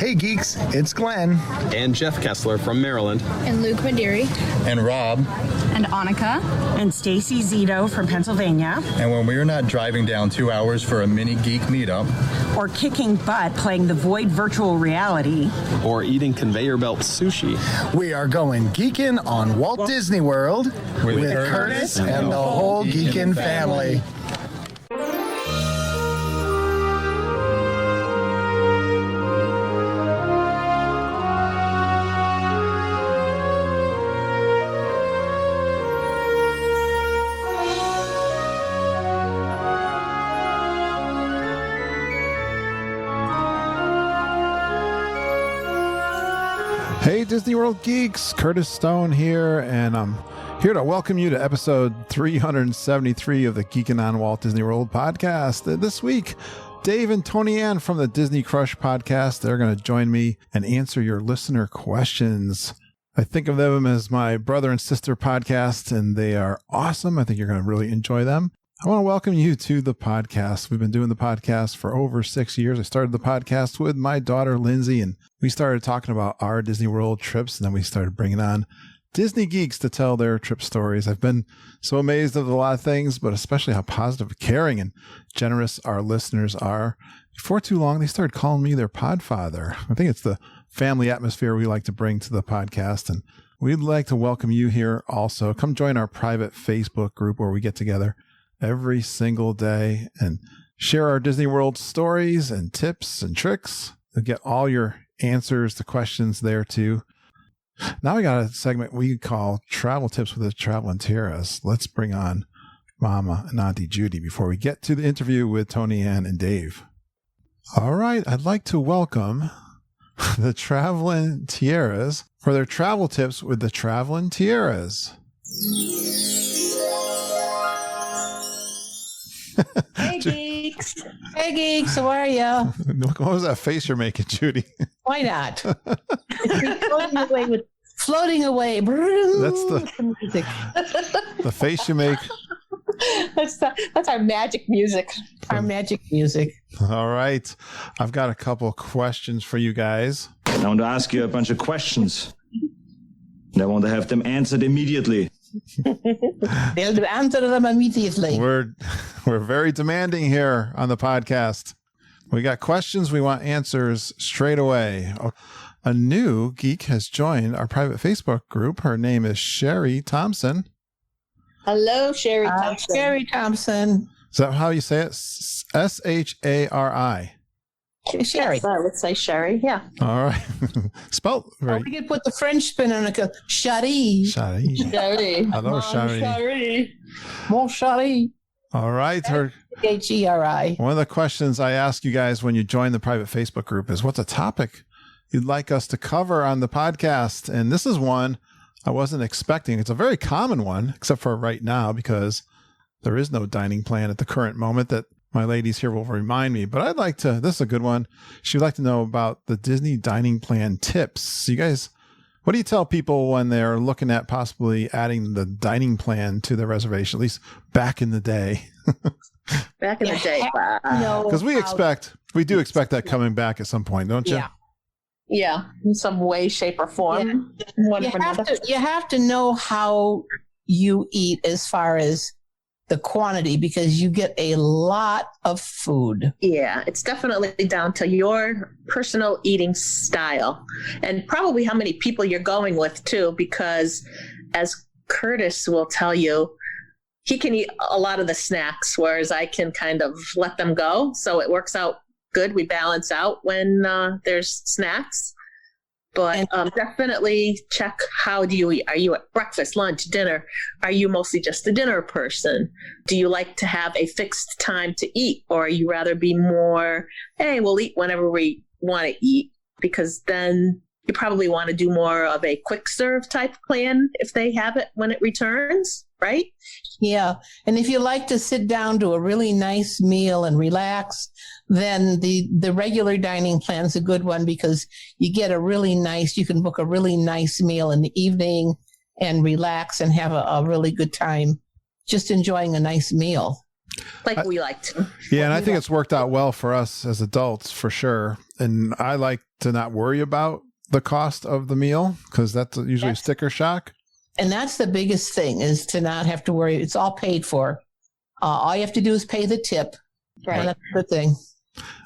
Hey geeks, it's Glenn. And Jeff Kessler from Maryland. And Luke Mandiri. And Rob. And Annika. And Stacy Zito from Pennsylvania. And when we're not driving down 2 hours for a mini geek meetup. Or kicking butt playing the Void virtual reality. Or eating conveyor belt sushi. We are going geeking on Walt Disney World with Curtis and the whole geekin' family. Hey Disney World geeks, Curtis Stone here, and I'm here to welcome you to episode 373 of the Geekin' on Walt Disney World podcast. This week, Dave and Toni-Ann from the Disney Crush podcast, they're going to join me and answer your listener questions. I think of them as my brother and sister podcast, and they are awesome. I think you're going to really enjoy them. I want to welcome you to the podcast. We've been doing the podcast for over 6 years. I started the podcast with my daughter, Lindsay, and we started talking about our Disney World trips, and then we started bringing on Disney geeks to tell their trip stories. I've been so amazed at a lot of things, but especially how positive, caring, and generous our listeners are. Before too long, they started calling me their podfather. I think it's the family atmosphere we like to bring to the podcast, and we'd like to welcome you here also. Come join our private Facebook group where we get together every single day and share our Disney World stories and tips and tricks. You'll get all your answers to questions there too. Now we got a segment we call Travel Tips with the Traveling Tiaras. Let's bring on Mama and Auntie Judy before we get to the interview with Toni-Ann and Dave. All right, I'd like to welcome the Traveling Tiaras for their travel tips with the Traveling Tiaras. Hey geeks. Hey geeks, how are you? What was that face you're making, Judy? Why not? floating away. That's the music. The face you make. That's our magic music. Our magic music. All right. I've got a couple questions for you guys. I want to ask you a bunch of questions. And I want to have them answered immediately. They'll answer them immediately. We're very demanding here on the podcast. We got questions. We want answers straight away. A new geek has joined our private Facebook group. Her name is Sherry Thompson. Hello, Sherry Thompson. Sherry Thompson. Is that how you say it? Shari. Sherry. Yes, I would say Sherry, yeah. All right. Spelled right. We could put the French spin on it. Shari. Shari. Sherry. Hello, Shari. Mon Shari. All right. H-E-R-I. One of the questions I ask you guys when you join the private Facebook group is, what's a topic you'd like us to cover on the podcast? And this is one I wasn't expecting. It's a very common one, except for right now, because there is no dining plan at the current moment that my ladies here will remind me. But I'd like to, this is a good one. She'd like to know about the Disney dining plan tips. You guys, what do you tell people when they're looking at possibly adding the dining plan to their reservation, at least back in the day? Back in the day. Because we do expect that coming back at some point, don't you? Yeah. Yeah, in some way, shape, or form. Yeah. You have to know how you eat as far as the quantity, because you get a lot of food. Yeah, it's definitely down to your personal eating style and probably how many people you're going with too, because as Curtis will tell you, he can eat a lot of the snacks, whereas I can kind of let them go. So it works out good. We balance out when there's snacks. But definitely check, how do you eat? Are you at breakfast, lunch, dinner? Are you mostly just a dinner person? Do you like to have a fixed time to eat? Or you rather be more, hey, we'll eat whenever we want to eat? Because then you probably want to do more of a quick serve type plan if they have it when it returns, right? Yeah. And if you like to sit down to a really nice meal and relax, then the regular dining plan is a good one, because you get you can book a really nice meal in the evening and relax and have a really good time just enjoying a nice meal. Like we like to. Yeah, and I think it's worked out well for us as adults, for sure. and I like to not worry about the cost of the meal because that's usually sticker shock. And that's the biggest thing, is to not have to worry. It's all paid for. All you have to do is pay the tip. Right. And that's the thing.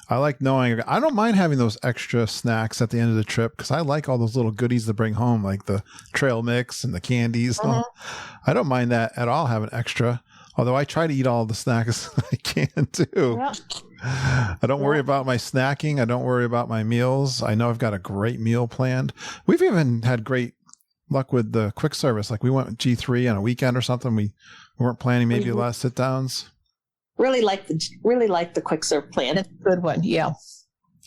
I like knowing, I don't mind having those extra snacks at the end of the trip because I like all those little goodies to bring home, like the trail mix and the candies. I don't mind that at all, having extra. Although I try to eat all the snacks I can too. Yeah. I don't worry about my snacking. I don't worry about my meals. I know I've got a great meal planned. We've even had great luck with the quick service. Like we went with G3 on a weekend or something. We weren't planning maybe a lot of sit downs. Really like the quick serve plan. That's a good one. Yeah.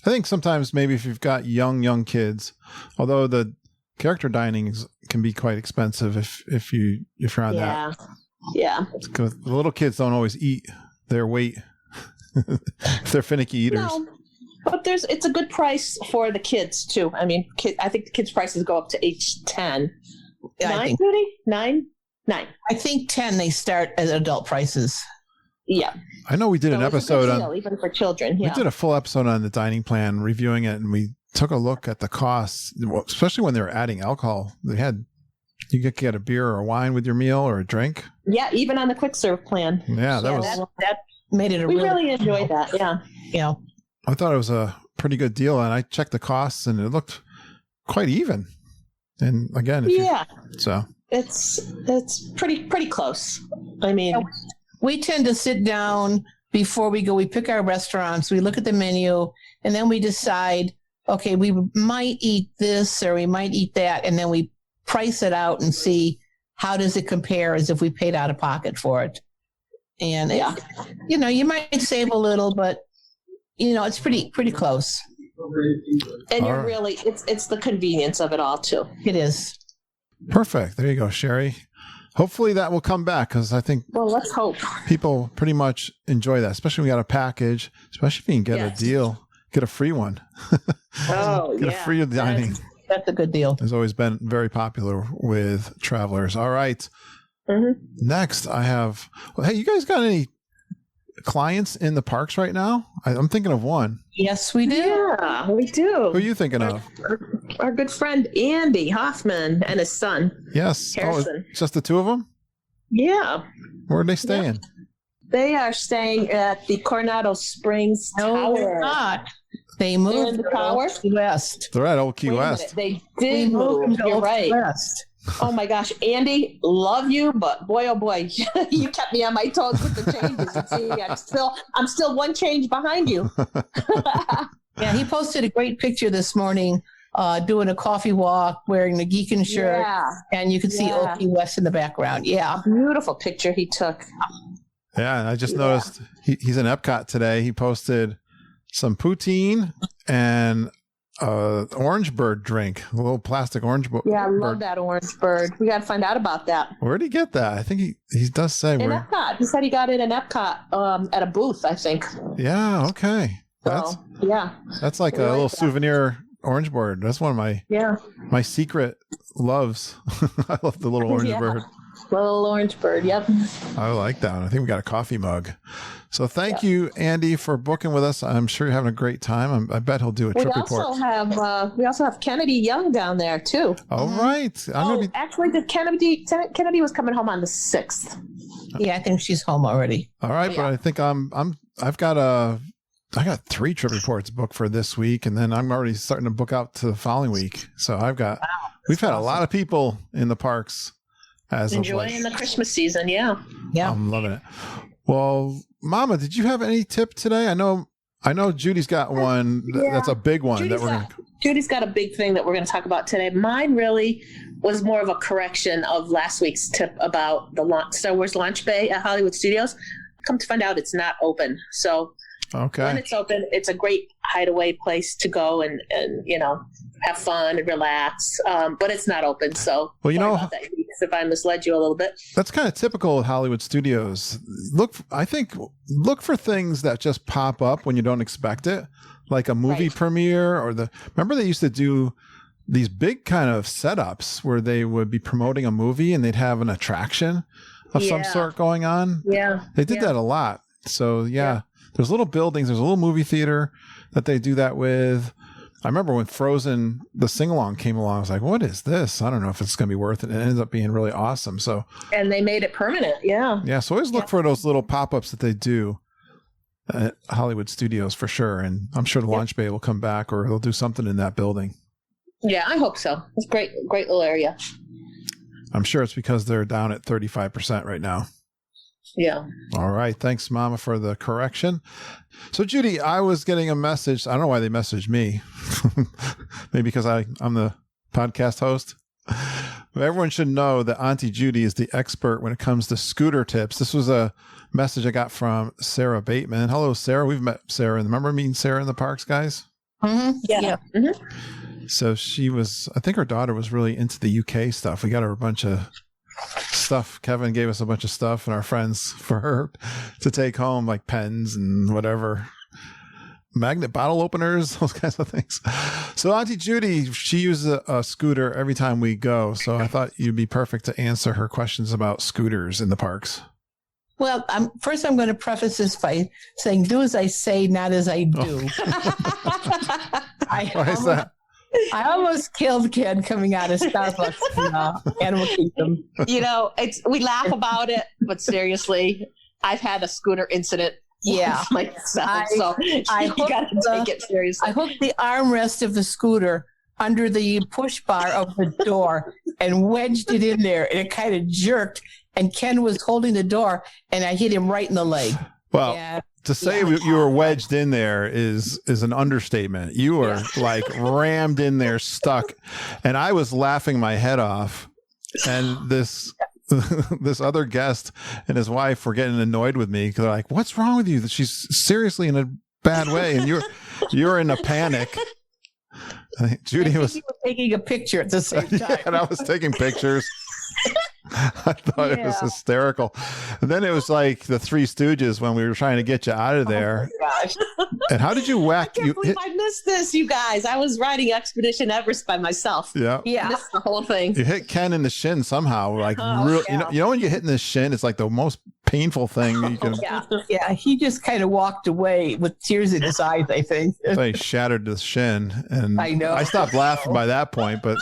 I think sometimes maybe if you've got young kids, although the character dining can be quite expensive if you're on that. Yeah. Because the little kids don't always eat their weight. If they're finicky eaters. No, but it's a good price for the kids too. I mean, I think the kids' prices go up to age 10. Yeah, Nine, Judy? Nine. I think 10 they start at adult prices. Yeah. I know we did an So it's a episode good on deal, even for children. Yeah. We did a full episode on the dining plan, reviewing it, and we took a look at the costs, especially when they were adding alcohol. You could get a beer or a wine with your meal or a drink. Yeah, even on the quick serve plan. Yeah, that made it a We really enjoyed that. Yeah. Yeah. I thought it was a pretty good deal, and I checked the costs, and it looked quite even. And again, it's pretty close. I mean, we tend to sit down before we go. We pick our restaurants, we look at the menu, and then we decide, okay, we might eat this or we might eat that, and then we price it out and see how does it compare as if we paid out of pocket for it. And you might save a little, but it's pretty close. and you're really it's the convenience of it all too. It is. Perfect. There you go, Sherry. Hopefully that will come back because I think let's hope people pretty much enjoy that, especially when we got a package, especially if you can get a deal, get a free one. Get a free dining. That's a good deal. Has always been very popular with travelers. All right. Mm-hmm. Next, I have. Well, hey, you guys got any clients in the parks right now? I'm thinking of one. Yes, we do. Yeah, we do. Who are you thinking of? Our good friend Andy Hoffman and his son. Yes. Harrison. Just the two of them? Yeah. Where are they staying? They are staying at the Coronado Springs No, Tower. they're not. They moved the tower? Key West. They're at Old Key Wait a West. minute. They did move. to You're Old right. Key West. Oh my gosh, Andy, love you, but boy, oh boy, you kept me on my toes with the changes. And see, I'm still one change behind you. Yeah, he posted a great picture this morning, doing a coffee walk, wearing the Geekin shirt, and you can see Old Key West in the background. Yeah, beautiful picture he took. Yeah, and I just noticed he's in Epcot today. He posted some poutine and orange bird drink, a little plastic orange bird. Yeah, I love that orange bird. We got to find out about that. Where'd he get that? I think he does say in Epcot. He said he got it in Epcot at a booth, I think. Yeah, okay. That's like a little souvenir orange bird. That's one of my secret loves. I love the little orange bird. Little orange bird, yep. I like that one. I think we got a coffee mug. So thank you, Andy, for booking with us. I'm sure you're having a great time. I bet he'll do a trip report. We also have Kennedy Young down there too. All right. Actually, Kennedy was coming home on the 6th. Yeah, I think she's home already. All right, but I think I got 3 trip reports booked for this week, and then I'm already starting to book out to the following week. So we've had a lot of people in the parks enjoying the Christmas season. Yeah. I'm loving it. Well, Mama, did you have any tip today? I know Judy's got one. That's a big one. Judy's got a big thing that we're going to talk about today. Mine really was more of a correction of last week's tip about the Star Wars launch bay at Hollywood Studios. Come to find out, it's not open. So when it's open, it's a great hideaway place to go and have fun and relax. But it's not open. So if I misled you a little bit. That's kind of typical of Hollywood Studios. Look for things that just pop up when you don't expect it, like a movie premiere remember they used to do these big kind of setups where they would be promoting a movie and they'd have an attraction of some sort going on. Yeah. They did that a lot. So there's little buildings, there's a little movie theater that they do that with. I remember when Frozen, the sing-along came along, I was like, what is this? I don't know if it's going to be worth it. It ended up being really awesome. So, And they made it permanent. Yeah. yeah. So always look for those little pop-ups that they do at Hollywood Studios for sure. And I'm sure the Launch Bay will come back, or they'll do something in that building. Yeah, I hope so. It's great little area. I'm sure it's because they're down at 35% right now. Yeah. All right. Thanks, Mama, for the correction. So, Judy, I was getting a message. I don't know why they messaged me. Maybe because I'm the podcast host. But everyone should know that Auntie Judy is the expert when it comes to scooter tips. This was a message I got from Sarah Bateman. Hello, Sarah. We've met Sarah. Remember meeting Sarah in the parks, guys? Mm-hmm. Yeah. Mm-hmm. So I think her daughter was really into the UK stuff. We got her a bunch of stuff. Kevin gave us a bunch of stuff and our friends for her to take home, like pens and whatever, magnet bottle openers, those kinds of things. So Auntie Judy, she uses a scooter every time we go. So I thought you'd be perfect to answer her questions about scooters in the parks. Well, first I'm going to preface this by saying, do as I say, not as I do. Why is that? I almost killed Ken coming out of Starbucks in Animal Kingdom. We laugh about it, but seriously, I've had a scooter incident. Yeah, myself. So you got to take it seriously. I hooked the armrest of the scooter under the push bar of the door and wedged it in there, and it kind of jerked. And Ken was holding the door, and I hit him right in the leg. Well, to say you were wedged in there is an understatement. You were like rammed in there, stuck. And I was laughing my head off. And this other guest and his wife were getting annoyed with me because they're like, what's wrong with you? She's seriously in a bad way. And you're in a panic. Judy was taking a picture at the same time. Yeah, and I was taking pictures. I thought it was hysterical. And then it was like the Three Stooges when we were trying to get you out of there. Oh my gosh. And how did you whack? I can't believe I missed this, you guys. I was riding Expedition Everest by myself. Yeah. I missed the whole thing. You hit Ken in the shin somehow. Like you know when you hit in the shin, it's like the most painful thing you can. Yeah. He just kind of walked away with tears in his eyes, I think. They shattered the shin, and I know. I stopped laughing by that point, but.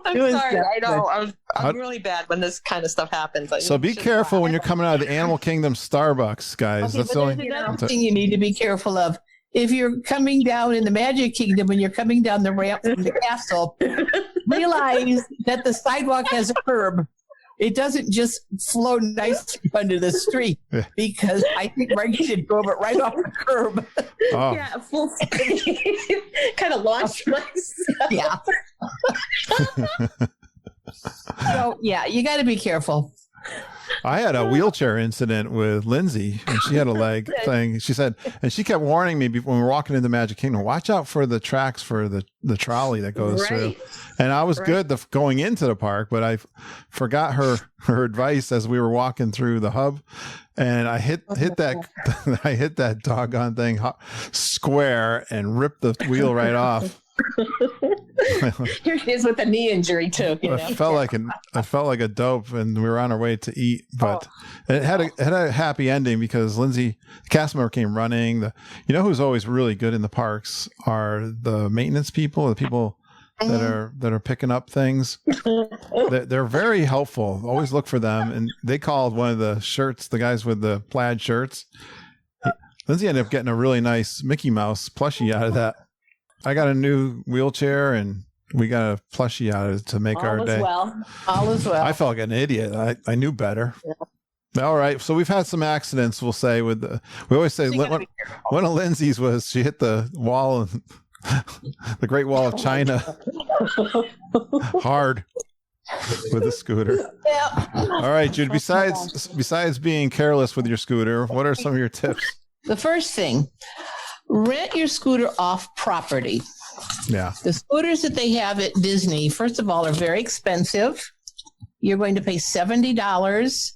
I'm sorry. I know. I'm really bad when this kind of stuff happens. So be careful when you're coming out of the Animal Kingdom Starbucks, guys. Okay, that's but there's another thing you need to be careful of. If you're coming down in the Magic Kingdom and you're coming down the ramp from the castle, realize that the sidewalk has a curb. It doesn't just flow nicely under the street because I think Margita drove it right off the curb. Oh. Yeah, full kind of launched myself. Yeah. So, you got to be careful. I had a wheelchair incident with Lindsay, and she had a leg thing. She said, and she kept warning me when we were walking into Magic Kingdom, watch out for the tracks for the trolley that goes through. And I was good going into the park, but I forgot her advice as we were walking through the hub, and I hit that doggone thing square and ripped the wheel right off. Here it is with a knee injury too. I felt like a dope, and we were on our way to eat, but it had a happy ending because Lindsay, the cast member, came running. Who's always really good in the parks are the maintenance people, the people that are picking up things. They're very helpful. Always look for them, and they called one of the guys with the plaid shirts. Lindsay ended up getting a really nice Mickey Mouse plushie out of that. I got a new wheelchair, and we got a plushie out of it to make our day. All is well. I felt like an idiot. I knew better. Yeah. All right. So we've had some accidents, we'll say. We always say one of Lindsay's was she hit the wall, the Great Wall of China, hard with the scooter. Yeah. All right, Jude. Besides being careless with your scooter, what are some of your tips? The first thing. Rent your scooter off property. Yeah. The scooters that they have at Disney, first of all, are very expensive. You're going to pay $70.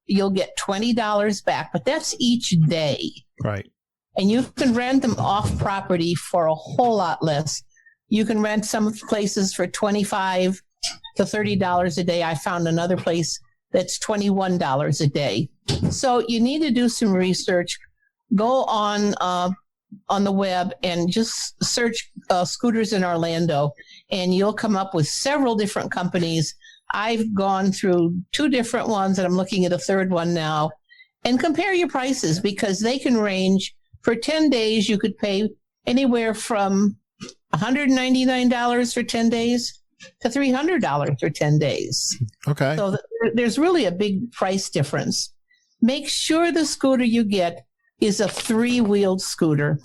You'll get $20 back, but that's each day. Right. And you can rent them off property for a whole lot less. You can rent some places for $25 to $30 a day. I found another place that's $21 a day. So you need to do some research. Go on on the web and just search scooters in Orlando, and you'll come up with several different companies. I've gone through 2 different ones, and I'm looking at a third one now. And compare your prices, because they can range. For 10 days, you could pay anywhere from $199 for 10 days to $300 for 10 days. Okay. So there's really a big price difference. Make sure the scooter you get is a 3-wheeled scooter.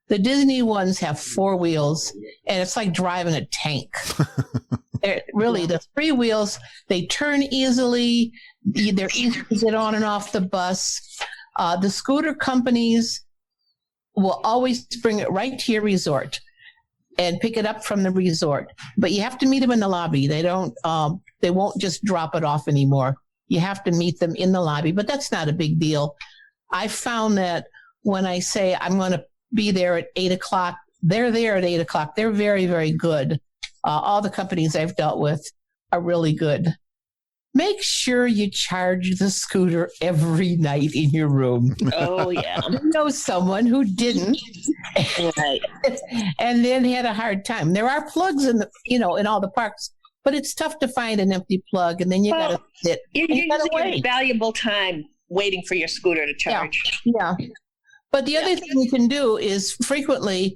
The Disney ones have 4 wheels, and it's like driving a tank. Really, the 3 wheels, they turn easily. They're easy to get on and off the bus. The scooter companies will always bring it right to your resort and pick it up from the resort. But you have to meet them in the lobby. They won't just drop it off anymore. You have to meet them in the lobby, but that's not a big deal. I found that when I say I'm going to be there at 8 o'clock, they're there at 8 o'clock. They're very, very good. All the companies I've dealt with are really good. Make sure you charge the scooter every night in your room. Oh, yeah. I know someone who didn't, Right. and then had a hard time. There are plugs in in all the parks, but it's tough to find an empty plug, and then you got to sit. You're using your valuable time waiting for your scooter to charge. Yeah. But the other thing you can do is frequently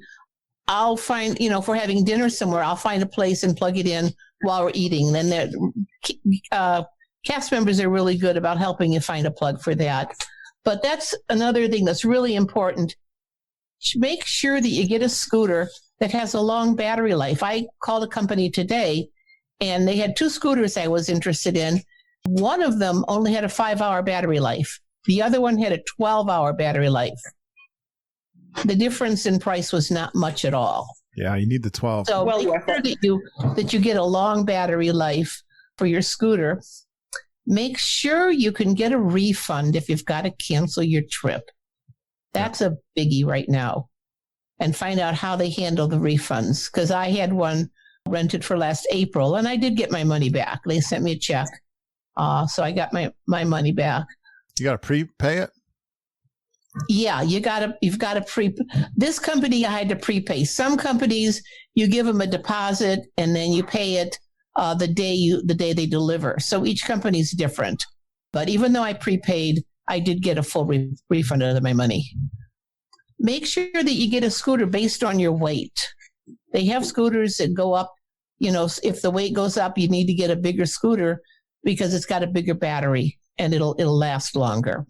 I'll find, if we're having dinner somewhere, I'll find a place and plug it in while we're eating. Then cast members are really good about helping you find a plug for that. But that's another thing that's really important. Make sure that you get a scooter that has a long battery life. I called a company today, and they had 2 scooters I was interested in. One of them only had a 5-hour battery life. The other one had a 12-hour battery life. The difference in price was not much at all. Yeah, you need the 12. So make sure that you get a long battery life for your scooter. Make sure you can get a refund if you've got to cancel your trip. That's a biggie right now. And find out how they handle the refunds. Because I had one rented for last April, and I did get my money back. They sent me a check. So I got my money back. You got to prepay it? Yeah, you've got to this company I had to prepay. Some companies you give them a deposit and then you pay it the day they deliver. So each company is different. But even though I prepaid, I did get a full refund of my money. Make sure that you get a scooter based on your weight. They have scooters that go up, if the weight goes up, you need to get a bigger scooter because it's got a bigger battery and it'll last longer.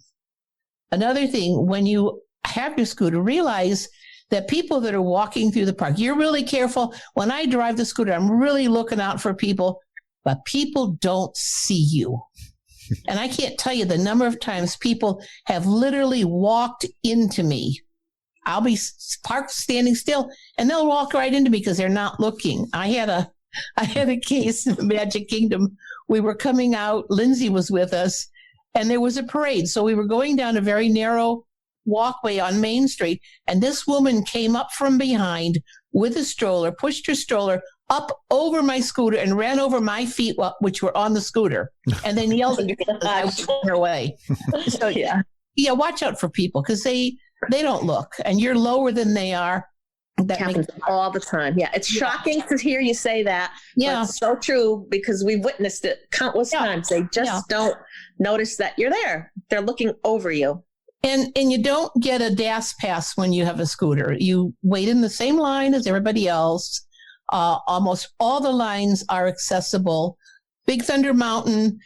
Another thing, when you have your scooter, realize that people that are walking through the park, you're really careful. When I drive the scooter, I'm really looking out for people, but people don't see you. And I can't tell you the number of times people have literally walked into me. I'll be parked standing still, and they'll walk right into me because they're not looking. I had a case in the Magic Kingdom. We were coming out. Lindsay was with us. And there was a parade. So we were going down a very narrow walkway on Main Street. And this woman came up from behind with a stroller, pushed her stroller up over my scooter and ran over my feet, which were on the scooter. And then yelled at me as I was on her way. So yeah, watch out for people because they don't look. And you're lower than they are. That happens all the time. Yeah, it's shocking to hear you say that. Yeah, but it's so true because we've witnessed it countless times. They just don't notice that you're there. They're looking over you. And you don't get a DAS pass when you have a scooter. You wait in the same line as everybody else. Almost all the lines are accessible. Big Thunder Mountain,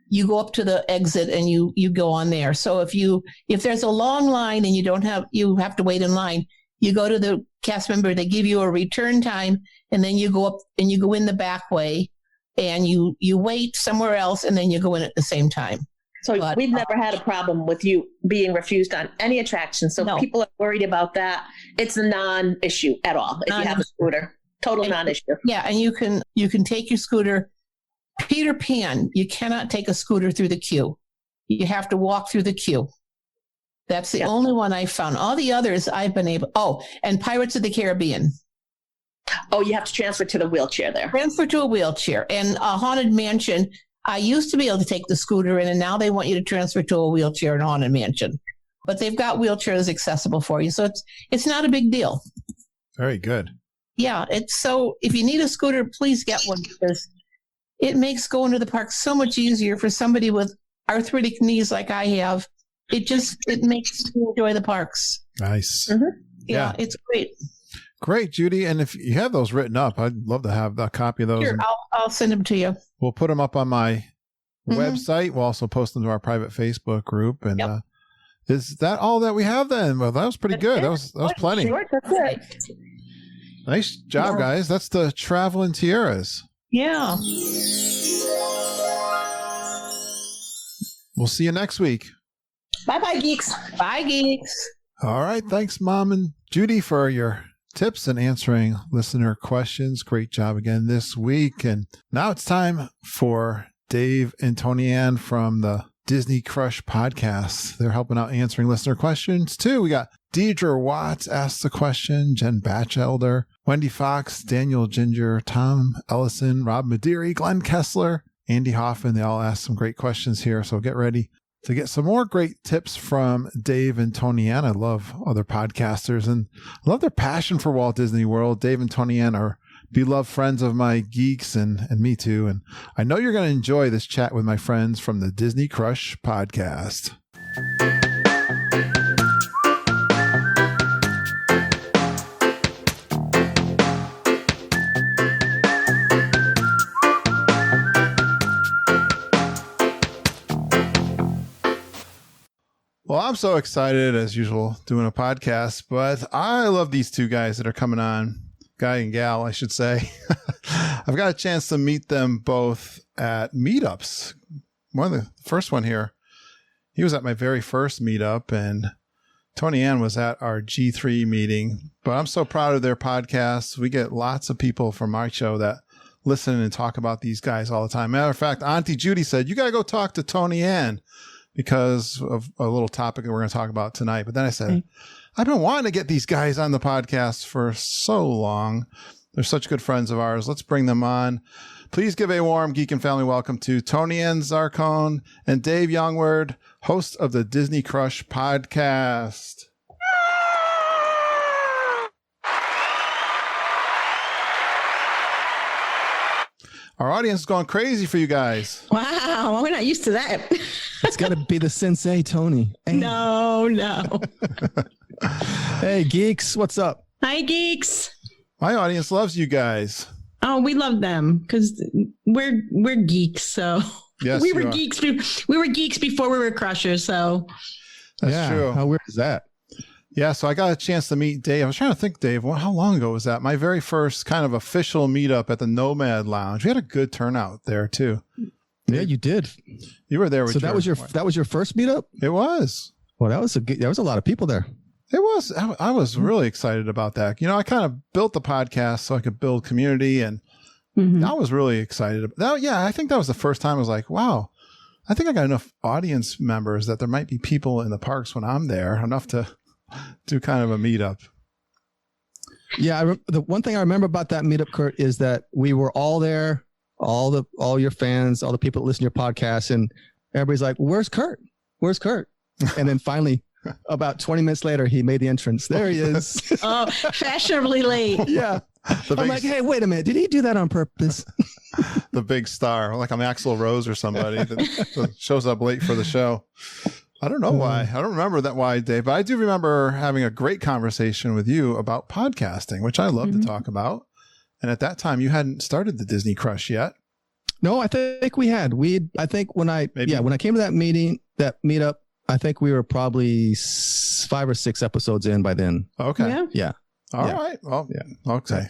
you go up to the exit and you go on there. So if there's a long line and you have to wait in line, you go to the cast member, they give you a return time, and then you go up and you go in the back way and you wait somewhere else and then you go in at the same time. So we've never had a problem with you being refused on any attraction. So people are worried about that. It's a non-issue at all if you have a scooter. Total non-issue. Yeah, and you can take your scooter. Peter Pan, you cannot take a scooter through the queue. You have to walk through the queue. That's the only one I found. All the others I've been able. Oh, and Pirates of the Caribbean. Oh, you have to transfer to the wheelchair there. Transfer to a wheelchair. And a Haunted Mansion, I used to be able to take the scooter in, and now they want you to transfer to a wheelchair in Haunted Mansion. but they've got wheelchairs accessible for you. So it's not a big deal. Very good. Yeah. So if you need a scooter, please get one because it makes going to the park so much easier for somebody with arthritic knees like I have. It makes you enjoy the parks. Nice. Mm-hmm. Yeah, it's great. Great, Judy. And if you have those written up, I'd love to have a copy of those. Sure, I'll send them to you. We'll put them up on my website. We'll also post them to our private Facebook group. And is that all that we have then? Well, that was pretty good. That was plenty. Sure, that's it. Nice job, guys. That's the Traveling Tiaras. Yeah. We'll see you next week. Bye-bye, geeks. Bye, geeks. All right. Thanks, Mom and Judy, for your tips and answering listener questions. Great job again this week. And now it's time for Dave and Toni-Ann from the Disney Crush podcast. They're helping out answering listener questions too. We got Deidre Watts asks a question, Jen Batchelder, Wendy Fox, Daniel Ginger, Tom Ellison, Rob Madiri, Glenn Kessler, Andy Hoffman. They all asked some great questions here. So get ready to get some more great tips from Dave and Toni-Ann. I love other podcasters and I love their passion for Walt Disney World. Dave and Toni-Ann are beloved friends of my geeks and me too. And I know you're going to enjoy this chat with my friends from the Disney Crush podcast. Well, I'm so excited as usual doing a podcast, but I love these two guys that are coming on, guy and gal, I should say. I've got a chance to meet them both at meetups. The first one here, he was at my very first meetup, and Toni-Ann was at our G3 meeting. But I'm so proud of their podcast. We get lots of people from our show that listen and talk about these guys all the time. Matter of fact, Auntie Judy said, you got to go talk to Toni-Ann because of a little topic that we're going to talk about tonight. But then I said, I've been wanting to get these guys on the podcast for so long. They're such good friends of ours. Let's bring them on. Please give a warm Geek and Family welcome to Toni-Ann Zarcone and Dave Joneward, host of the Disney Crush podcast. Our audience is going crazy for you guys. Wow, we're not used to that. It's got to be the Sensei Tony. Hey. No. Hey, geeks, what's up? Hi, geeks. My audience loves you guys. Oh, we love them because we're geeks. So yes, we were geeks. We were geeks before we were crushers. So that's true. How weird is that? Yeah, so I got a chance to meet Dave. I was trying to think, Dave, how long ago was that? My very first kind of official meetup at the Nomad Lounge. We had a good turnout there too. Yeah, you did. You were there with that was your first meetup? It was. Well, that was a lot of people there. It was. I was really excited about that. You know, I kind of built the podcast so I could build community, and I was really excited about that. Yeah, I think that was the first time I was like, wow, I think I got enough audience members that there might be people in the parks when I'm there, enough to do kind of a meetup. Yeah, the one thing I remember about that meetup, Kurt, is that we were all there, all your fans, all the people that listen to your podcast, and everybody's like, "Where's Kurt? Where's Kurt?" And then finally, about 20 minutes later, he made the entrance. There he is. Oh, fashionably late. Yeah. I'm like, hey, wait a minute. Did he do that on purpose? The big star, like I'm Axl Rose or somebody that shows up late for the show. I don't know why. I don't remember that why, Dave, but I do remember having a great conversation with you about podcasting, which I love to talk about. And at that time, you hadn't started the Disney Crush yet. No, I think we had. I think when I came to that meetup, I think we were probably 5 or 6 episodes in by then. Okay. Yeah. All right. Well, yeah. Okay.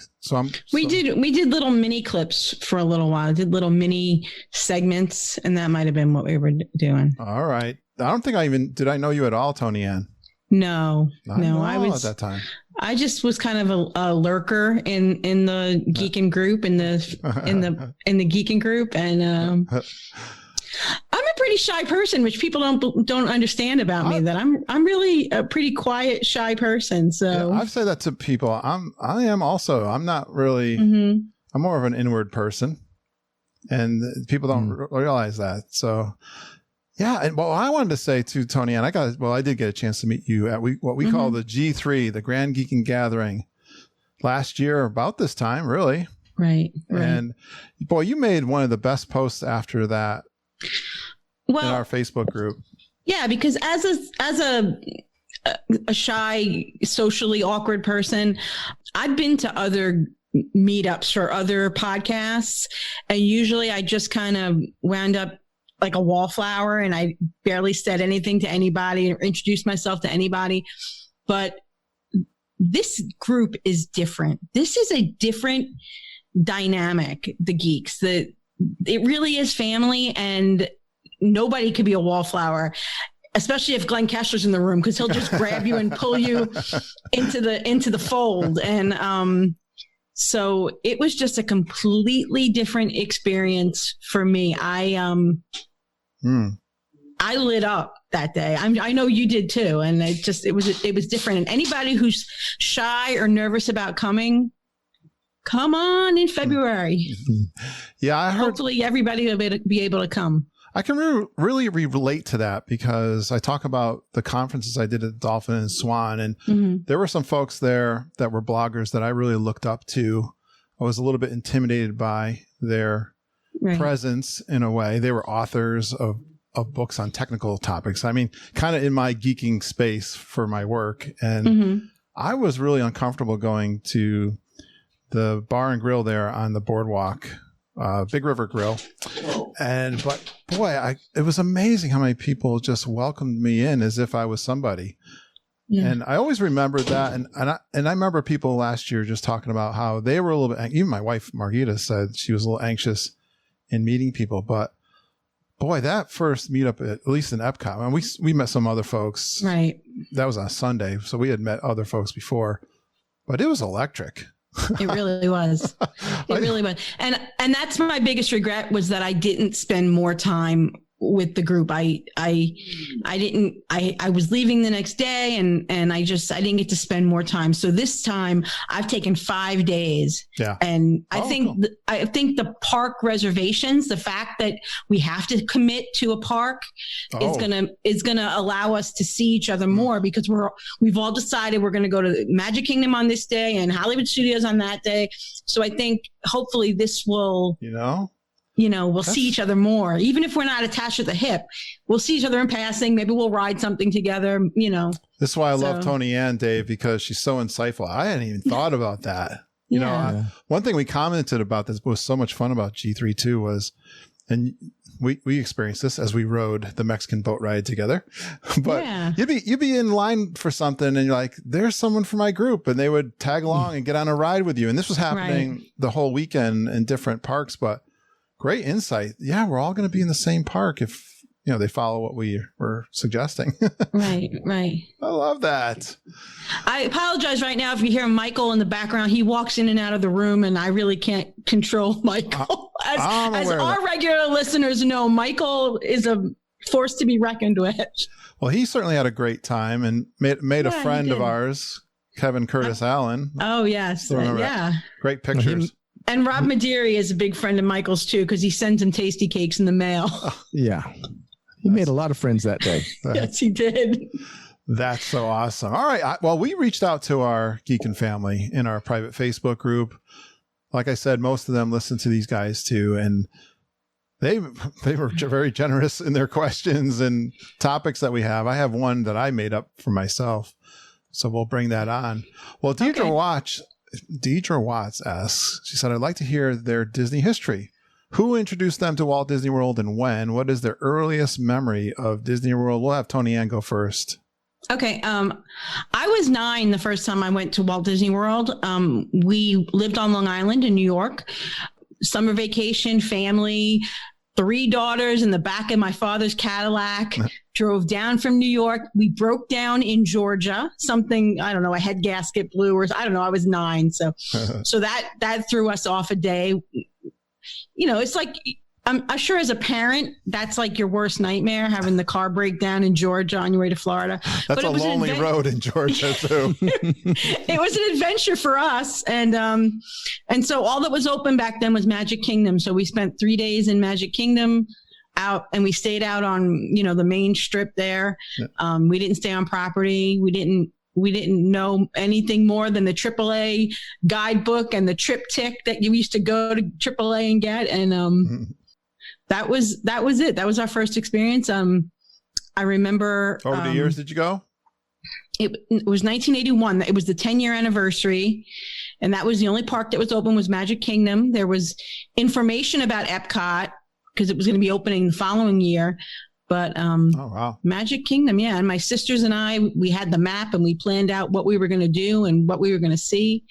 We did little mini clips for a little while. Did little mini segments, and that might have been what we were doing. All right. I don't think did I know you at all, Toni-Ann? No, I was at that time. I just was kind of a lurker in the geeking group, in the geeking group, and I'm a pretty shy person, which people don't understand about me. That I'm really a pretty quiet, shy person. So I've said that to people. I am also. I'm not really. I'm more of an inward person, and people don't realize that. So. Yeah, and well, I wanted to say too, Toni-Ann, I did get a chance to meet you at what we call the G3, the Grand Geeking Gathering, last year about this time, really. Right. And boy, you made one of the best posts after that in our Facebook group. Yeah, because as a shy, socially awkward person, I've been to other meetups for other podcasts, and usually I just kind of wound up like a wallflower, and I barely said anything to anybody or introduced myself to anybody. But this group is different. This is a different dynamic, the geeks. It really is family, and nobody could be a wallflower, especially if Glenn Kessler's in the room, because he'll just grab you and pull you into the fold. And so it was just a completely different experience for me. I lit up that day. I know you did too. And it was different. And anybody who's shy or nervous about coming, come on in February. Yeah, I heard. Hopefully everybody will be able to come. I can really relate to that because I talk about the conferences I did at Dolphin and Swan, and there were some folks there that were bloggers that I really looked up to. I was a little bit intimidated by their presence in a way. They were authors of books on technical topics. I mean, kind of in my geeking space for my work. And I was really uncomfortable going to the bar and grill there on the boardwalk, Big River Grill. But boy, it was amazing how many people just welcomed me in as if I was somebody. Yeah. And I always remembered that. And I remember people last year just talking about how they were a little bit, even my wife, Margita, said she was a little anxious in meeting people. But boy, that first meetup, at least in Epcot, and we met some other folks. Right. That was on a Sunday. So we had met other folks before, but it was electric. It really was. It really was. And that's my biggest regret, was that I didn't spend more time with the group. I was leaving the next day, and I didn't get to spend more time. So this time I've taken 5 days. Yeah. And I think the park reservations, the fact that we have to commit to a park is gonna allow us to see each other more, because we've all decided we're gonna go to Magic Kingdom on this day and Hollywood Studios on that day. So I think hopefully this will, we'll see each other more. Even if we're not attached at the hip, we'll see each other in passing. Maybe we'll ride something together, This is why I love Toni-Ann, Dave, because she's so insightful. I hadn't even thought about that. One thing we commented about this was so much fun about G3 too was, and we experienced this as we rode the Mexican boat ride together, but you'd be in line for something and you're like, there's someone from my group, and they would tag along and get on a ride with you. And this was happening the whole weekend in different parks, but great insight. Yeah, we're all going to be in the same park if, they follow what we were suggesting. Right. I love that. I apologize right now if you hear Michael in the background. He walks in and out of the room, and I really can't control Michael. As our regular listeners know, Michael is a force to be reckoned with. Well, he certainly had a great time and made a friend of ours, Kevin Curtis Allen. Oh, yes. Yeah. Great pictures. And Rob Maderi is a big friend of Michael's too, because he sends him tasty cakes in the mail. Yeah. He made a lot of friends that day. Yes, he did. That's so awesome. All right. Well, we reached out to our Geekin' family in our private Facebook group. Like I said, most of them listen to these guys too. And they were very generous in their questions and topics that we have. I have one that I made up for myself, so we'll bring that on. Well, Deidre Watts asks, she said, I'd like to hear their Disney history. Who introduced them to Walt Disney World and when? What is their earliest memory of Disney World? We'll have Toni-Ann go first. Okay. I was 9 the first time I went to Walt Disney World. We lived on Long Island in New York. Summer vacation, family, 3 daughters in the back of my father's Cadillac, drove down from New York. We broke down in Georgia, something, I don't know, a head gasket blew, or I don't know, I was 9. So that threw us off a day. It's like, I'm sure as a parent, that's like your worst nightmare, having the car break down in Georgia on your way to Florida. That's a lonely road in Georgia too. It was an adventure for us. And so all that was open back then was Magic Kingdom. So we spent 3 days in Magic Kingdom. out, and we stayed out on, the main strip there. Yeah. We didn't stay on property. We didn't know anything more than the AAA guidebook and the triptych that you used to go to AAA and get. And that was it. That was our first experience. I remember. Over the years did you go? It was 1981. It was the 10-year anniversary. And that was the only park that was open was Magic Kingdom. There was information about Epcot because it was going to be opening the following year. But oh, wow. Magic Kingdom, yeah. And my sisters and I, we had the map and we planned out what we were going to do and what we were going to see.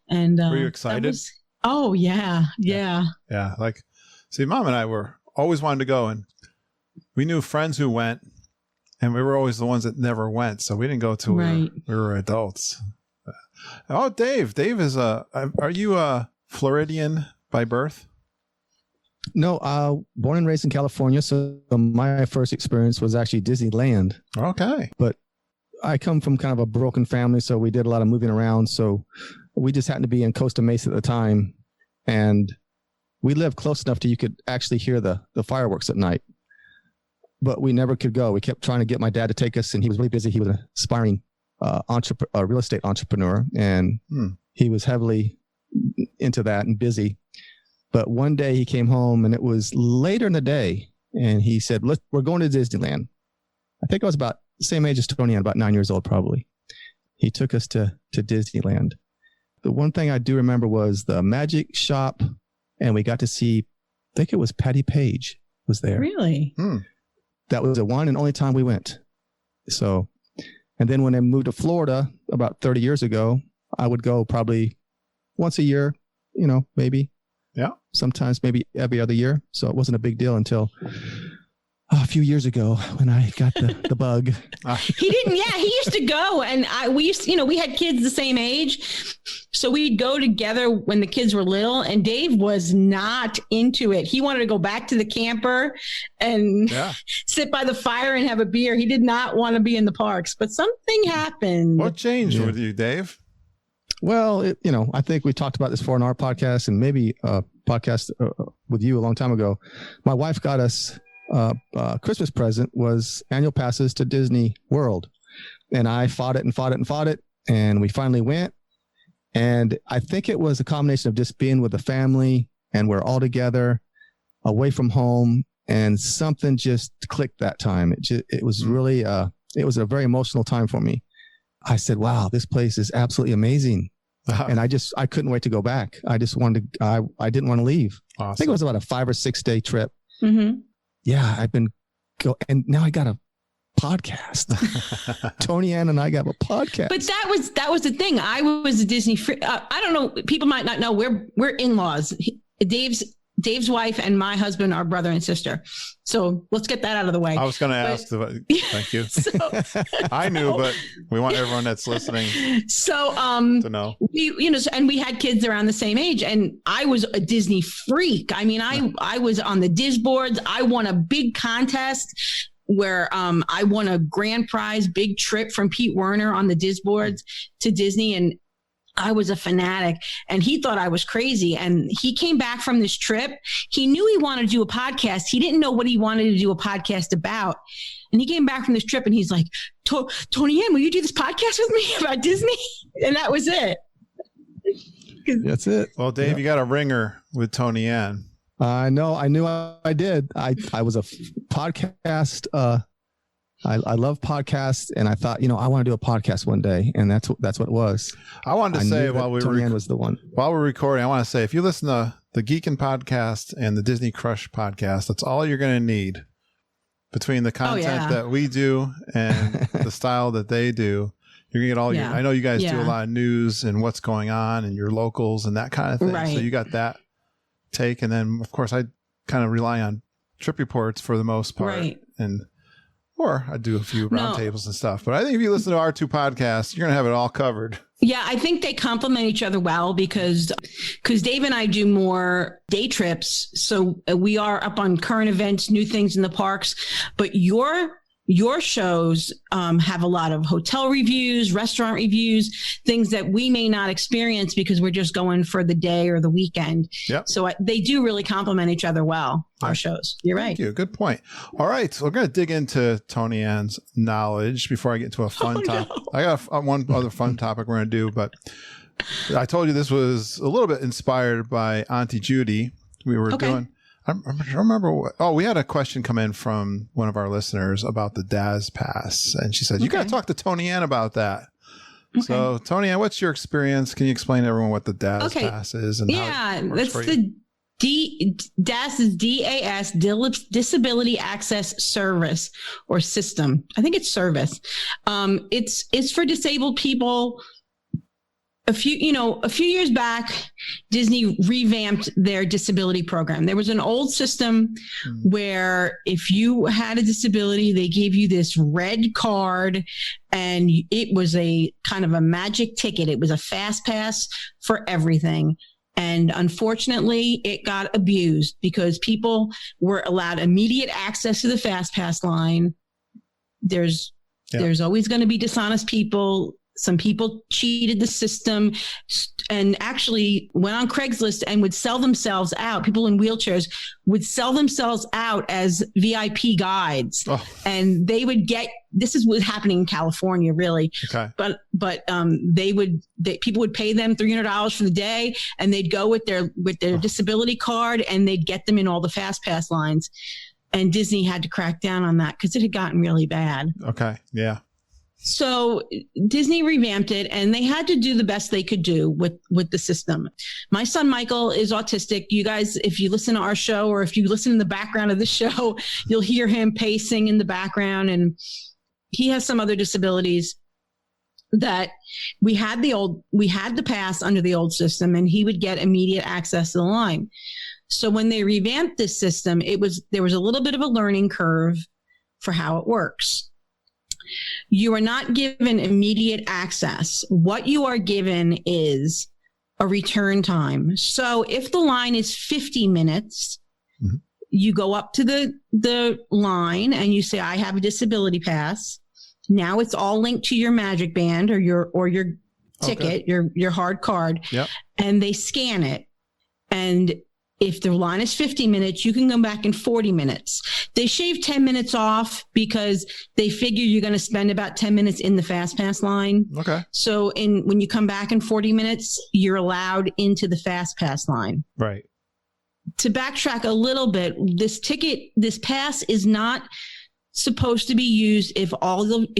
And were you excited? Oh, yeah. Yeah. Yeah. Like, see, Mom and I were always wanted to go, and we knew friends who went, and we were always the ones that never went. So we didn't go till we were adults. Oh, Dave is are you a Floridian by birth? No, born and raised in California. So my first experience was actually Disneyland. Okay. But I come from kind of a broken family, so we did a lot of moving around. So we just happened to be in Costa Mesa at the time, and we lived close enough to you could actually hear the fireworks at night. But we never could go. We kept trying to get my dad to take us, and he was really busy. He was an aspiring real estate entrepreneur, and he was heavily into that and busy. But one day he came home, and it was later in the day, and he said, we're going to Disneyland. I think I was about the same age as Toni-Ann, about 9 years old probably. He took us to Disneyland. The one thing I do remember was the magic shop, and we got to see, I think it was Patty Page was there. Really? That was the one and only time we went. So, and then when I moved to Florida about 30 years ago, I would go probably once a year, maybe. Yeah. Sometimes maybe every other year. So it wasn't a big deal until a few years ago when I got the bug. He didn't. Yeah, he used to go, and we had kids the same age, so we'd go together when the kids were little. And Dave was not into it. He wanted to go back to the camper and sit by the fire and have a beer. He did not want to be in the parks. But something happened. What changed with you, Dave? Well, I think we talked about this before in our podcast, and maybe a podcast with you a long time ago. My wife got us Christmas present was annual passes to Disney World, and I fought it, and we finally went. And I think it was a combination of just being with the family, and we're all together, away from home, and something just clicked that time. It was really it was a very emotional time for me. I said, wow, this place is absolutely amazing. And I couldn't wait to go back. I just wanted to, I didn't want to leave. Awesome. I think it was about a 5 or 6 day trip. Mm-hmm. Yeah, and now I got a podcast. Toni-Ann and I got a podcast. But that was the thing. I was a Disney I don't know. People might not know we're in-laws. Dave's wife and my husband are brother and sister. So let's get that out of the way. I was going to ask. Thank you. I knew, but we want everyone that's listening to know. And we had kids around the same age, and I was a Disney freak. I mean, I was on the Diz boards. I won a big contest where I won a grand prize, big trip from Pete Werner on the Diz boards to Disney, and I was a fanatic, and he thought I was crazy. And he came back from this trip. He knew he wanted to do a podcast. He didn't know what he wanted to do a podcast about. And he came back from this trip and he's like, Toni-Ann, will you do this podcast with me about Disney? And that was it. That's it. Well, Dave, you got a ringer with Toni-Ann. I know. I knew I did. I was a podcast. I love podcasts, and I thought, I want to do a podcast one day, and that's what it was. I wanted to say while Toni-Ann was the one. While we're recording, I want to say if you listen to the Geekin' podcast and the Disney Crush podcast, that's all you're going to need. Between the content that we do and the style that they do, you're gonna get all your. I know you guys do a lot of news and what's going on and your locals and that kind of thing. Right. So you got that take, and then of course I kind of rely on trip reports for the most part, or I do a few roundtables and stuff. But I think if you listen to our 2 podcasts, you're going to have it all covered. Yeah, I think they complement each other well because Dave and I do more day trips. So we are up on current events, new things in the parks. But your your shows have a lot of hotel reviews, restaurant reviews, things that we may not experience because we're just going for the day or the weekend. Yep. So they do really complement each other well, our shows. You're right. Thank you. Good point. All right. So we're going to dig into Toni-Ann's knowledge before I get into a fun topic. No. I got one other fun topic we're going to do, but I told you this was a little bit inspired by Auntie Judy. We were doing... I remember we had a question come in from one of our listeners about the DAS pass. And she said, you got to talk to Toni-Ann about that. Okay. So Toni-Ann, what's your experience? Can you explain to everyone what the DAS pass is? And how it works that's DAS is DAS, Disability Access Service or System. I think it's service. It's for disabled people. A few years back, Disney revamped their disability program. There was an old system where if you had a disability, they gave you this red card and it was a kind of a magic ticket. It was a fast pass for everything. And unfortunately, it got abused because people were allowed immediate access to the fast pass line. There's always going to be dishonest people. Some people cheated the system and actually went on Craigslist and would sell themselves out. People in wheelchairs would sell themselves out as VIP guides. Oh. And they would get, this is what's happening in California, really. Okay. But people would pay them $300 for the day and they'd go with their disability card and they'd get them in all the fast pass lines. And Disney had to crack down on that because it had gotten really bad. Okay. Yeah. So Disney revamped it and they had to do the best they could do with the system. My son, Michael, is autistic. You guys, if you listen to our show or if you listen in the background of the show, you'll hear him pacing in the background, and he has some other disabilities that we had the pass under the old system and he would get immediate access to the line. So when they revamped this system, there was a little bit of a learning curve for how it works. You are not given immediate access. What you are given is a return time. So if the line is 50 minutes, you go up to the line and you say, I have a disability pass. Now it's all linked to your magic band or your ticket, your hard card. Yep. And they scan it. And if the line is 50 minutes, you can come back in 40 minutes. They shave 10 minutes off because they figure you're going to spend about 10 minutes in the fast pass line. Okay. So when you come back in 40 minutes, you're allowed into the fast pass line. Right. To backtrack a little bit, this pass is not supposed to be used if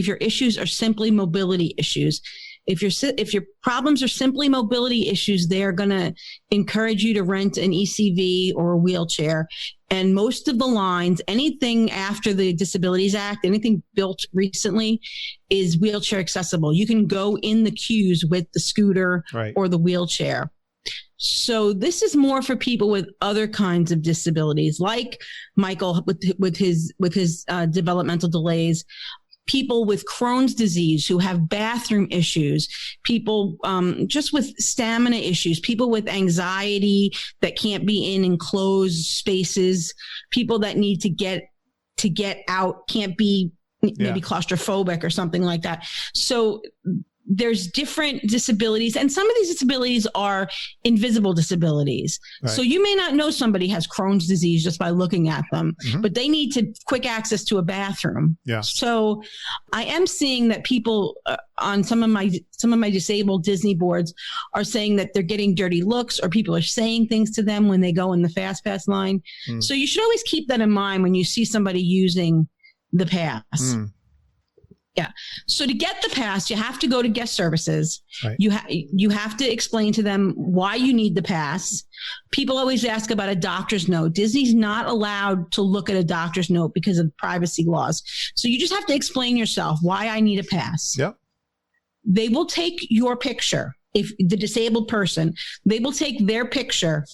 your issues are simply mobility issues. If your problems are simply mobility issues, they're going to encourage you to rent an ECV or a wheelchair. And most of the lines, anything after the Disabilities Act, anything built recently is wheelchair accessible. You can go in the queues with the scooter or the wheelchair. So this is more for people with other kinds of disabilities, like Michael with his developmental delays. People with Crohn's disease who have bathroom issues, people just with stamina issues, people with anxiety that can't be in enclosed spaces, people that need to get out, can't be maybe claustrophobic or something like that. So there's different disabilities, and some of these disabilities are invisible disabilities. Right. So you may not know somebody has Crohn's disease just by looking at them, but they need quick access to a bathroom. Yeah. So I am seeing that people on some of my disabled Disney boards are saying that they're getting dirty looks, or people are saying things to them when they go in the fast pass line. So you should always keep that in mind when you see somebody using the pass. Yeah. So to get the pass, you have to go to guest services. Right. You have to explain to them why you need the pass. People always ask about a doctor's note. Disney's not allowed to look at a doctor's note because of privacy laws. So you just have to explain yourself why I need a pass. Yep. They will take your picture. If the disabled person, they will take their picture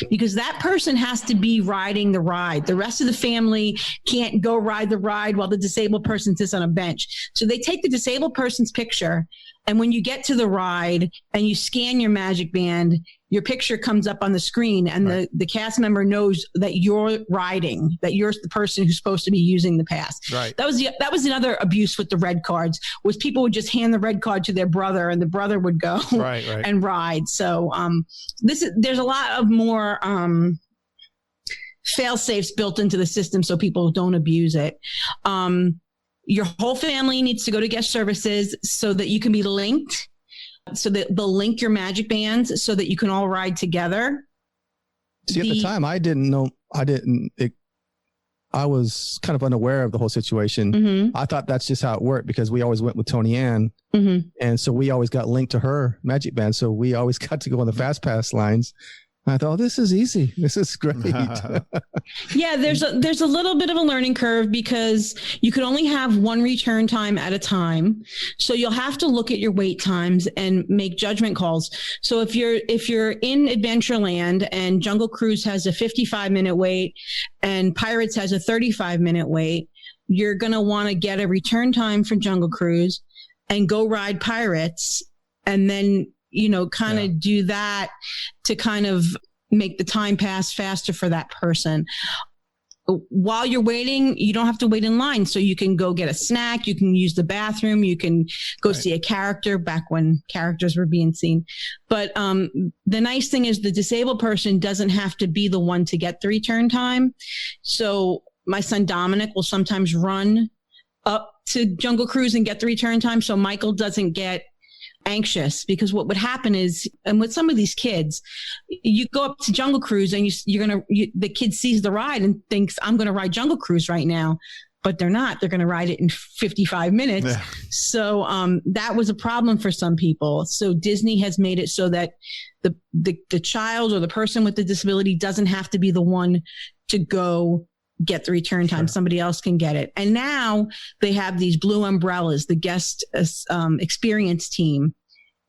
because that person has to be riding the ride. The rest of the family can't go ride the ride while the disabled person sits on a bench. So they take the disabled person's picture, and when you get to the ride and you scan your magic band, your picture comes up on the screen, and the cast member knows that you're riding, that you're the person who's supposed to be using the pass. Right. That was another abuse with the red cards, was people would just hand the red card to their brother, and the brother would go and ride. So there's a lot of more fail safes built into the system so people don't abuse it. Your whole family needs to go to guest services so that you can be linked, so that they'll link your magic bands so that you can all ride together. See, at the time, I didn't know. I was kind of unaware of the whole situation. Mm-hmm. I thought that's just how it worked because we always went with Toni-Ann. Mm-hmm. And so we always got linked to her magic band. So we always got to go on the fast pass lines. And I thought, oh, this is easy. This is great. Yeah, there's a little bit of a learning curve because you can only have one return time at a time. So you'll have to look at your wait times and make judgment calls. So if you're in Adventureland and Jungle Cruise has a 55-minute wait and Pirates has a 35-minute wait, you're going to want to get a return time for Jungle Cruise and go ride Pirates, and then kind of do that to kind of make the time pass faster for that person. While you're waiting, you don't have to wait in line. So you can go get a snack. You can use the bathroom. You can go see a character back when characters were being seen. But the nice thing is the disabled person doesn't have to be the one to get the return time. So my son Dominic will sometimes run up to Jungle Cruise and get the return time. So Michael doesn't get anxious, because what would happen is, and with some of these kids, you go up to Jungle Cruise and the kid sees the ride and thinks, I'm going to ride Jungle Cruise right now, but they're not. They're going to ride it in 55 minutes. Yeah. So that was a problem for some people. So Disney has made it so that the child or the person with the disability doesn't have to be the one to go get the return time. Sure. Somebody else can get it. And now they have these blue umbrellas, the guest experience team,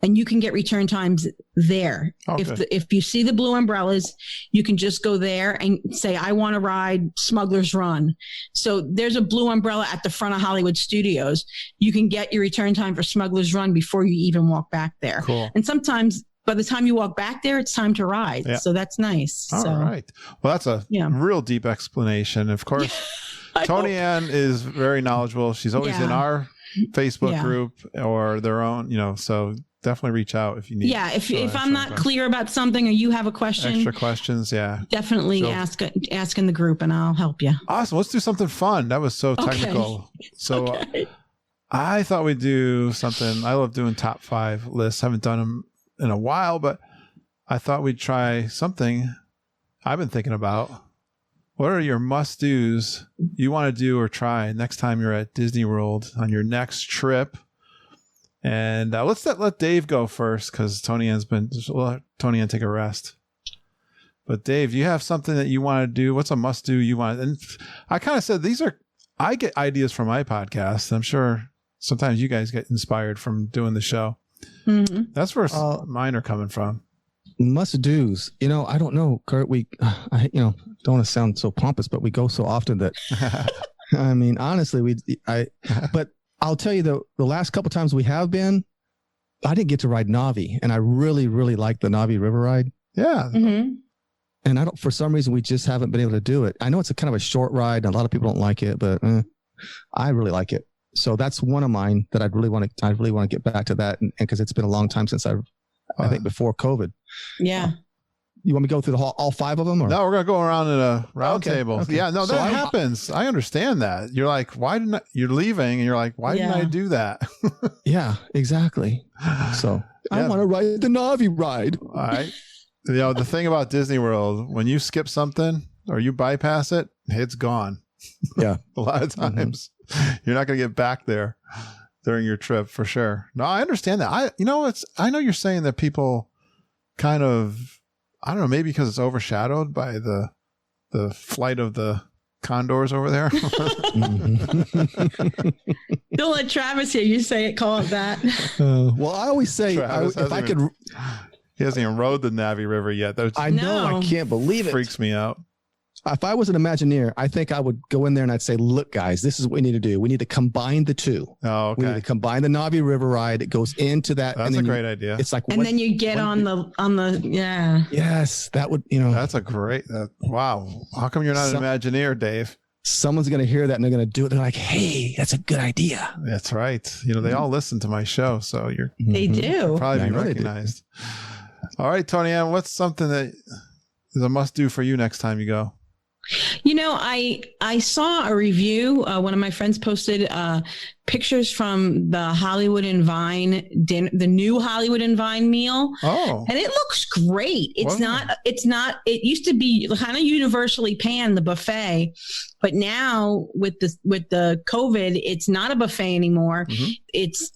and you can get return times there. Okay. If you see the blue umbrellas, you can just go there and say, I want to ride Smuggler's Run. So there's a blue umbrella at the front of Hollywood Studios. You can get your return time for Smuggler's Run before you even walk back there. Cool. And sometimes by the time you walk back there, it's time to ride. Yeah. So that's nice. All right. Well, that's a real deep explanation. Of course, Toni-Ann is very knowledgeable. She's always in our Facebook group or their own, so definitely reach out if you need. Yeah. If I'm not clear about something or you have a question, extra questions. Yeah. Definitely ask in the group and I'll help you. Awesome. Let's do something fun. That was so technical. So I thought we'd do something. I love doing top 5 lists. Haven't done them in a while, but I thought we'd try something I've been thinking about. What are your must-dos you want to do or try next time you're at Disney World on your next trip? And let's let Dave go first, because Toni-Ann's let Toni-Ann take a rest. But Dave, you have something that you want to do? What's a must-do you want? And I kind of said I get ideas from my podcast. I'm sure sometimes you guys get inspired from doing the show. Mm-hmm. That's where mine are coming from. Must do's. I don't know, Kurt. I don't want to sound so pompous, but we go so often that, I mean, honestly, but I'll tell you the last couple times we have been, I didn't get to ride Navi, and I really, really like the Navi River ride. Yeah. Mm-hmm. And for some reason, we just haven't been able to do it. I know it's a kind of a short ride, and a lot of people don't like it, but I really like it. So that's one of mine that I really want to get back to that, and because it's been a long time since I think before COVID. Yeah. You want me to go through all 5 of them? Or? No, we're going to go around in a round table. Okay. Yeah, no, that happens. I understand that. You're like, you're leaving and you're like, why didn't I do that? Yeah, exactly. So I want to ride the Navi ride. All right. The thing about Disney World, when you skip something or you bypass it, it's gone. Yeah. A lot of times you're not going to get back there during your trip for sure. No, I understand that. I know you're saying that people kind of, I don't know, maybe because it's overshadowed by the flight of the condors over there. Don't let Travis hear you say it, call it that. Well, I always say, if I could He hasn't even rode the Navi River yet. I know. No. I can't believe it. Freaks me out. If I was an Imagineer, I think I would go in there and I'd say, look, guys, this is what we need to do. We need to combine the two. Oh, okay. We need to combine the Navi River ride. It goes into that. That's a great idea. It's like, And then you get on the yeah. Yes, that would, you know. That's a great, wow. How come you're not an Imagineer, Dave? Someone's going to hear that and they're going to do it. They're like, hey, that's a good idea. That's right. You know, they all listen to my show, so They do. probably be recognized. All right, Toni-Ann, what's something that is a must do for you next time you go? You know, I saw a review. One of my friends posted pictures from the Hollywood and Vine dinner, the new Hollywood and Vine meal. Oh, and it looks great. It used to be kind of universally panned, the buffet, but now with the COVID, it's not a buffet anymore. Mm-hmm. It's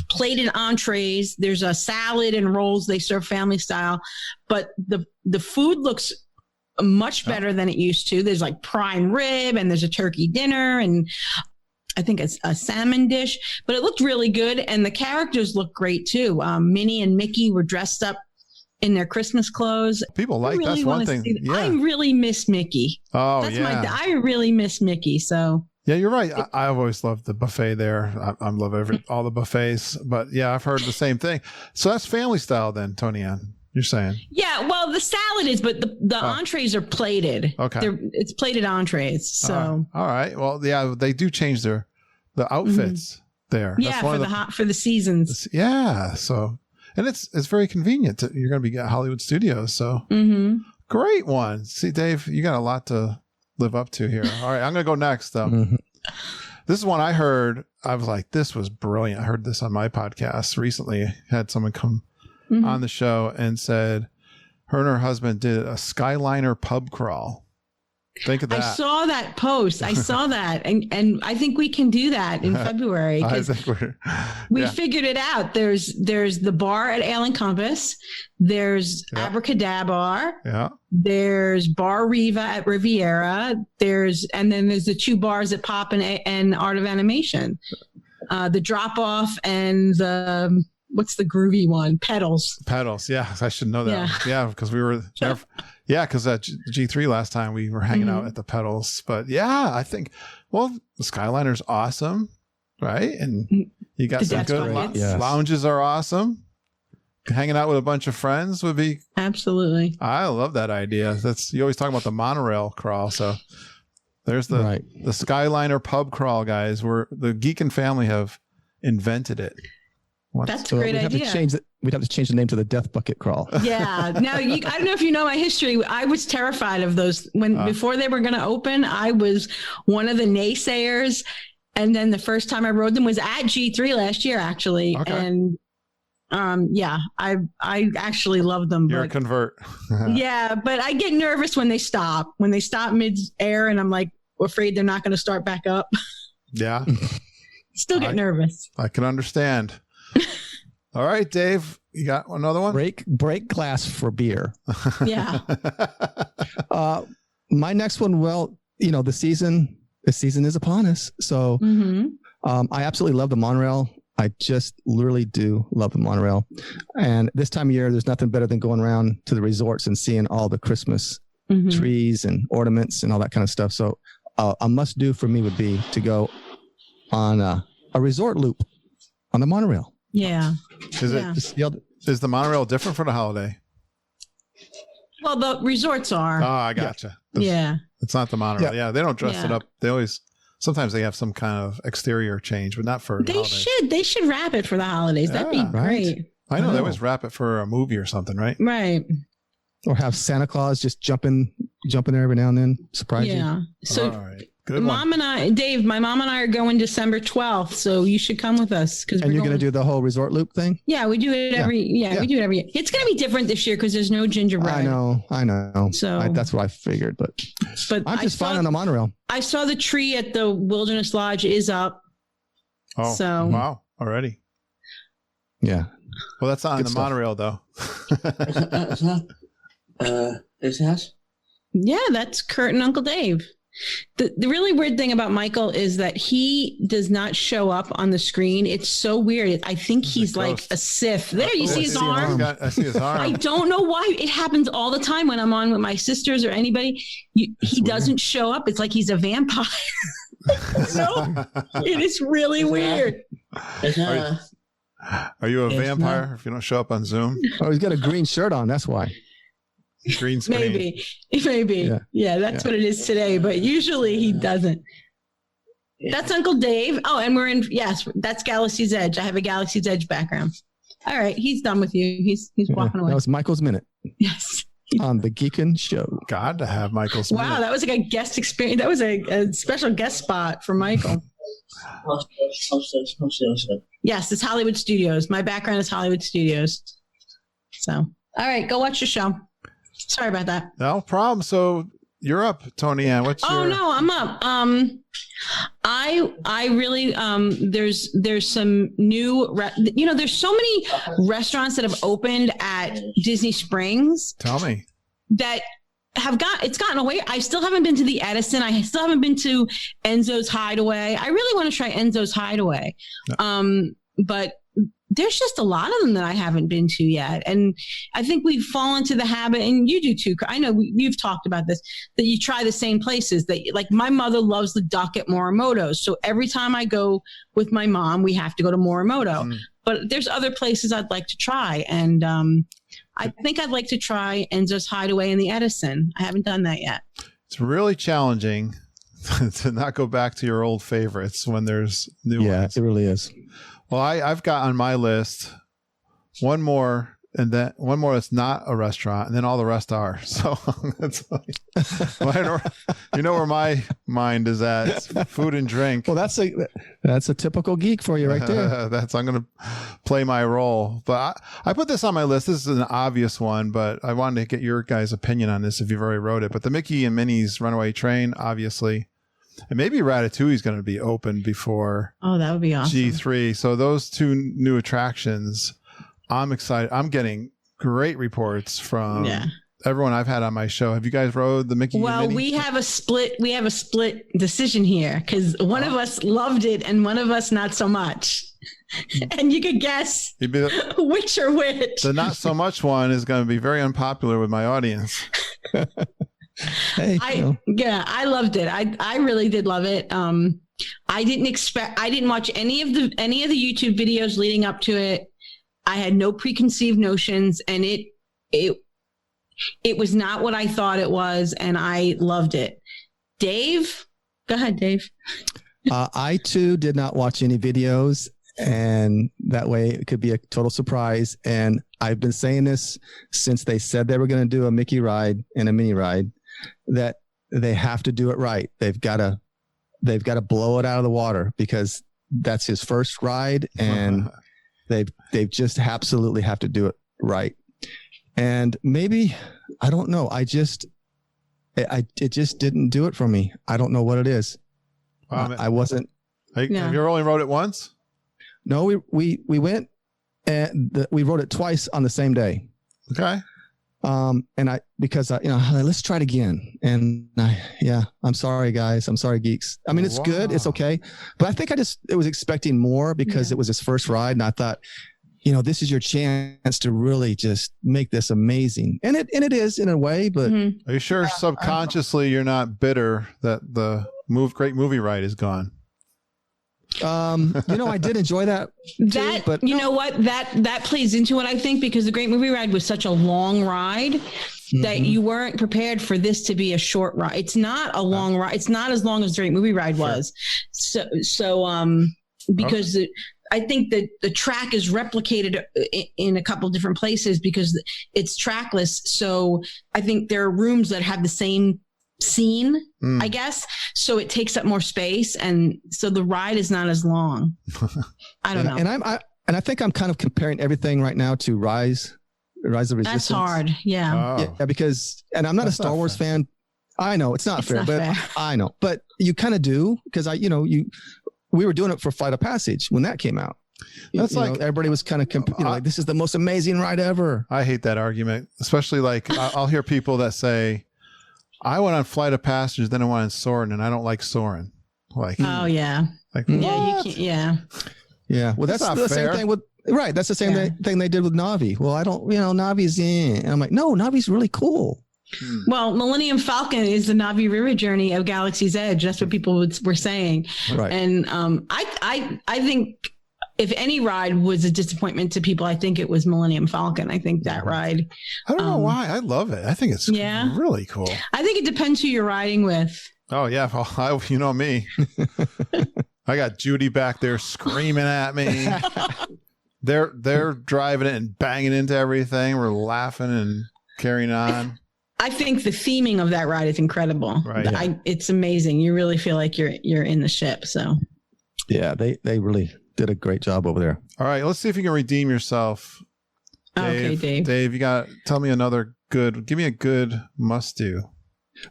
plated entrees. There's a salad and rolls. They serve family style, but the food looks much better than it used to. There's like prime rib and there's a turkey dinner and I think it's a salmon dish, but it looked really good. And the characters look great too. Minnie and Mickey were dressed up in their Christmas clothes. People like that's one thing. Yeah. I really miss Mickey. Oh, that's yeah. I really miss Mickey. So yeah, you're right. I've always loved the buffet there. I love all the buffets, but yeah, I've heard the same thing. So that's family style then, Toni-Ann. You're saying? Yeah, well, the salad is, but the entrees are plated. Okay, it's plated entrees. So all right. Well, yeah, they do change the outfits there. Yeah, that's for the seasons. Yeah. So, and it's very convenient. You're going to be at Hollywood Studios. So great one. See, Dave, you got a lot to live up to here. All right, I'm going to go next though. This is one I heard. I was like, this was brilliant. I heard this on my podcast recently. Had someone come on the show and said her and her husband did a Skyliner pub crawl. Think of that. I saw that post. I saw that. And I think we can do that in February. I think we figured it out. There's the bar at Ale and Compass. There's Abracadabra. Yeah. There's Bar Riva at Riviera. And then there's the two bars at Pop and Art of Animation. The Drop Off and the what's the groovy one? Pedals. Yeah, I should know that. Yeah, because we were there. Yeah, because at G3 last time we were hanging out at the Pedals. But yeah, I think, well, the Skyliner's awesome, right? And you got some good lounges are awesome. Hanging out with a bunch of friends would be. Absolutely. I love that idea. You always talk about the monorail crawl. So there's the Skyliner pub crawl, guys, where the Geekin family have invented it. That's a great idea. We'd have to change the name to the Death Bucket Crawl. Yeah. Now, I don't know if you know my history. I was terrified of those before they were going to open. I was one of the naysayers. And then the first time I rode them was at G3 last year, actually. Okay. And I actually love them. You're a convert. Yeah, but I get nervous when they stop mid-air and I'm like afraid they're not going to start back up. Yeah. Still get nervous. I can understand. All right, Dave, you got another one? Break glass for beer. Yeah. My next one, well, the season is upon us. So I absolutely love the monorail. I just literally do love the monorail. And this time of year, there's nothing better than going around to the resorts and seeing all the Christmas trees and ornaments and all that kind of stuff. So a must do for me would be to go on a resort loop on the monorail. Yeah. Is the monorail different for the holiday? Well, the resorts are. Oh, I gotcha. Yeah. It's not the monorail. Yeah, they don't dress it up. Sometimes they have some kind of exterior change, but not for the holidays. They should wrap it for the holidays. That'd be great. I know they always wrap it for a movie or something, right? Right. Or have Santa Claus just jump in there every now and then, surprise you. Yeah. So all right. Good Mom and I, Dave, my mom and I are going December 12th, so you should come with us. And you're going to do the whole resort loop thing? Yeah, we do it every year. We do it every year. It's going to be different this year because there's no gingerbread. I know. So that's what I figured, but I'm just fine on the monorail. I saw the tree at the Wilderness Lodge is up. Oh, so wow. Already. Yeah. Well, that's not on the monorail, though. Is that his house? Yeah, that's Kurt and Uncle Dave. The really weird thing about Michael is that he does not show up on the screen. It's so weird. I think he's like a Sith. There, you see his arm? I see his arm. I don't know why. It happens all the time when I'm on with my sisters or anybody. He doesn't show up. It's like he's a vampire. No, it is really weird. Are you a vampire if you don't show up on Zoom? Oh, he's got a green shirt on. That's why. Green screen. Maybe. Yeah, that's what it is today. But usually he doesn't. That's Uncle Dave. Oh, and we're in. Yes, that's Galaxy's Edge. I have a Galaxy's Edge background. All right, he's done with you. He's walking away. That was Michael's Minute. Yes. On the Geekin' Show. God, to have Michael's Wow, Minute. that was like a guest experience. That was a special guest spot for Michael. Yes, it's Hollywood Studios. My background is Hollywood Studios. So, all right, go watch your show. Sorry about that. No problem. So you're up, Toni-Ann. What's your... no, I'm up. I really there's some new there's so many restaurants that have opened at Disney Springs. Tell me. That it's gotten away. I still haven't been to the Edison. I still haven't been to Enzo's Hideaway. I really want to try Enzo's Hideaway. No. But there's just a lot of them that I haven't been to yet. And I think we've fallen to the habit, and you do too. I know you've talked about this, that you try the same places. That, like, my mother loves the duck at Morimoto's. So every time I go with my mom, we have to go to Morimoto. But there's other places I'd like to try. And I think I'd like to try Enzo's Hideaway in the Edison. I haven't done that yet. It's really challenging to not go back to your old favorites when there's new ones. Yeah, it really is. Well, I've got on my list one more, and then one more that's not a restaurant, and then all the rest are. So that's you know where my mind is at. It's food and drink. Well, that's a typical geek for you right there. I'm going to play my role. But I put this on my list. This is an obvious one, but I wanted to get your guys' opinion on this if you've already wrote it. But the Mickey and Minnie's Runaway Train, obviously. And maybe Ratatouille is going to be open before that would be awesome. G3. So those two new attractions, I'm excited. I'm getting great reports from everyone I've had on my show. Have you guys rode the Mickey? Well, we have a split decision here, because one of us loved it and one of us not so much. And you could guess which or which. The not so much one is going to be very unpopular with my audience. Hey, I loved it. I really did love it. I didn't watch any of the YouTube videos leading up to it. I had no preconceived notions, and it was not what I thought it was, and I loved it. Dave, go ahead, Dave. I too did not watch any videos, and that way it could be a total surprise. And I've been saying this since they said they were going to do a Mickey ride and a Minnie ride, that they have to do it right. They've got to blow it out of the water, because that's his first ride, and they've just absolutely have to do it right. And maybe, I don't know, it just didn't do it for me. I don't know what it is. I wasn't. Have you only rode it once? No, we went and we rode it twice on the same day. Okay. Because let's try it again. And I'm sorry, guys. I'm sorry, geeks. I mean, it's good. It's okay. But I think it was expecting more, because it was his first ride. And I thought, this is your chance to really just make this amazing. And it is in a way, but. Are you sure subconsciously you're not bitter that the great movie ride is gone? I did enjoy that too, but you know what, that plays into it, I think, because the Great Movie Ride was such a long ride that you weren't prepared for this to be a short ride. It's not a long ride. It's not as long as the Great Movie Ride was. So because I think that the track is replicated in a couple different places because it's trackless. So I think there are rooms that have the same scene, I guess. So it takes up more space, and so the ride is not as long. I don't know. And I think I'm kind of comparing everything right now to Rise of Resistance. That's hard. Yeah. Yeah, because, and I'm not a Star Wars fan. I know it's not fair, but I know, but you kind of do, because we were doing it for Flight of Passage when that came out. That's everybody was kind of like, this is the most amazing ride ever. I hate that argument, especially I'll hear people that say, I went on Flight of Passengers, then I went on Soarin', and I don't like Soarin'. Like, Oh yeah. like Yeah, you what? can't, yeah. Yeah. Well, that's That's the not same fair. thing with right. That's the same thing they did with Navi. Well, I don't, Navi's and I'm like, no, Navi's really cool. Well, Millennium Falcon is the Navi River journey of Galaxy's Edge. That's what people were saying. Right. And I think if any ride was a disappointment to people, I think it was Millennium Falcon. I think that ride. I don't know why. I love it. I think it's really cool. I think it depends who you're riding with. Oh yeah, well, you know me. I got Judy back there screaming at me. They're driving it and banging into everything. We're laughing and carrying on. I think the theming of that ride is incredible. Right. It's amazing. You really feel like you're in the ship. So Yeah, they really did a great job over there. All right, let's see if you can redeem yourself. Okay, Dave. Dave, tell me give me a good must do.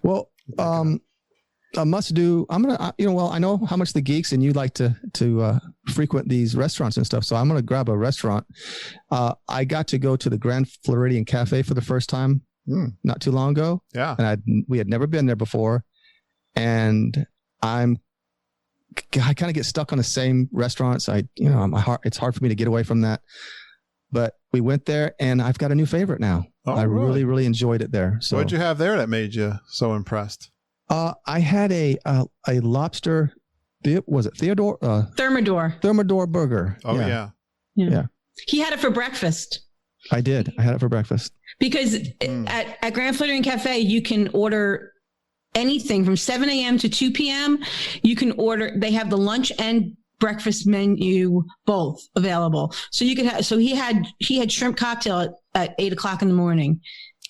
Well, a must do. I'm gonna, I know how much the geeks and you like to frequent these restaurants and stuff. So I'm gonna grab a restaurant. I got to go to the Grand Floridian Cafe for the first time not too long ago. Yeah, and we had never been there before, and I kind of get stuck on the same restaurants. It's hard for me to get away from that. But we went there, and I've got a new favorite now. Oh, I really, really enjoyed it there. So what'd you have there that made you so impressed? I had a lobster. Was it Theodore? Thermidor burger. Oh yeah. He had it for breakfast. I did. I had it for breakfast. Because at Grand Floridian Cafe, you can order anything from 7 a.m. to 2 p.m. You can order. They have the lunch and breakfast menu both available. So you could have. So he had shrimp cocktail at 8 o'clock in the morning.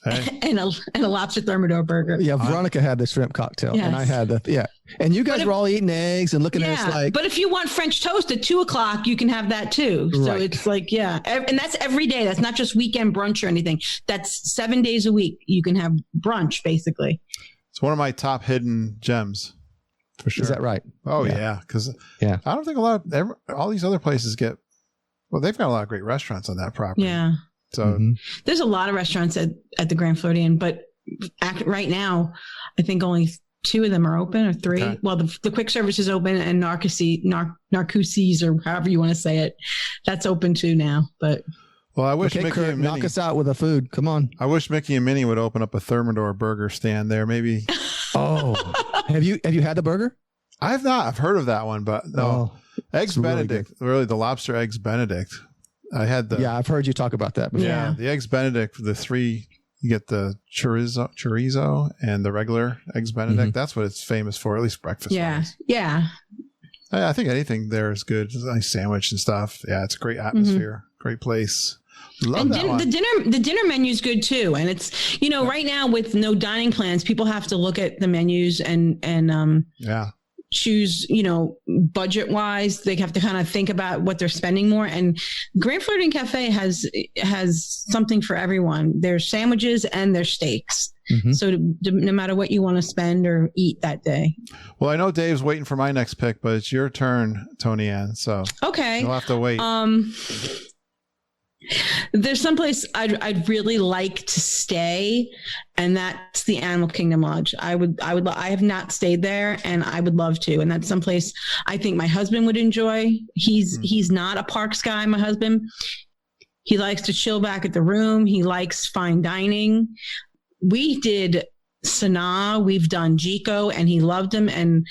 Hey. and a lobster thermidor burger. Yeah, Veronica had the shrimp cocktail, and I had and you guys were all eating eggs and looking at us like. But if you want French toast at 2 o'clock, you can have that too. So Right. it's like, and that's every day. That's not just weekend brunch or anything. That's 7 days a week. You can have brunch basically. It's one of my top hidden gems, for sure. Is that right? Oh yeah, because I don't think all these other places get. Well, they've got a lot of great restaurants on that property. Yeah. So there's a lot of restaurants at the Grand Floridian, but right now, I think only 2 of them are open or 3. Okay. Well, the quick service is open, and Narcoossee's, or however you want to say it, that's open too now. But well, I wish Mickey Kurt, and Minnie knock us out with the food. Come on. I wish Mickey and Minnie would open up a Thermidor burger stand there. Maybe. Oh, have you had the burger? I have not. I've heard of that one, but no. Eggs Benedict, really the lobster eggs Benedict. I had I've heard you talk about that before. Yeah, the eggs Benedict, the 3, you get the chorizo and the regular eggs Benedict. Mm-hmm. That's what it's famous for, at least breakfast. Yeah. I think anything there is good. It's a nice sandwich and stuff. Yeah, it's a great atmosphere, great place. Love that one. The dinner menu is good too, and it's right now with no dining plans, people have to look at the menus and choose, budget wise. They have to kind of think about what they're spending more. And Grand Floridian Cafe has something for everyone. There's sandwiches and there's steaks. Mm-hmm. So no matter what you want to spend or eat that day. Well, I know Dave's waiting for my next pick, but it's your turn, Toni-Ann. So okay, you'll have to wait. There's someplace I'd really like to stay, and that's the Animal Kingdom Lodge. I have not stayed there, and I would love to. And that's someplace I think my husband would enjoy. He's not a parks guy. My husband, he likes to chill back at the room. He likes fine dining. We did Sanaa, we've done Jico, and he loved him. And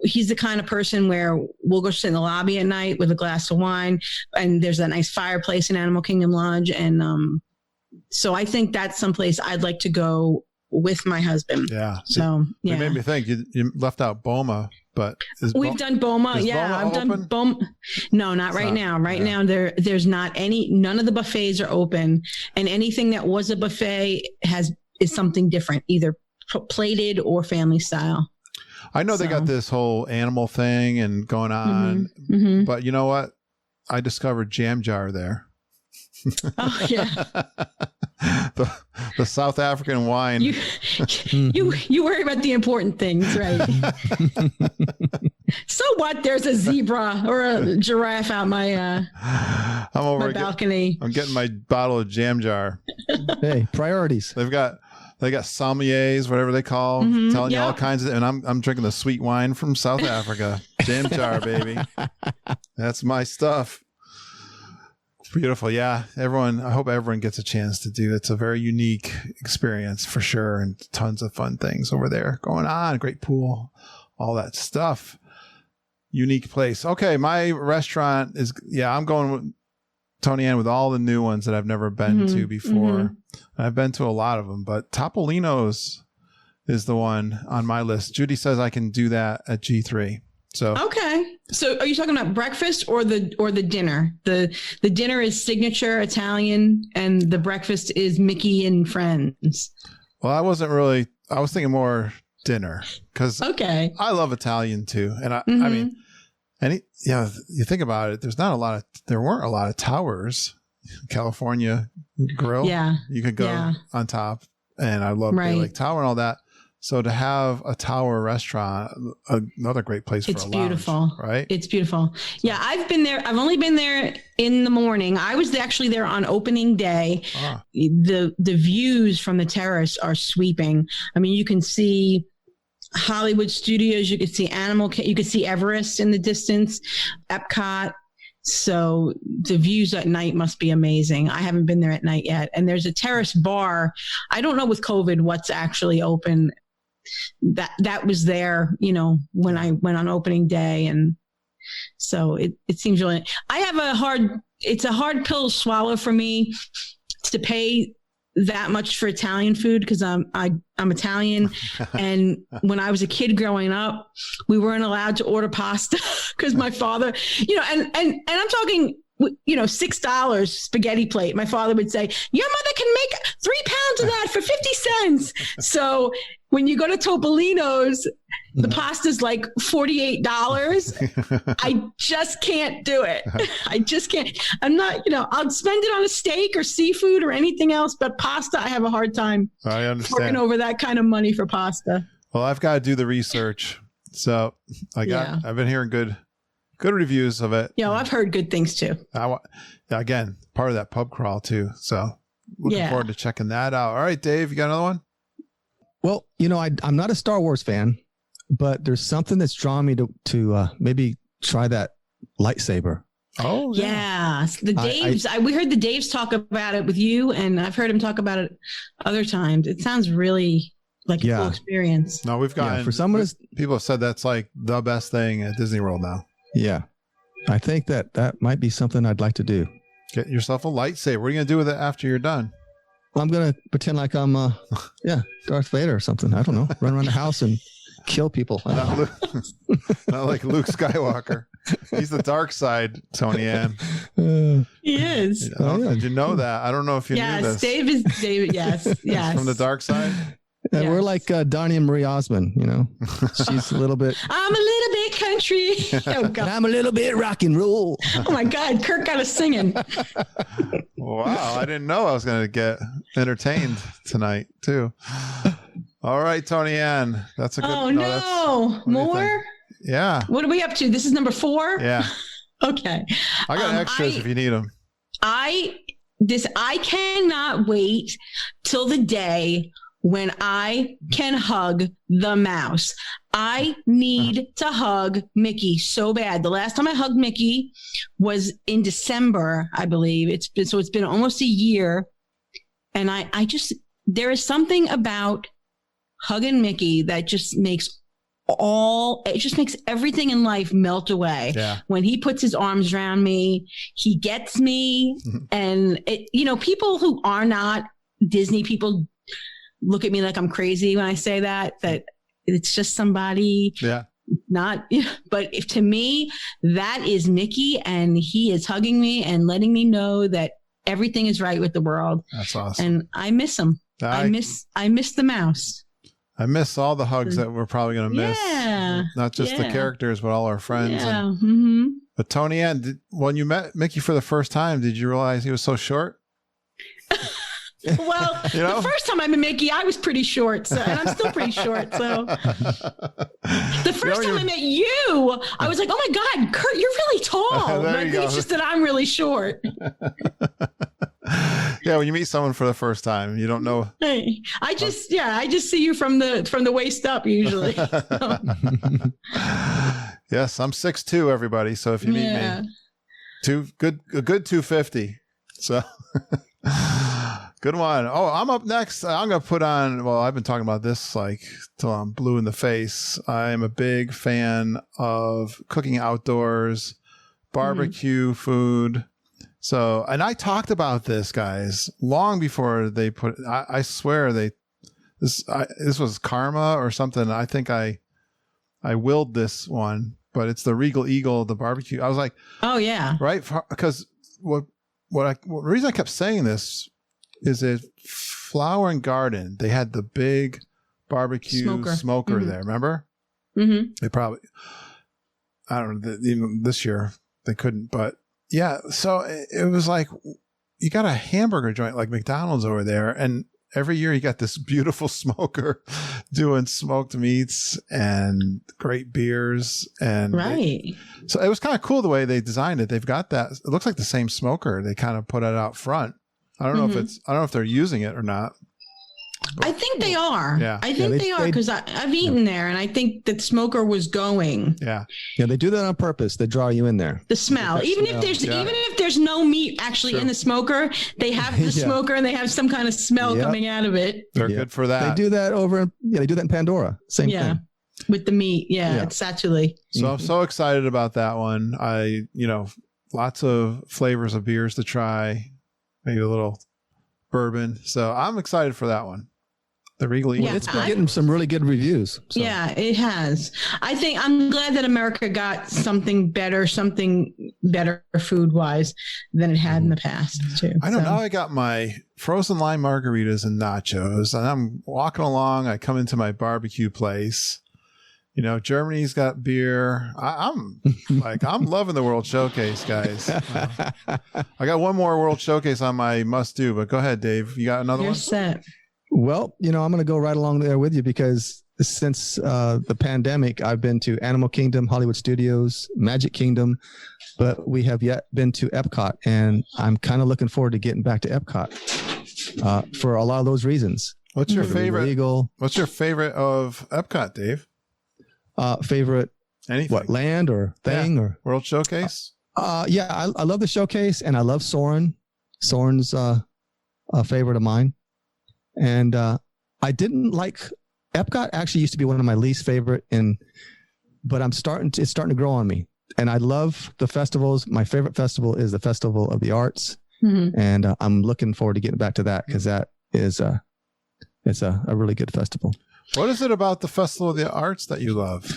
he's the kind of person where we'll go sit in the lobby at night with a glass of wine, and there's a nice fireplace in Animal Kingdom Lodge. And so I think that's someplace I'd like to go with my husband. Yeah. So It made me think you left out Boma, but we've done Boma. Yeah, I've done Boma. No, not right now. Right now, there's not any. None of the buffets are open, and anything that was a buffet is something different, either plated or family style. I know they got this whole animal thing and going on, but you know what? I discovered Jam Jar there. Oh yeah, the South African wine. You worry about the important things, right? So what? There's a zebra or a giraffe out my balcony. I'm getting my bottle of Jam Jar. Hey, priorities. They've got They got sommeliers, whatever they call, telling you all kinds of, and I'm drinking the sweet wine from South Africa. Jam jar, baby. That's my stuff. Beautiful. Yeah. I hope everyone gets a chance to do it. It's a very unique experience for sure. And tons of fun things over there going on. Great pool, all that stuff. Unique place. Okay. My restaurant is, I'm going with Toni-Ann with all the new ones that I've never been to before. I've been to a lot of them, but Topolino's is the one on my list. Judy says I can do that at G3. So okay. So are you talking about breakfast or the dinner? The dinner is signature Italian and the breakfast is Mickey and Friends. Well, I was thinking more dinner because I love Italian too. And I mean, you think about it, there weren't a lot of towers. California Grill. Yeah. You could go on top, and I love Bay Lake Tower and all that. So to have a tower restaurant, another great place for a lounge. It's beautiful, right? It's beautiful. Yeah, I've been there. I've only been there in the morning. I was actually there on opening day. The views from the terrace are sweeping. I mean, you can see Hollywood Studios. You could see you could see Everest in the distance, Epcot. So the views at night must be amazing. I haven't been there at night yet. And there's a terrace bar. I don't know with COVID what's actually open. That was there, when I went on opening day. And so it seems really, it's a hard pill to swallow for me to pay that much for Italian food because I'm Italian. And when I was a kid growing up, we weren't allowed to order pasta because my father, and I'm talking, $6 spaghetti plate. My father would say, your mother can make 3 pounds of that for 50 cents. So when you go to Topolino's, the pasta's like $48. I just can't do it. I just can't. I'm not, I'll spend it on a steak or seafood or anything else, but pasta, I have a hard time forking over that kind of money for pasta. Well, I've got to do the research. So I've been hearing good reviews of it. Yeah, I've heard good things too. Again, part of that pub crawl too. So looking forward to checking that out. All right, Dave, you got another one? Well, I'm not a Star Wars fan, but there's something that's drawn me to maybe try that lightsaber. Oh, yeah. The Daves. We heard the Daves talk about it with you, and I've heard him talk about it other times. It sounds really like a cool experience. No, we've gotten people have said that's like the best thing at Disney World now. Yeah. I think that might be something I'd like to do. Get yourself a lightsaber. What are you going to do with it after you're done? Well, I'm going to pretend like I'm, Darth Vader or something. I don't know. Run around the house and kill people. Not like Luke Skywalker. He's the dark side, Toni-Ann. He is. Did you know that? I don't know if you knew this. David. Yes. From the dark side? Yeah, we're like Donnie and Marie Osmond, She's a little bit. I'm a little bit country. Oh, God. I'm a little bit rock and roll. Oh, my God. Kirk got us singing. Wow. I didn't know I was going to get entertained tonight, too. All right, Toni-Ann. That's a good one. Oh, no. More? Yeah. What are we up to? This is number 4? Yeah. Okay. I got extras if you need them. I cannot wait till the day when I can hug the mouse. I need to hug Mickey so bad. The last time I hugged Mickey was in December, I believe. It's been almost a year. And there is something about hugging Mickey that just makes everything in life melt away. Yeah. When he puts his arms around me, he gets me. And people who are not Disney people look at me like I'm crazy when I say that it's just somebody but if to me, that is Mickey, and he is hugging me and letting me know that everything is right with the world. That's awesome. And I miss him. I miss the mouse. I miss all the hugs that we're probably going to miss. Yeah. Not just the characters, but all our friends. Yeah. But Toni-Ann, when you met Mickey for the first time, did you realize he was so short? Well, the first time I met Mickey, I was pretty short, and I'm still pretty short. So the first time I met you, I was like, "Oh my God, Kurt, you're really tall." But I think it's just that I'm really short. Yeah, when you meet someone for the first time, you don't know. Hey, I just see you from the waist up usually. Yes, I'm 6'2", everybody. So if you meet me, a good 250. So good one. Oh, I'm up next. I'm going to put on, well, I've been talking about this like till I'm blue in the face. I'm a big fan of cooking outdoors, barbecue food. So, and I talked about this, guys, long before they put, I swear this was karma or something. I think I willed this one, but it's the Regal Eagle, the barbecue. I was like, oh yeah, right. Because the reason I kept saying this is that Flower and Garden, they had the big barbecue smoker there. Remember? Mm-hmm. They probably, I don't know, even this year they couldn't, but yeah. So it was like, you got a hamburger joint like McDonald's over there, and every year you got this beautiful smoker doing smoked meats and great beers. And so it was kind of cool the way they designed it. They've got that. It looks like the same smoker. They kind of put it out front. I don't know if they're using it or not. But, I think they are. Yeah. I think they are, because I've eaten there, and I think that smoker was going. Yeah. Yeah, they do that on purpose. They draw you in there. The smell. Even if there's no meat actually in the smoker, they have the smoker and they have some kind of smell coming out of it. They're good for that. They do that they do that in Pandora. Same thing. With the meat. Yeah. It's actually. So I'm so excited about that one. Lots of flavors of beers to try. Maybe a little bourbon. So I'm excited for that one. The Regal Eagle. It's been getting some really good reviews. So. Yeah, it has. I'm glad that America got something better food wise than it had in the past too. I know. Now I got my frozen lime margaritas and nachos, and I'm walking along. I come into my barbecue place. Germany's got beer. I'm loving the World Showcase, guys. I got one more World Showcase on my must do, but go ahead, Dave. You got another one? You're set. Well, I'm going to go right along there with you, because since the pandemic, I've been to Animal Kingdom, Hollywood Studios, Magic Kingdom, but we have yet been to Epcot, and I'm kind of looking forward to getting back to Epcot for a lot of those reasons. What's your favorite? What's your favorite of Epcot, Dave? Favorite anything? What, land or thing or World Showcase? I love the showcase, and I love Soarin'. Soarin's a favorite of mine. And I didn't like Epcot. Actually used to be one of my least favorite, but it's starting to grow on me. And I love the festivals. My favorite festival is the Festival of the Arts, and I'm looking forward to getting back to that, because that is it's a really good festival. What is it about the Festival of the Arts that you love?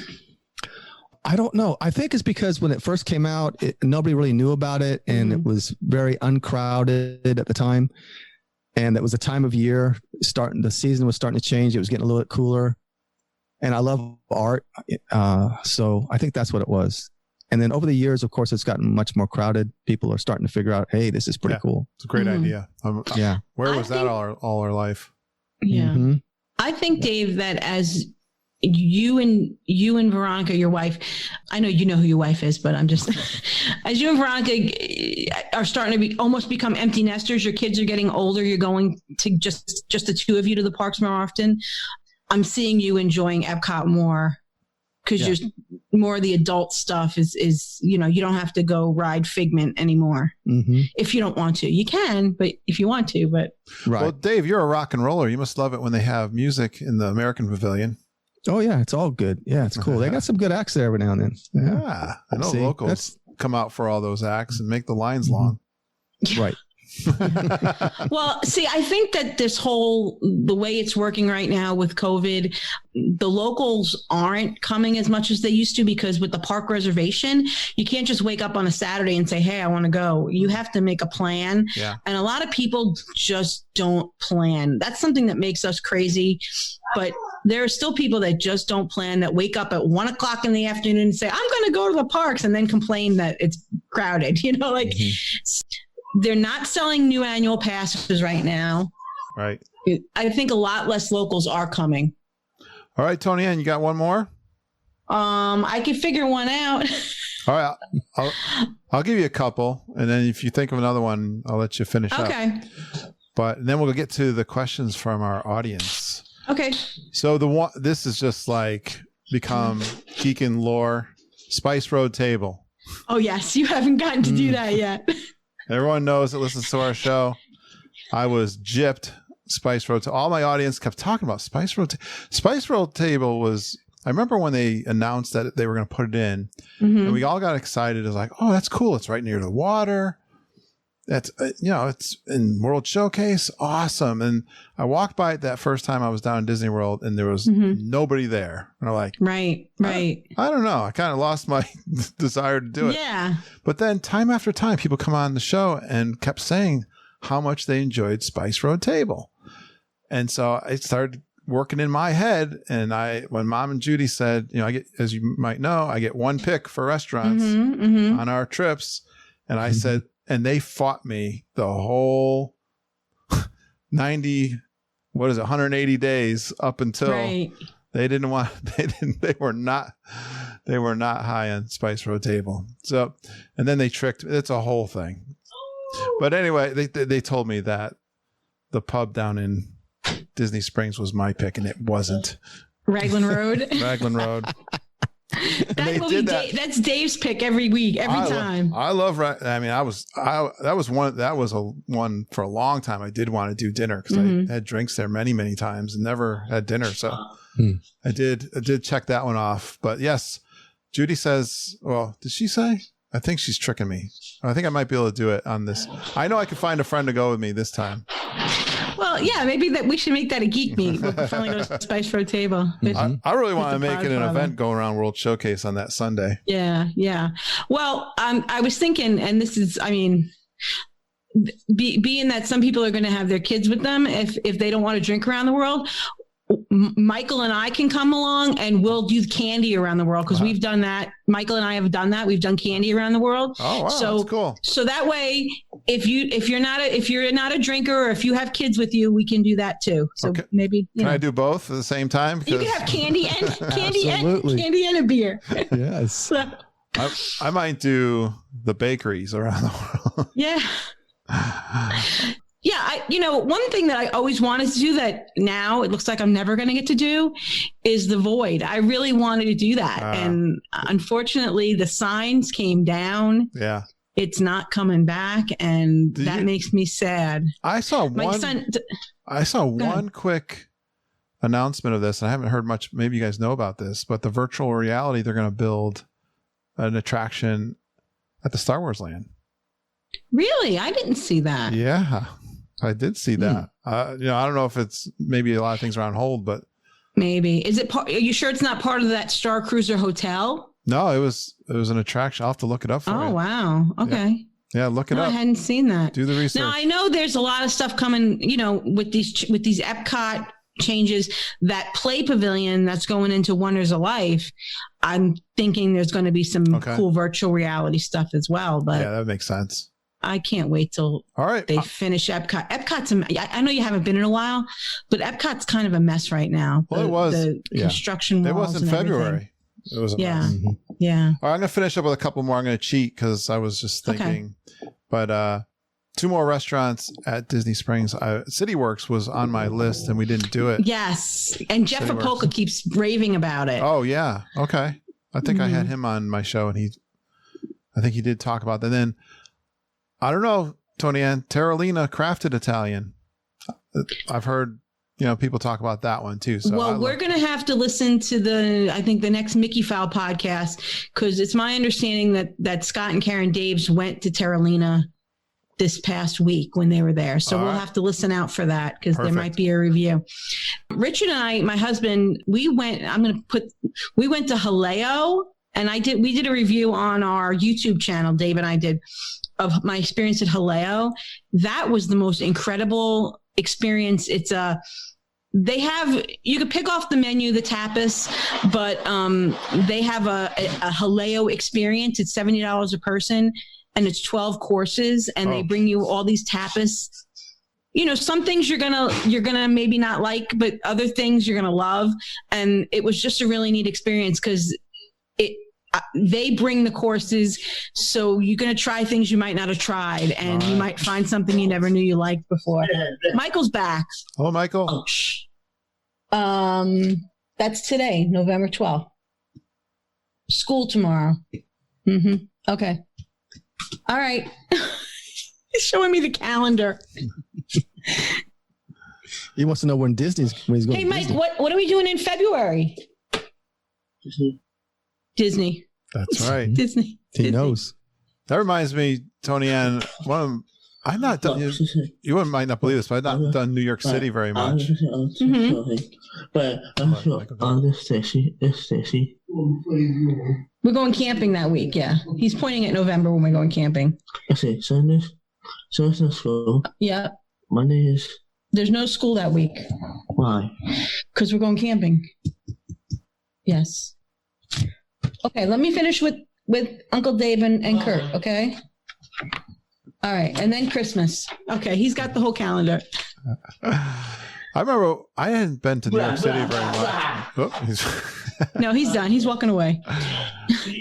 I don't know. I think it's because when it first came out, nobody really knew about it, and it was very uncrowded at the time. And it was a time of year the season was starting to change. It was getting a little bit cooler, and I love art. So I think that's what it was. And then over the years, of course, it's gotten much more crowded. People are starting to figure out, hey, this is pretty cool. It's a great idea. Where was that all our life? Yeah. Mm-hmm. I think, Dave, that as you and Veronica, your wife, I know you know who your wife is, but I'm just, as you and Veronica are starting to almost become empty nesters, your kids are getting older, you're going to just the two of you to the parks more often. I'm seeing you enjoying Epcot more, because you're more of the adult stuff is you don't have to go ride Figment anymore. If you don't want to. You can, but if you want to, but. Right. Well, Dave, you're a rock and roller. You must love it when they have music in the American Pavilion. Oh yeah, it's all good. Yeah, it's cool. They got some good acts there every now and then. Yeah, I know locals come out for all those acts and make the lines long. Right. Well, see, I think that the way it's working right now with COVID, the locals aren't coming as much as they used to, because with the park reservation, you can't just wake up on a Saturday and say, hey, I want to go. You have to make a plan. Yeah. And a lot of people just don't plan. That's something that makes us crazy. But there are still people that just don't plan, that wake up at 1 o'clock in the afternoon and say, I'm going to go to the parks, and then complain that it's crowded. They're not selling new annual passes right now. Right. I think a lot less locals are coming. All right, Toni-Ann, you got one more? I could figure one out. All right. I'll give you a couple, and then if you think of another one, I'll let you finish up. Okay. But then we'll get to the questions from our audience. Okay. So this is just like become Geekin lore. Spice Road table. Oh yes, you haven't gotten to do that yet. Everyone knows that listens to our show. I was gypped Spice Road. All my audience kept talking about Spice Road. Spice Road table was. I remember when they announced that they were going to put it in, and we all got excited. It was like, oh, that's cool. It's right near the water. That's it's in World Showcase. Awesome. And I walked by it that first time I was down in Disney World, and there was nobody there. And I'm like, right. I don't know. I kind of lost my desire to do it. Yeah. But then time after time, people come on the show and kept saying how much they enjoyed Spice Road Table. And so I started working in my head. And when Mom and Judy said, I get, as you might know, I get one pick for restaurants on our trips. And I said, and they fought me the whole 180 days up until they were not high on Spice Road Table. So, and then they tricked, it's a whole thing. But anyway, they told me that the pub down in Disney Springs was my pick, and it wasn't. Raglan Road. Raglan Road. That's Dave's pick every week, every time. I love. I mean, that was one for a long time. I did want to do dinner because I had drinks there many times and never had dinner. So I did check that one off. But yes, Judy says. Well, did she say? I think she's tricking me. I think I might be able to do it on this. I know I could find a friend to go with me this time. Well, yeah, maybe that we should make that a geek meet. We'll finally go to Spice Road Table. I really want to make it an event going around World Showcase on that Sunday. Yeah. Well, I was thinking, and this is, I mean, being that some people are going to have their kids with them, if they don't want to drink around the world, Michael and I can come along and we'll do candy around the world because we've done that. Michael and I have done that. We've done candy around the world. Oh, wow, that's cool. So that way, if you're not a drinker or if you have kids with you, we can do that too. So maybe can I do both at the same time? You can have candy and a beer. Yes. I might do the bakeries around the world. Yeah. Yeah, one thing that I always wanted to do that now it looks like I'm never going to get to do is the Void. I really wanted to do that. And unfortunately, the signs came down. Yeah. It's not coming back. And that makes me sad. I saw one quick announcement of this. And I haven't heard much. Maybe you guys know about this, but the virtual reality, they're going to build an attraction at the Star Wars land. Really? I didn't see that. Yeah. I did see that. I don't know if it's maybe a lot of things are on hold, but maybe is it? Are you sure it's not part of that Star Cruiser hotel? No, it was an attraction. I'll have to look it up for you. Oh wow! Okay. Yeah, look it up. I hadn't seen that. Do the research. Now I know there's a lot of stuff coming. With these Epcot changes, that play pavilion that's going into Wonders of Life. I'm thinking there's going to be some cool virtual reality stuff as well. But yeah, that makes sense. I can't wait till they finish Epcot. Epcot's, I know you haven't been in a while, but Epcot's kind of a mess right now. Well, it was. The construction walls. It was in February. It was a mess. Yeah. All right, I'm going to finish up with a couple more. I'm going to cheat because I was just thinking. Okay. But 2 more restaurants at Disney Springs. CityWorks was on my list and we didn't do it. Yes. And Jeff Apolka keeps raving about it. Oh, yeah. Okay. I think I had him on my show and I think he did talk about that. And then I don't know, Toni-Ann, Terralina Crafted Italian. I've heard, people talk about that one too. So we're going to have to listen to the next Mickey Fowl podcast because it's my understanding that Scott and Karen Daves went to Terralina this past week when they were there. So we'll have to listen out for that because there might be a review. Richard and I, my husband, we went to Haleo and we did a review on our YouTube channel, Dave and I did, of my experience at Haleo. That was the most incredible experience. It's you could pick off the menu, the tapas, but they have a Haleo experience. It's $70 a person and it's 12 courses and they bring you all these tapas. Some things you're gonna maybe not like, but other things you're gonna love. And it was just a really neat experience because they bring the courses. So you're going to try things you might not have tried, and you might find something you never knew you liked before. Michael's back. Hello, Michael. That's today, November 12th. School tomorrow. Mm-hmm. Okay. All right. He's showing me the calendar. He wants to know when he's going Hey, to Mike, Disney. what are we doing in February? Disney. That's right. Disney. He knows. That reminds me, Toni-Ann, I've not done, you might not believe this, but I've not done New York City very much. But We're going camping that week, yeah. He's pointing at November when we're going camping. Okay, Sundays, so it's not school. Yeah. Monday is. There's no school that week. Why? Because we're going camping. Yes. Okay, let me finish with Uncle Dave and Kurt, okay? All right, and then Christmas. Okay, he's got the whole calendar. I remember I hadn't been to New York City very much. Oh, No, he's done. He's walking away.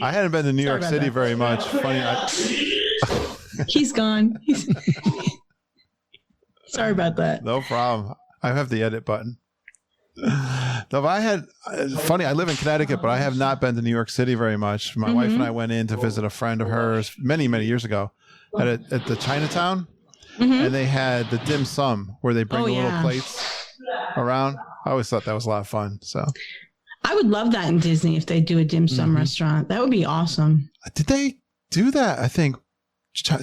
I hadn't been to New York City very much. Funny. He's gone. Sorry about that. No problem. I have the edit button. No, but funny, I live in Connecticut, but I have not been to New York City very much. My wife and I went in to visit a friend of hers many, many years ago at the Chinatown, and they had the dim sum where they bring the little plates around. I always thought that was a lot of fun. So I would love that in Disney if they do a dim sum restaurant. That would be awesome. Did they do that? I think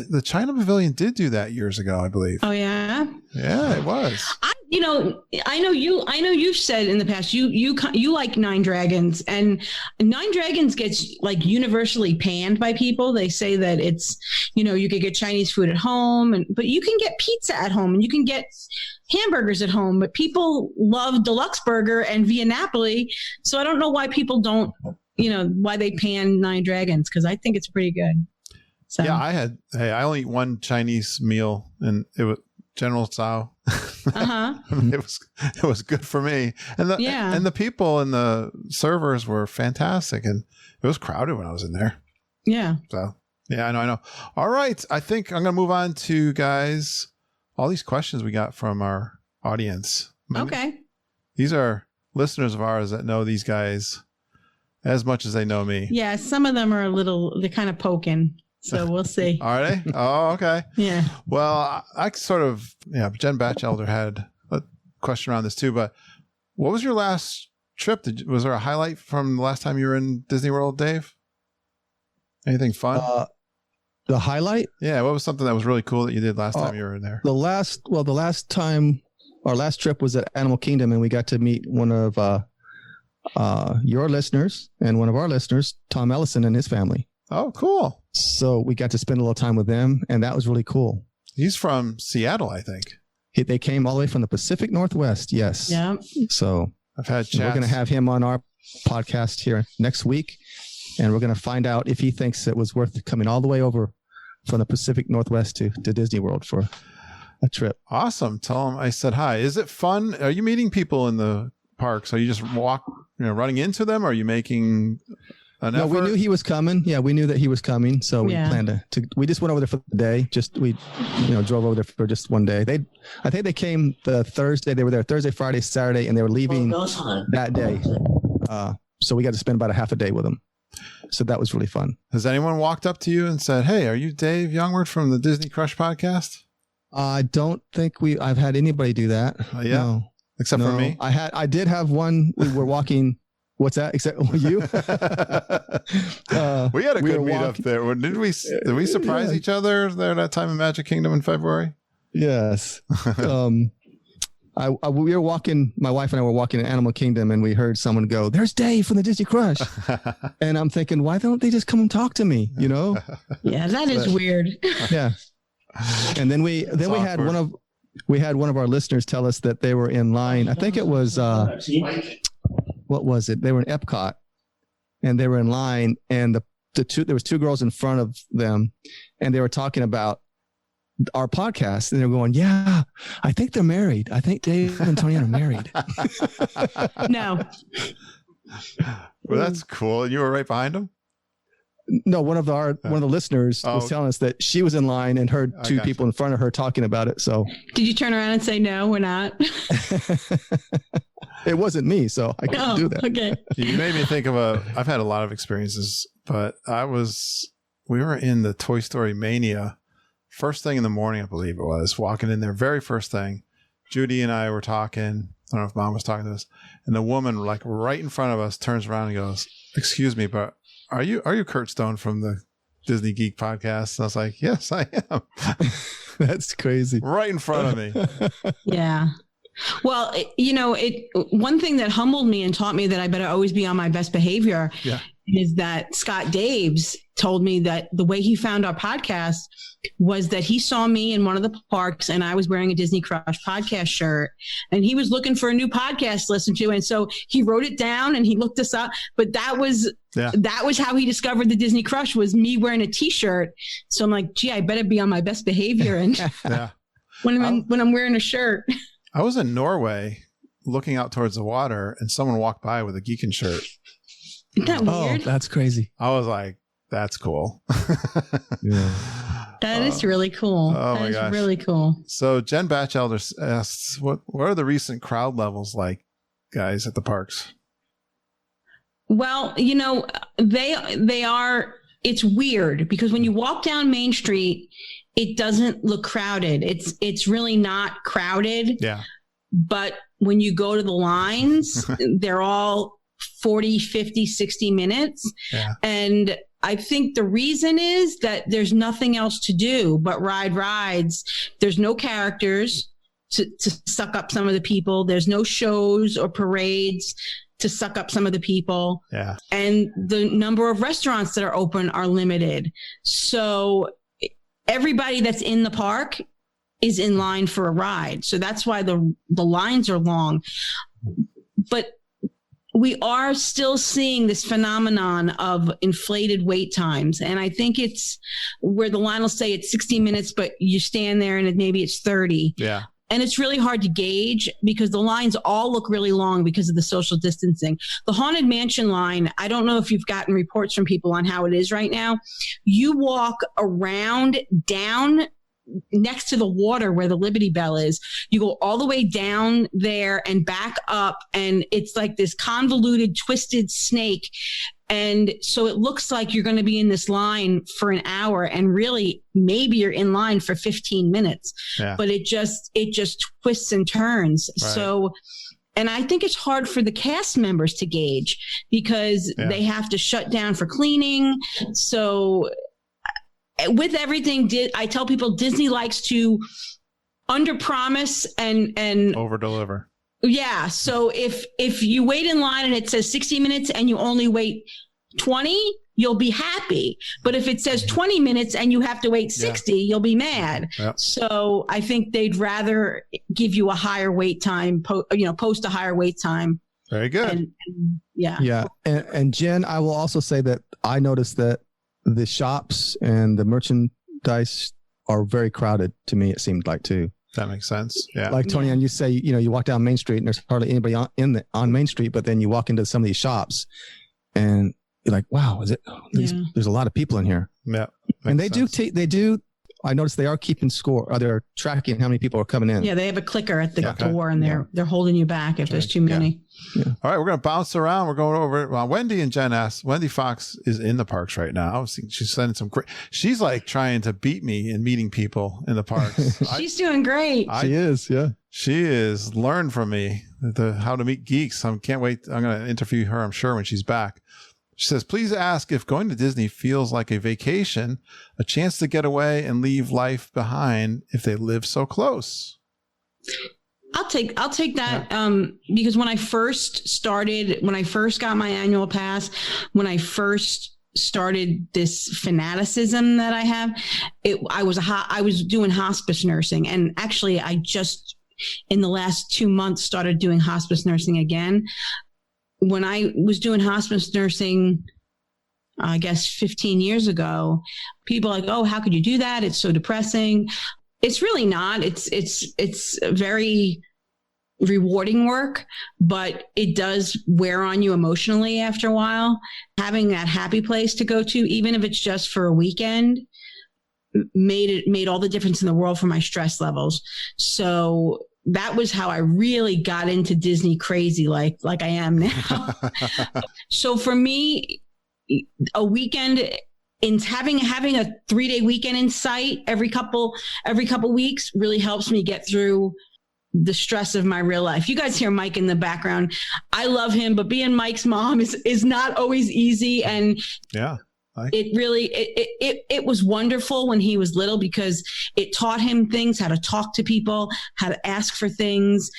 the China Pavilion did do that years ago, I believe. Oh yeah? Yeah, it was. I know you've said in the past you like Nine Dragons, and Nine Dragons gets like universally panned by people. They say that it's, you could get Chinese food at home, but you can get pizza at home and you can get hamburgers at home, but people love Deluxe Burger and Via Napoli. So I don't know why people don't, why they pan Nine Dragons, because I think it's pretty good. So. Yeah, I only eat one Chinese meal, and it was General Tso. It was good for me, and the people and the servers were fantastic, and it was crowded when I was in there. Yeah. So yeah, I know. All right, I think I'm gonna move on to guys. All these questions we got from our audience. Okay. These are listeners of ours that know these guys as much as they know me. Yeah, some of them are they're kind of poking. So we'll see. Are they? Oh, okay. Yeah. Well, I sort of, Jen Batchelder had a question around this too, but what was your last trip? Was there a highlight from the last time you were in Disney World, Dave? Anything fun? The highlight? Yeah. What was something that was really cool that you did last time you were in there? The last time, our last trip was at Animal Kingdom, and we got to meet one of your listeners and one of our listeners, Tom Ellison and his family. Oh, cool. So we got to spend a little time with them, and that was really cool. He's from Seattle, I think. They came all the way from the Pacific Northwest. Yes. Yeah. So I've had chats. We're going to have him on our podcast here next week, and we're going to find out if he thinks it was worth coming all the way over from the Pacific Northwest to Disney World for a trip. Awesome. Tell him I said hi. Is it fun? Are you meeting people in the parks? Are you just running into them? Are you making an effort? We knew he was coming. Yeah, we knew that he was coming, so we planned to. We just went over there for the day. We drove over there for just one day. I think they came the Thursday. They were there Thursday, Friday, Saturday, and they were leaving that day. So we got to spend about a half a day with them. So that was really fun. Has anyone walked up to you and said, "Hey, are you Dave Joneward from the Disney Crush podcast?" I don't think I've had anybody do that. Yeah, no. Except for me. I did have one. We were walking. What's that? Except you? We had a good meet up there. Did we surprise each other there that time in Magic Kingdom in February? Yes. We were walking, my wife and I were walking in Animal Kingdom, and we heard someone go, "There's Dave from the Disney Crush." And I'm thinking, why don't they just come and talk to me? Yeah, that is weird. Yeah. And then we had one of our listeners tell us that they were in line. I think it was what was it? They were in Epcot, and they were in line, and there was two girls in front of them, and they were talking about our podcast, and they were going, "Yeah, I think they're married. I think Dave and Toni-Ann are married." No. Well, that's cool. You were right behind them? No, one of the listeners was telling us that she was in line and heard two people in front of her talking about it. So did you turn around and say, no, we're not? It wasn't me, so I couldn't do that. Okay. You made me think of I've had a lot of experiences, but we were in the Toy Story Mania first thing in the morning, I believe it was, walking in there, very first thing. Judy and I were talking. I don't know if Mom was talking to us, and the woman like right in front of us turns around and goes, "Excuse me, but are you Kurt Stone from the Disney Geek Podcast?" And I was like, "Yes, I am." That's crazy. Right in front of me. Yeah. Well, one thing that humbled me and taught me that I better always be on my best behavior is that Scott Daves told me that the way he found our podcast was that he saw me in one of the parks and I was wearing a Disney Crush podcast shirt and he was looking for a new podcast to listen to. And so he wrote it down and he looked us up, but that was how he discovered the Disney Crush, was me wearing a t-shirt. So I'm like, gee, I better be on my best behavior. And when I'm wearing a shirt. I was in Norway looking out towards the water and someone walked by with a Geekin shirt. Isn't that weird? Oh, that's crazy. I was like, that's cool. That is really cool. Oh my gosh. Really cool. So Jen Batchelder asks, what are the recent crowd levels like, guys, at the parks? Well, they are, it's weird because when you walk down Main Street, it doesn't look crowded. It's really not crowded. Yeah. But when you go to the lines, they're all 40, 50, 60 minutes. Yeah. And I think the reason is that there's nothing else to do but ride rides. There's no characters to suck up some of the people. There's no shows or parades to suck up some of the people. Yeah. And the number of restaurants that are open are limited. So everybody that's in the park is in line for a ride. So that's why the lines are long. But we are still seeing this phenomenon of inflated wait times. And I think it's where the line will say it's 60 minutes, but you stand there and maybe it's 30. Yeah. And it's really hard to gauge because the lines all look really long because of the social distancing. The Haunted Mansion line, I don't know if you've gotten reports from people on how it is right now. You walk around down next to the water where the Liberty Bell is. You go all the way down there and back up, and it's like this convoluted, twisted snake. And so it looks like you're going to be in this line for an hour, and really maybe you're in line for 15 minutes, but it just twists and turns. Right. So, and I think it's hard for the cast members to gauge because they have to shut down for cleaning. So with everything, I tell people Disney likes to underpromise and over-deliver. Yeah. So if you wait in line and it says 60 minutes and you only wait 20, you'll be happy. But if it says 20 minutes and you have to wait 60, you'll be mad. Yep. So I think they'd rather give you a higher wait time, post a higher wait time. Very good. Yeah. And Jen, I will also say that I noticed that the shops and the merchandise are very crowded to me, it seemed like, too. That makes sense. Yeah. Like Toni-Ann, you say, you walk down Main Street and there's hardly anybody on Main Street, but then you walk into some of these shops and you're like, wow, there's a lot of people in here. Yeah. And they do. I noticed they are keeping score. They're tracking how many people are coming in. Yeah, they have a clicker at the door, and they're holding you back if there's too many. Yeah. All right, we're going to bounce around. We're going over it. Wendy and Jen asked. Wendy Fox is in the parks right now. She's sending some great. She's like trying to beat me in meeting people in the parks. She's doing great. She is. Yeah. She is learned from me how to meet geeks. I can't wait. I'm going to interview her, I'm sure, when she's back. She says, please ask if going to Disney feels like a vacation, a chance to get away and leave life behind if they live so close. I'll take that because when I first got my annual pass, when I first started this fanaticism that I have, I was doing hospice nursing, and actually I just in the last 2 months started doing hospice nursing again. When I was doing hospice nursing, I guess 15 years ago, people are like, oh, how could you do that? It's so depressing. It's really not. It's very rewarding work, but it does wear on you emotionally after a while. Having that happy place to go to, even if it's just for a weekend, made all the difference in the world for my stress levels. So that was how I really got into Disney crazy, like I am now. So for me, a weekend in having a 3-day weekend in sight every couple weeks really helps me get through the stress of my real life. You guys hear Mike in the background. I love him, but being Mike's mom is not always easy. And yeah, it really, it was wonderful when he was little because it taught him things, how to talk to people, how to ask for things.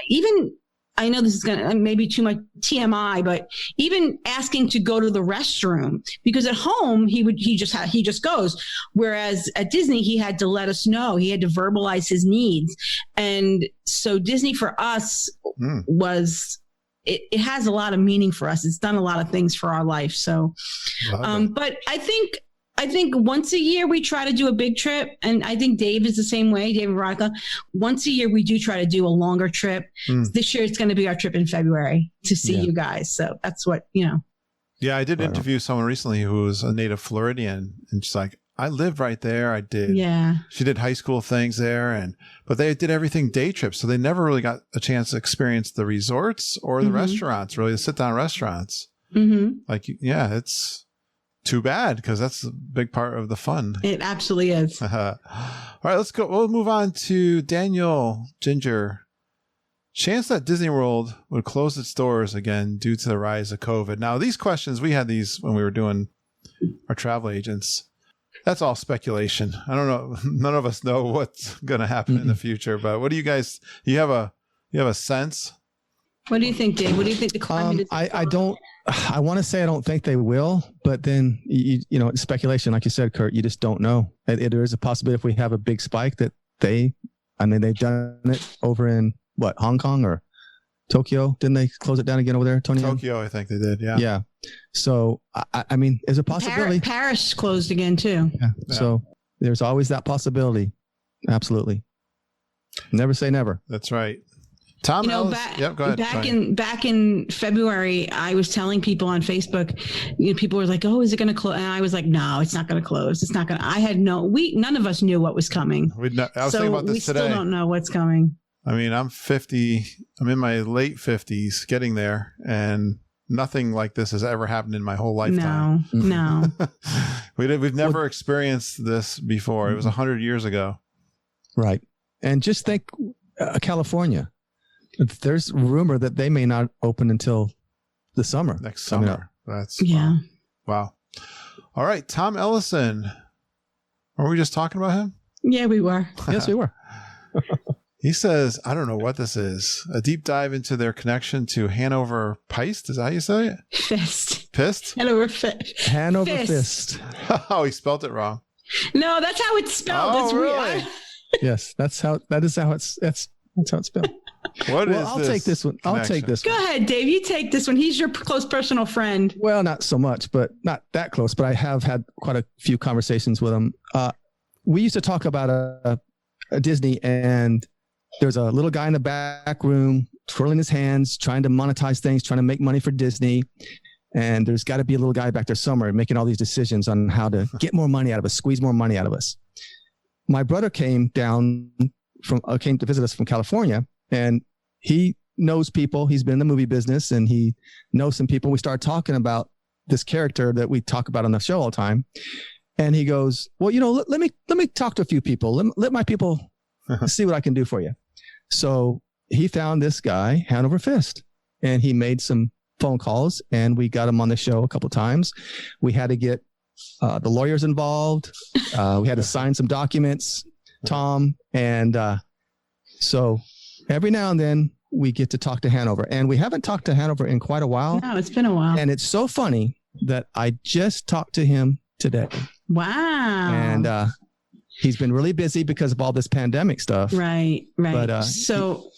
Even, I know this is going to maybe too much TMI, but even asking to go to the restroom, because at home he just goes. Whereas at Disney, he had to let us know, he had to verbalize his needs. And so Disney for us was, it has a lot of meaning for us. It's done a lot of things for our life. So, but I think once a year we try to do a big trip, and I think Dave is the same way, David Veronica. Once a year we do try to do a longer trip. This year it's going to be our trip in February to see you guys. So that's what, Yeah, I did interview someone recently who was a native Floridian, and she's like, I lived right there. I did. Yeah. She did high school things there, but they did everything day trips. So they never really got a chance to experience the resorts or the restaurants, really, the sit down restaurants. Like, yeah, it's too bad because that's a big part of the fun. It absolutely is. All right, let's go. We'll move on to Daniel Ginger. Chance that Disney World would close its doors again due to the rise of COVID. Now, these questions, we had these when we were doing our travel agents. That's all speculation. I don't know. None of us know what's going to happen in the future. But what do you guys? You have a sense? What do you think, Dave? What do you think the climate is? I don't. I want to say I don't think they will, but then it's speculation, like you said, Kurt. You just don't know. There is a possibility if we have a big spike that they've done it over in Hong Kong or Tokyo. Didn't they close it down again over there, Toni-Ann? Tokyo, I think they did. Yeah. Yeah. So I mean, there's a possibility. Paris closed again too. Yeah. So there's always that possibility. Absolutely. Never say never. That's right. Tom, go ahead. Back in February, I was telling people on Facebook, people were like, "Oh, is it going to close?" And I was like, "No, it's not going to close. It's not going to." I had none of us knew what was coming. I was thinking about this today. We still don't know what's coming. I mean, I'm 50. I'm in my late 50s, getting there, and nothing like this has ever happened in my whole lifetime. No. We've never experienced this before. It was 100 years ago. Right. And just think, California. There's rumor that they may not open until the summer. Next summer. That's wow. All right, Tom Ellison. Were we just talking about him? Yeah, we were. Yes, we were. He says, I don't know what this is. A deep dive into their connection to Hanover Pist. Is that how you say it? Fist. Pist? Hanover Fist. Hanover Fist. Oh, he spelled it wrong. No, that's how it's spelled. Oh, really? Yes, that's how it's spelled. I'll take this one. I'll take this one. Go ahead, Dave. You take this one. He's your close personal friend. Well, not so much, but not that close. But I have had quite a few conversations with him. We used to talk about a Disney, and there's a little guy in the back room twirling his hands, trying to monetize things, trying to make money for Disney. And there's got to be a little guy back there somewhere making all these decisions on how to get more money out of us, squeeze more money out of us. My brother came to visit us from California, and he knows people. He's been in the movie business, and he knows some people. We started talking about this character that we talk about on the show all the time. And he goes, well, let me talk to a few people. Let my people see what I can do for you. So he found this guy, Hanover Fist, and he made some phone calls, and we got him on the show a couple of times. We had to get the lawyers involved. We had to sign some documents, Tom. And so every now and then we get to talk to Hanover, and we haven't talked to Hanover in quite a while. No, it's been a while. And it's so funny that I just talked to him today. Wow. And he's been really busy because of all this pandemic stuff. Right. But, So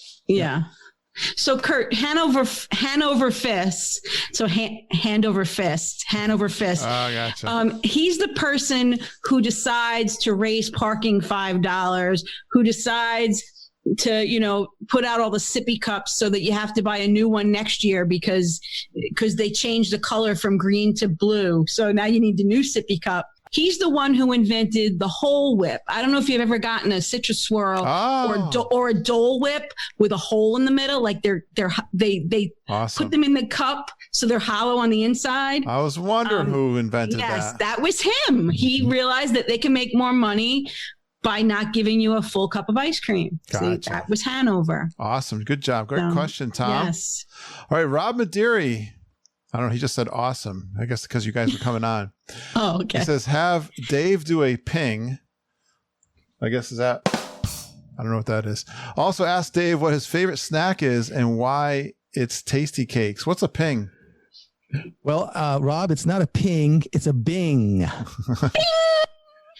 Kurt, Hanover Fist. So Hanover Fist. Oh, gotcha. He's the person who decides to raise parking $5, who decides to put out all the sippy cups so that you have to buy a new one next year because they changed the color from green to blue. So now you need the new sippy cup. He's the one who invented the hole whip. I don't know if you've ever gotten a citrus swirl or a Dole whip with a hole in the middle. Like they awesome. Put them in the cup so they're hollow on the inside. I was wondering who invented that. Yes, that was him. He realized that they can make more money by not giving you a full cup of ice cream. Gotcha. See, that was Hanover. Awesome. Good job. Great question, Tom. Yes. All right, Rob Madiri. I don't know. He just said awesome. I guess because you guys were coming on. Oh, okay. He says, have Dave do a ping. I guess is that. I don't know what that is. Also ask Dave what his favorite snack is and why it's Tasty Cakes. What's a ping? Well, Rob, it's not a ping. It's a bing.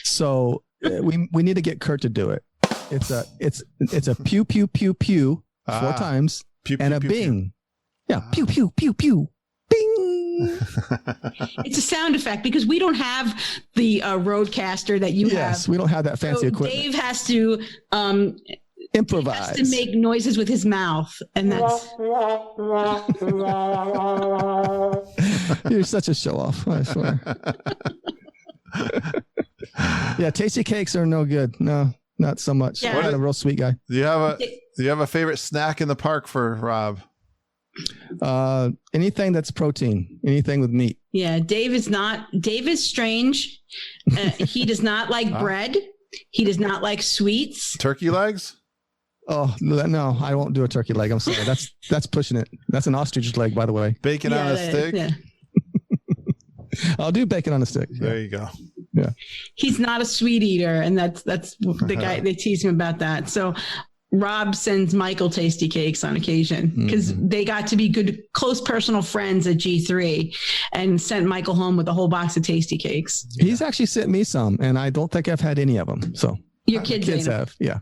So we need to get Kurt to do it. It's a pew, pew, pew, pew 4 times pew, pew, and a pew, bing. pew. Yeah. Pew, pew, pew, pew. Bing. It's a sound effect because we don't have the roadcaster that you have. Yes, we don't have that fancy equipment. Dave has to improvise. Has to make noises with his mouth, and that's. You're such a show off, I swear. Yeah, Tasty Cakes are no good. No, not so much. Yeah. I'm not a real sweet guy. Do you have a favorite snack in the park for Rob? Anything that's protein, anything with meat. Yeah, Dave is strange. He does not like bread. He does not like sweets. Turkey legs? Oh, no, I won't do a turkey leg. I'm sorry. That's pushing it. That's an ostrich leg, by the way. Bacon on a stick? Yeah. I'll do bacon on a stick. There you go. Yeah. He's not a sweet eater, and that's the guy. They tease him about that. So Rob sends Michael Tasty Cakes on occasion because they got to be good, close personal friends at G3 and sent Michael home with a whole box of Tasty Cakes. He's actually sent me some, and I don't think I've had any of them. So your kids have. Yeah.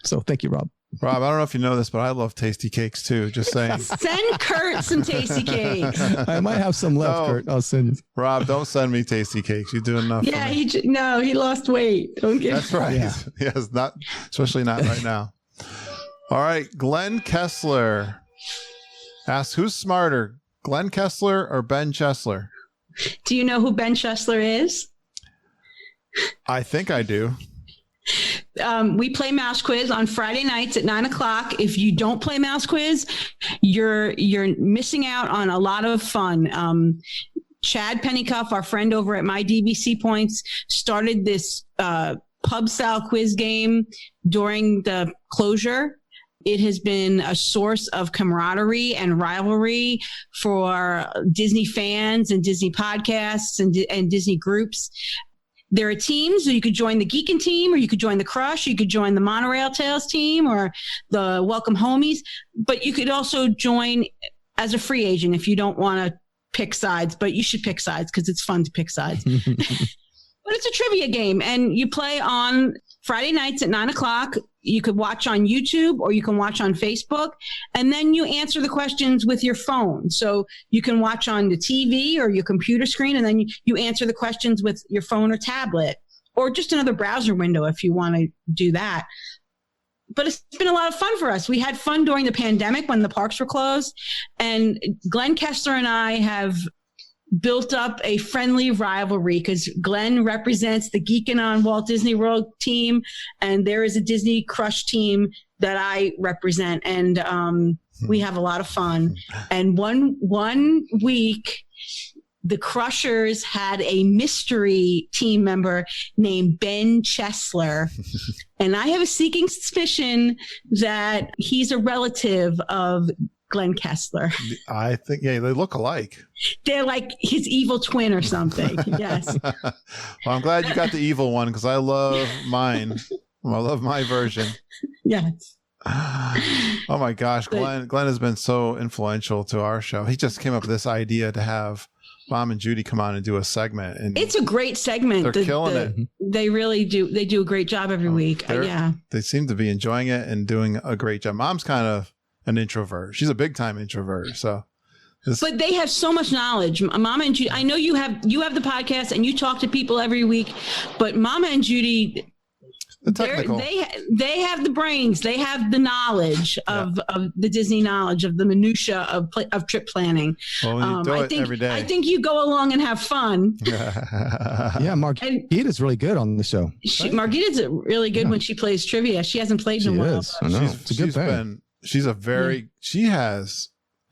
So thank you, Rob. Rob, I don't know if you know this, but I love Tasty Cakes too. Just saying. Send Kurt some Tasty Cakes. I might have some left, Kurt. I'll send you. Rob, don't send me Tasty Cakes. You do enough. Yeah, he lost weight. Don't give. That's right. Yeah. Yes, not especially not right now. All right, Glenn Kessler asks, who's smarter, Glenn Kessler or Ben Chesler? Do you know who Ben Chesler is? I think I do. We play Mouse Quiz on Friday nights at 9:00. If you don't play Mouse Quiz, you're missing out on a lot of fun. Chad Pennycuff, our friend over at My DBC Points, started this pub style quiz game during the closure. It has been a source of camaraderie and rivalry for Disney fans and Disney podcasts and Disney groups. There are teams, so you could join the Geekin' team, or you could join the Crush, you could join the Monorail Tales team, or the Welcome Homies. But you could also join as a free agent if you don't want to pick sides. But you should pick sides because it's fun to pick sides. But it's a trivia game, and you play on Friday nights at 9:00. You could watch on YouTube or you can watch on Facebook, and then you answer the questions with your phone. So you can watch on the TV or your computer screen, and then you answer the questions with your phone or tablet, or just another browser window if you want to do that. But it's been a lot of fun for us. We had fun during the pandemic when the parks were closed, and Glenn Kessler and I have built up a friendly rivalry because Glenn represents the Geekin' on Walt Disney World team, and there is a Disney Crush team that I represent, and we have a lot of fun. And one week, the Crushers had a mystery team member named Ben Chesler, and I have a sneaking suspicion that he's a relative of Glenn Kessler. I think, yeah, they look alike. They're like his evil twin or something. Yes. Well, I'm glad you got the evil one because I love mine. I love my version. Yes. Oh my gosh, Glenn has been so influential to our show. He just came up with this idea to have Mom and Judy come on and do a segment, and it's a great segment. They're killing it. They really do. They do a great job every week. Yeah. They seem to be enjoying it and doing a great job. Mom's kind of an introvert. She's a big time introvert. So, but they have so much knowledge. Mama and Judy, I know you have the podcast and you talk to people every week, but Mama and Judy, The technical. They have the brains. They have the knowledge of the Disney knowledge of the minutia of trip planning. Well, you do it every day. I think you go along and have fun. Yeah, Margita's really good on the show. Margita's really good when she plays trivia. She hasn't played in a while. I know. It's a good thing.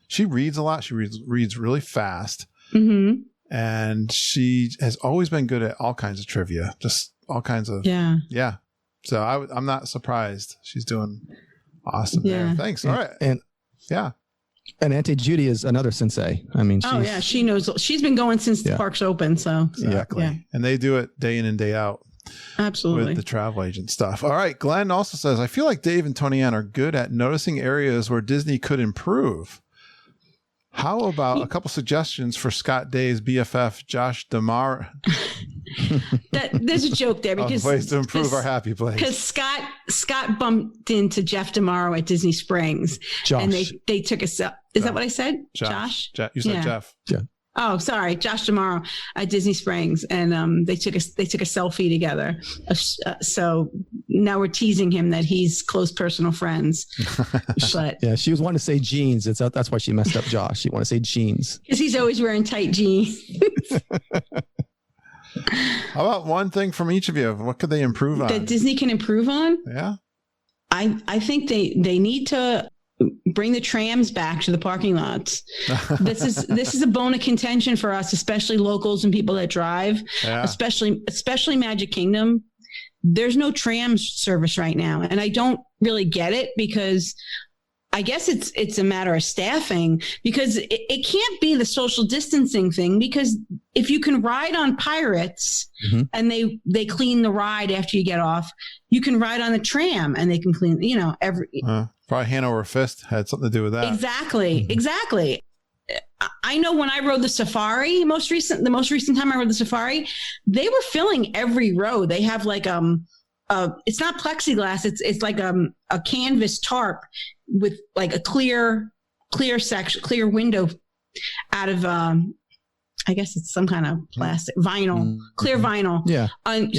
She reads a lot. She reads really fast. Mm-hmm. And she has always been good at all kinds of trivia, just all kinds of. Yeah. So I'm not surprised. She's doing awesome there. Thanks. All right. And Auntie Judy is another sensei. I mean, she knows. She's been going since the park's open. So exactly. Yeah. And they do it day in and day out. Absolutely. With the travel agent stuff. All right. Glenn also says, I feel like Dave and Toni-Ann are good at noticing areas where Disney could improve. How about a couple suggestions for Scott Day's BFF, Josh Damar? There's a joke there because ways to improve our happy place. Because Scott bumped into Jeff DeMauro at Disney Springs, and they took a Is that what I said? Josh? You said Jeff. Yeah. Oh, sorry, Josh DeMauro at Disney Springs, and they took a selfie together. So now we're teasing him that he's close personal friends. But yeah, she was wanting to say jeans. That's why she messed up Josh. She wanted to say jeans because he's always wearing tight jeans. How about one thing from each of you? What could they improve on? That Disney can improve on? Yeah, I think they need to bring the trams back to the parking lots. This is a bone of contention for us, especially locals and people that drive, especially Magic Kingdom. There's no tram service right now. And I don't really get it because I guess it's a matter of staffing because it can't be the social distancing thing because if you can ride on Pirates and they clean the ride after you get off, you can ride on the tram and they can clean, probably Hanover Fist had something to do with that. Exactly. I know when I rode the Safari, the most recent time I rode the Safari, they were filling every row. They have like it's not plexiglass, it's like a canvas tarp with like a clear window out of I guess it's some kind of plastic vinyl, clear vinyl. Yeah.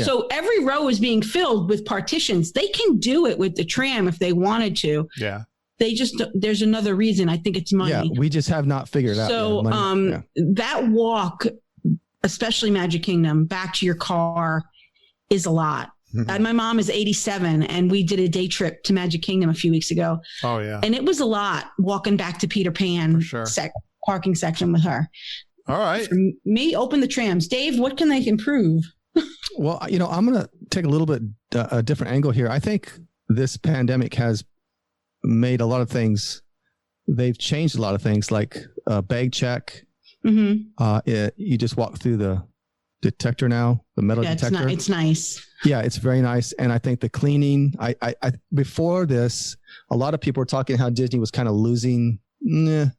So every row is being filled with partitions. They can do it with the tram if they wanted to. Yeah. There's another reason. I think it's money. Yeah, we just have not figured out. So that walk, especially Magic Kingdom, back to your car is a lot. And my mom is 87 and we did a day trip to Magic Kingdom a few weeks ago. Oh yeah. And it was a lot walking back to Peter Pan parking section with her. All right. For me, open the trams. Dave, what can they improve? Well, I'm going to take a little bit a different angle here. I think this pandemic has made a lot of things. They've changed a lot of things like bag check. You just walk through the detector now, the metal detector. It's nice. Yeah, it's very nice. And I think the cleaning, I before this, a lot of people were talking how Disney was kind of losing, they're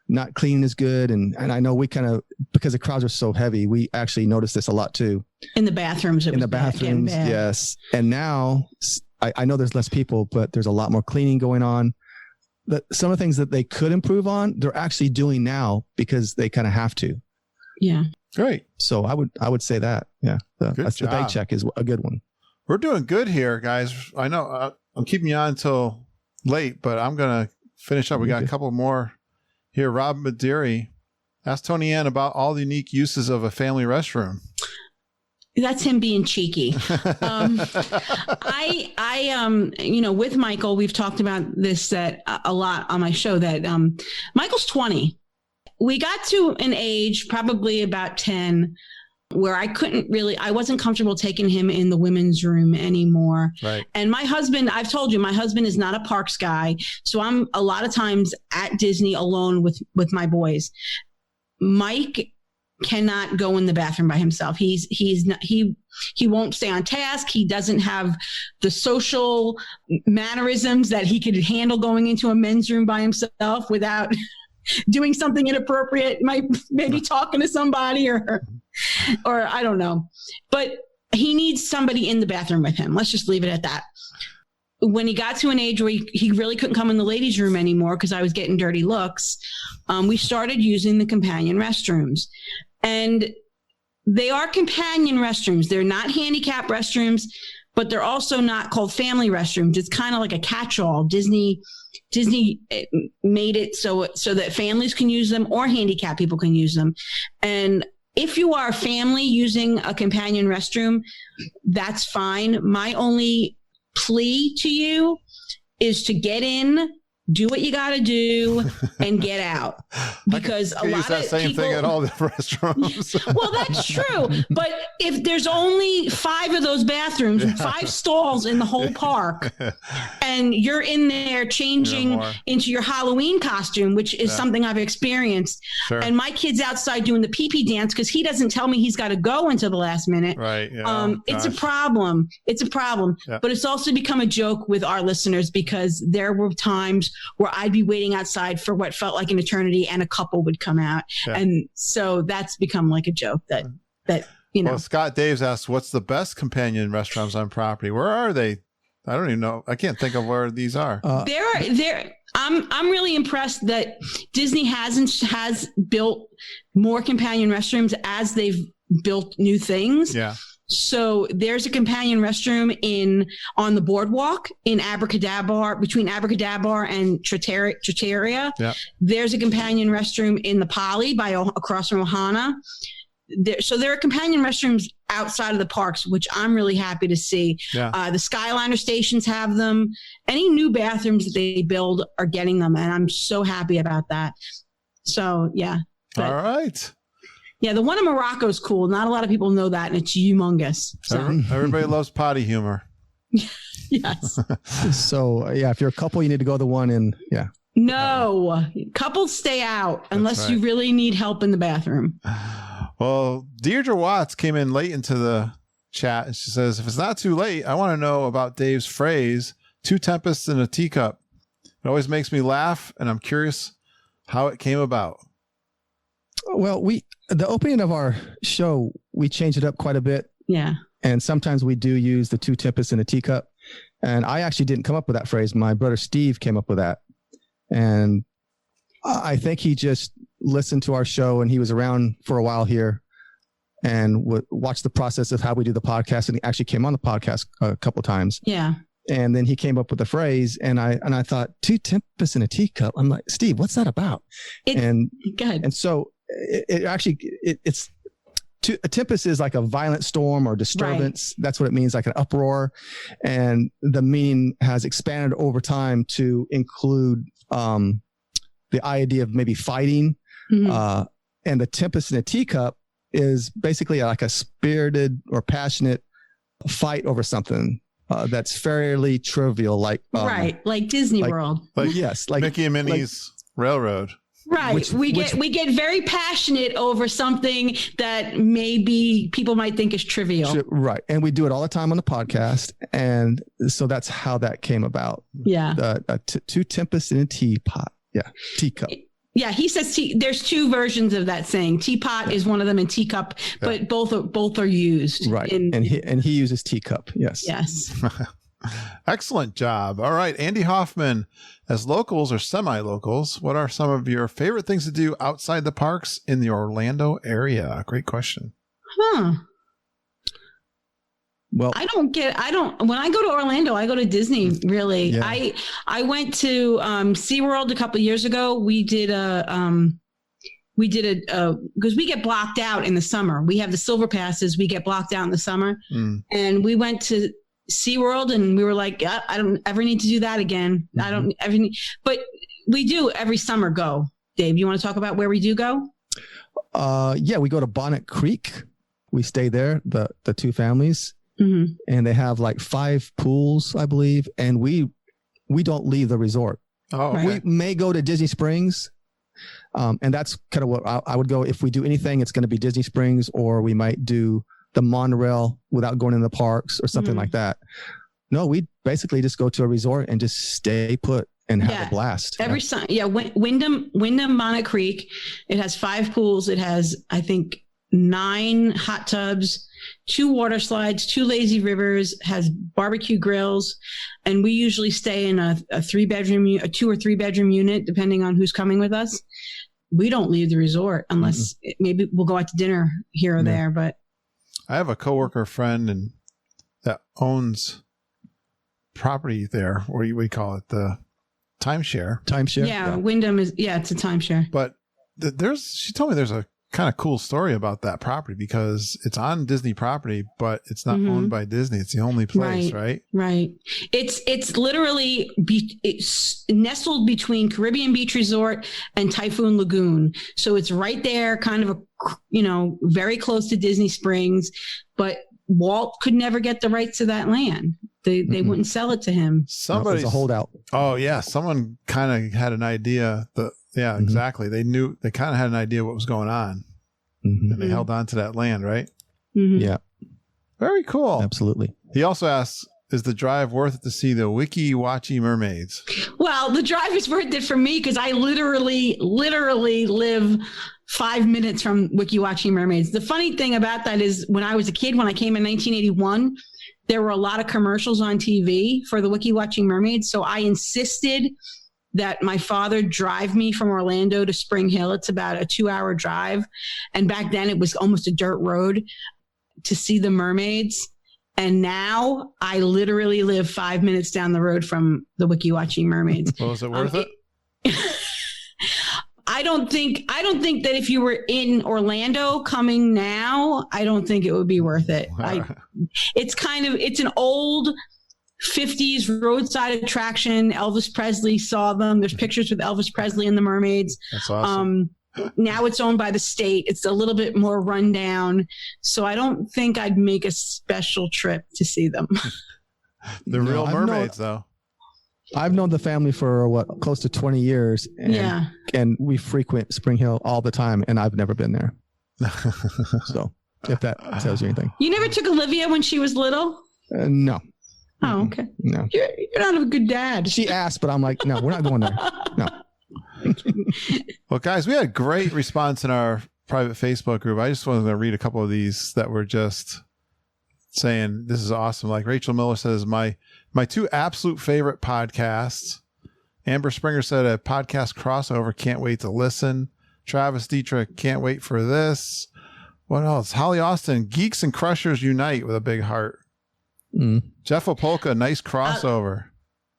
not cleaning as good. And I know we kind of, because the crowds are so heavy, we actually noticed this a lot too. In the bathrooms. Yes. And now I know there's less people, but there's a lot more cleaning going on. Some of the things that they could improve on, they're actually doing now because they kind of have to. Yeah. Great. So I would say that. Yeah. The bag check is a good one. We're doing good here, guys. I know I'm keeping you on until late, but I'm going to finish up. We got a couple more here. Rob Madiri asked Toni-Ann about all the unique uses of a family restroom. That's him being cheeky. With Michael, we've talked about this a lot on my show that Michael's 20. We got to an age, probably about 10, where I wasn't comfortable taking him in the women's room anymore. Right. And my husband, I've told you, my husband is not a parks guy. So I'm a lot of times at Disney alone with my boys. Mike cannot go in the bathroom by himself. He won't stay on task. He doesn't have the social mannerisms that he could handle going into a men's room by himself without doing something inappropriate, maybe talking to somebody or I don't know. But he needs somebody in the bathroom with him. Let's just leave it at that. When he got to an age where he really couldn't come in the ladies' room anymore because I was getting dirty looks, we started using the companion restrooms. And they are companion restrooms. They're not handicap restrooms, but they're also not called family restrooms. It's kind of like a catch-all. Disney made it so that families can use them or handicapped people can use them. And if you are a family using a companion restroom, that's fine. My only plea to you is to get in, do what you got to do, and get out. Because a lot of that same people, thing at all the restaurants. Well, that's true. But if there's only 5 of those bathrooms, 5 stalls in the whole park, and you're in there changing into your Halloween costume, which is something I've experienced, and my kid's outside doing the pee-pee dance because he doesn't tell me he's got to go until the last minute. Right. Yeah. It's a problem. It's a problem. Yeah. But it's also become a joke with our listeners because there were times where I'd be waiting outside for what felt like an eternity and a couple would come out. Yeah. And so that's become like a joke that, you know. Well, Scott Daves asked, what's the best companion restaurants on property? Where are they? I don't even know. I can't think of where these are. I'm really impressed that Disney has built more companion restrooms as they've built new things. Yeah. So there's a companion restroom on the boardwalk in Abracadabra, between Abracadabra and Trattoria. Yeah. There's a companion restroom in the Poly across from Ohana. So there are companion restrooms outside of the parks, which I'm really happy to see. Yeah. The Skyliner stations have them. Any new bathrooms that they build are getting them, and I'm so happy about that. So yeah. All right. Yeah, the one in Morocco is cool. Not a lot of people know that, and it's humongous. So. Everybody loves potty humor. Yes. So, yeah, if you're a couple, you need to go to the one in, yeah. No, couples stay out unless you really need help in the bathroom. Well, Deirdre Watts came in late into the chat, and she says, if it's not too late, I want to know about Dave's phrase, 2 tempests in a teacup. It always makes me laugh, and I'm curious how it came about. Well, the opening of our show, we changed it up quite a bit. Yeah. And sometimes we do use the 2 tempests in a teacup. And I actually didn't come up with that phrase. My brother Steve came up with that. And I think he just listened to our show, and he was around for a while here and watched the process of how we do the podcast. And he actually came on the podcast a couple of times. Yeah. And then he came up with the phrase, and I thought, 2 tempests in a teacup. I'm like, Steve, what's that about? And so it's a tempest is like a violent storm or disturbance. Right. That's what it means, like an uproar. And the meaning has expanded over time to include the idea of maybe fighting. Mm-hmm. And the tempest in a teacup is basically like a spirited or passionate fight over something that's fairly trivial, like Disney World. Yes, like Mickey and Minnie's Railroad. Right. We get very passionate over something that maybe people might think is trivial. Right. And we do it all the time on the podcast. And so that's how that came about. Yeah. 2 tempests in a teapot. Yeah. Teacup. Yeah. He says there's 2 versions of that saying. Teapot is one of them and teacup, but both are used. Right. And he uses teacup. Yes. Yes. Excellent job. All right. Andy Hoffman, as locals or semi-locals, what are some of your favorite things to do outside the parks in the Orlando area? Great question. Well, when I go to Orlando, I go to Disney, really. Yeah. I went to SeaWorld a couple of years ago. We did because we get blocked out in the summer. We have the silver passes. We get blocked out in the summer. And we went to SeaWorld, and we were like, I don't ever need to do that again. Mm-hmm. I don't ever need, but we do every summer go. Dave, you want to talk about where we do go? Yeah, we go to Bonnet Creek. We stay there, the 2 families, and they have like 5 pools, I believe. And we don't leave the resort. Oh, okay. We may go to Disney Springs. And that's kind of what I would go. If we do anything, it's going to be Disney Springs, or we might do the monorail without going in the parks or something like that. No, we basically just go to a resort and just stay put and have a blast. Every summer. Yeah. Wyndham Bonnet Creek. It has 5 pools. It has, I think, 9 hot tubs, 2 water slides, 2 lazy rivers, has barbecue grills. And we usually stay in a 3-bedroom, a 2 or 3 bedroom unit, depending on who's coming with us. We don't leave the resort unless maybe we'll go out to dinner here or there, but. I have a coworker friend, and that owns property there, or we call it the timeshare. Timeshare. Yeah, Wyndham is. Yeah, it's a timeshare. But she told me there's a kind of cool story about that property because it's on Disney property, but it's not owned by Disney. It's the only place, right? Right. It's literally it's nestled between Caribbean Beach Resort and Typhoon Lagoon. So it's right there, kind of very close to Disney Springs, but Walt could never get the rights to that land. They wouldn't sell it to him. Somebody's a holdout. Oh yeah. Someone kind of had an idea yeah, exactly. They kind of had an idea what was going on, and they held on to that land, right? Yeah. Very cool. Absolutely. He also asks, is the drive worth it to see the Wiki Watchy mermaids? Well, the drive is worth it for me because I literally live 5 minutes from Wiki Watchy mermaids. The funny thing about that is when I was a kid, when I came in 1981, there were a lot of commercials on TV for the Wiki Watching mermaids. So I insisted that my father drive me from Orlando to Spring Hill. It's about a 2-hour drive. And back then it was almost a dirt road to see the mermaids. And now I literally live 5 minutes down the road from the Wiki Watching mermaids. Well, is it worth it? I don't think that if you were in Orlando coming now, I don't think it would be worth it. It's an old 50s roadside attraction. Elvis Presley saw them. There's pictures with Elvis Presley and the mermaids. That's awesome. Now it's owned by the state. It's a little bit more rundown. So I don't think I'd make a special trip to see them. The real mermaids, though. I've known the family for close to 20 years. And we frequent Spring Hill all the time, and I've never been there. So if that tells you anything. You never took Olivia when she was little? No. Oh, okay. No. You're not a good dad. She asked, but I'm like, no, we're not going there. No. Well, guys, we had a great response in our private Facebook group. I just wanted to read a couple of these that were just saying this is awesome. Like Rachel Miller says, my two absolute favorite podcasts. Amber Springer said a podcast crossover. Can't wait to listen. Travis Dietrich, can't wait for this. What else? Holly Austin, Geeks and Crushers Unite with a big heart. Jeff Opolka, nice crossover.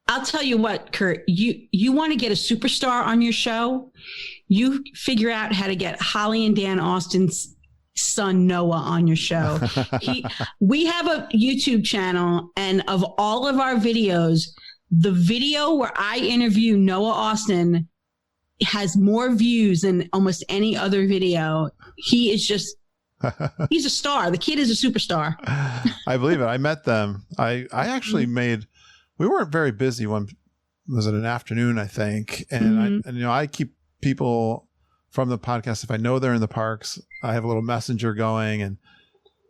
I'll tell you what, Kurt, you want to get a superstar on your show, you figure out how to get Holly and Dan Austin's son Noah on your show. We have a YouTube channel, and of all of our videos, the video where I interview Noah Austin has more views than almost any other video. He is just he's a star. The kid is a superstar. I believe it. I met them. I actually we weren't very busy one, was it an afternoon, I think. And I keep people from the podcast. If I know they're in the parks, I have a little messenger going, and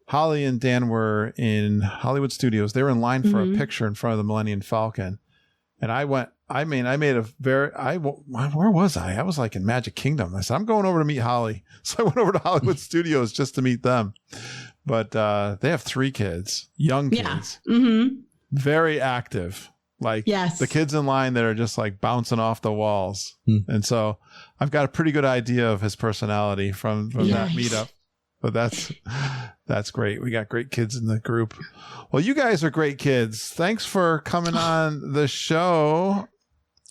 Holly and Dan were in Hollywood Studios. They were in line for a picture in front of the Millennium Falcon. And where was I? I was like in Magic Kingdom. I said, I'm going over to meet Holly. So I went over to Hollywood Studios just to meet them. But they have 3 kids, young kids, very active. Like the kids in line that are just like bouncing off the walls. And so I've got a pretty good idea of his personality from that meetup. But that's great. We got great kids in the group. Well, you guys are great kids. Thanks for coming on the show.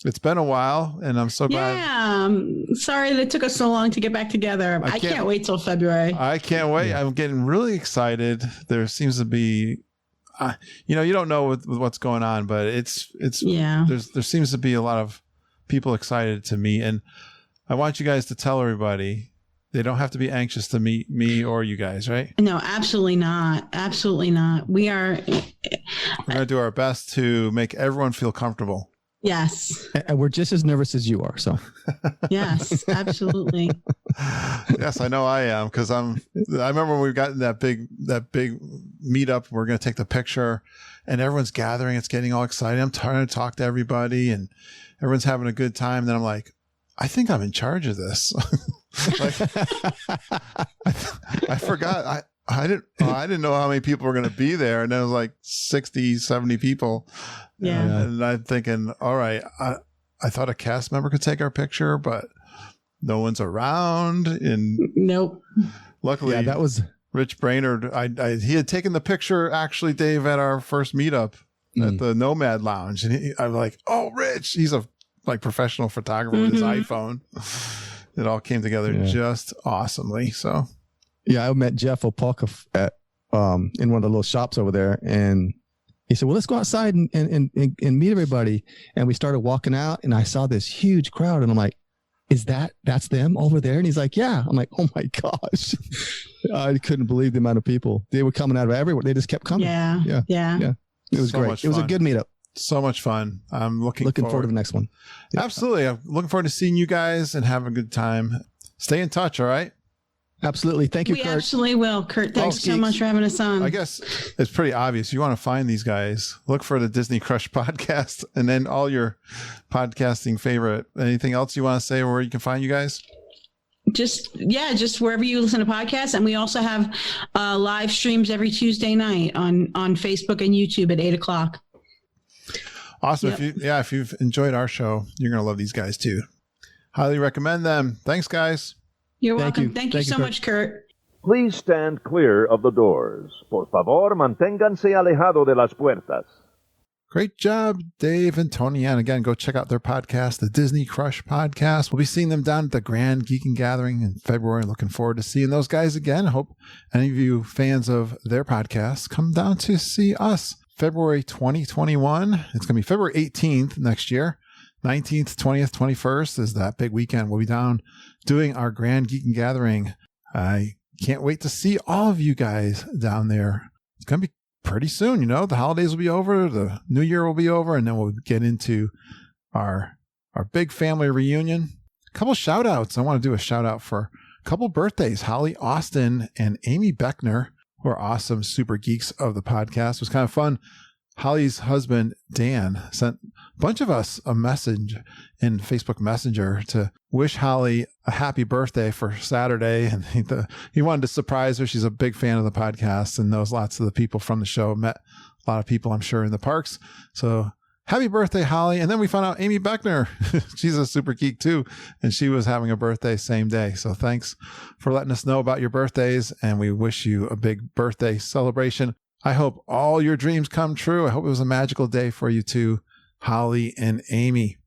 It's been a while, and I'm so glad. Yeah, I'm sorry that it took us so long to get back together. I can't wait till February. I can't wait. I'm getting really excited. There seems to be, you don't know with what's going on, but there seems to be a lot of people excited to meet, and I want you guys to tell everybody. They don't have to be anxious to meet me or you guys, right? No, absolutely not. Absolutely not. We're going to do our best to make everyone feel comfortable. Yes. And we're just as nervous as you are. So yes, absolutely. Yes, I know I am. Cause I remember when we got in that big meetup, we're going to take the picture and everyone's gathering. It's getting all excited. I'm trying to talk to everybody and everyone's having a good time. Then I'm like, I think I'm in charge of this. I forgot. I didn't know how many people were going to be there. And then it was like 60, 70 people. Yeah. And I'm thinking, all right, I thought a cast member could take our picture, but no one's around. And nope. Luckily, that was Rich Brainerd, he had taken the picture actually, Dave, at our first meetup at the Nomad Lounge, and I'm like, oh, Rich, he's a professional photographer with his iPhone. It all came together just awesomely. So, yeah, I met Jeff Opalka at in one of the little shops over there, and he said, well, let's go outside and meet everybody. And we started walking out, and I saw this huge crowd, and I'm like, that's them over there? And he's like, yeah. I'm like, oh my gosh. I couldn't believe the amount of people. They were coming out of everywhere. They just kept coming. Yeah. It was great. It was a good meetup. So much fun. I'm looking forward to the next one. Yeah. Absolutely. I'm looking forward to seeing you guys and having a good time. Stay in touch. All right. Absolutely. Thank you, we Kurt. We absolutely will. Kurt, thanks so much for having us on. I guess it's pretty obvious. You want to find these guys, look for the Disney Crush podcast and then all your podcasting favorite. Anything else you want to say where you can find you guys? Just wherever you listen to podcasts. And we also have live streams every Tuesday night on Facebook and YouTube at 8:00. Awesome. Yep. If you've enjoyed our show, you're going to love these guys too. Highly recommend them. Thanks, guys. You're welcome. Thank you so much, Kurt. Please stand clear of the doors. Por favor, manténganse alejado de las puertas. Great job, Dave and Toni-Ann. Again, go check out their podcast, the Disney Crush podcast. We'll be seeing them down at the Grand Geeking Gathering in February. Looking forward to seeing those guys again. I hope any of you fans of their podcast come down to see us. February 2021. It's going to be February 18th next year. 19th, 20th, 21st is that big weekend. We'll be down doing our Grand Geeking Gathering. I can't wait to see all of you guys down there. It's going to be pretty soon. You know, the holidays will be over, the new year will be over, and then we'll get into our big family reunion. A couple shout outs. I want to do a shout out for a couple birthdays. Holly Austin and Amy Beckner, who are awesome super geeks of the podcast. It was kind of fun. Holly's husband, Dan, sent a bunch of us a message in Facebook Messenger to wish Holly a happy birthday for Saturday. And he wanted to surprise her. She's a big fan of the podcast and knows lots of the people from the show. Met a lot of people, I'm sure, in the parks. So happy birthday, Holly. And then we found out Amy Beckner, she's a super geek too. And she was having a birthday same day. So thanks for letting us know about your birthdays. And we wish you a big birthday celebration. I hope all your dreams come true. I hope it was a magical day for you too, Holly and Amy.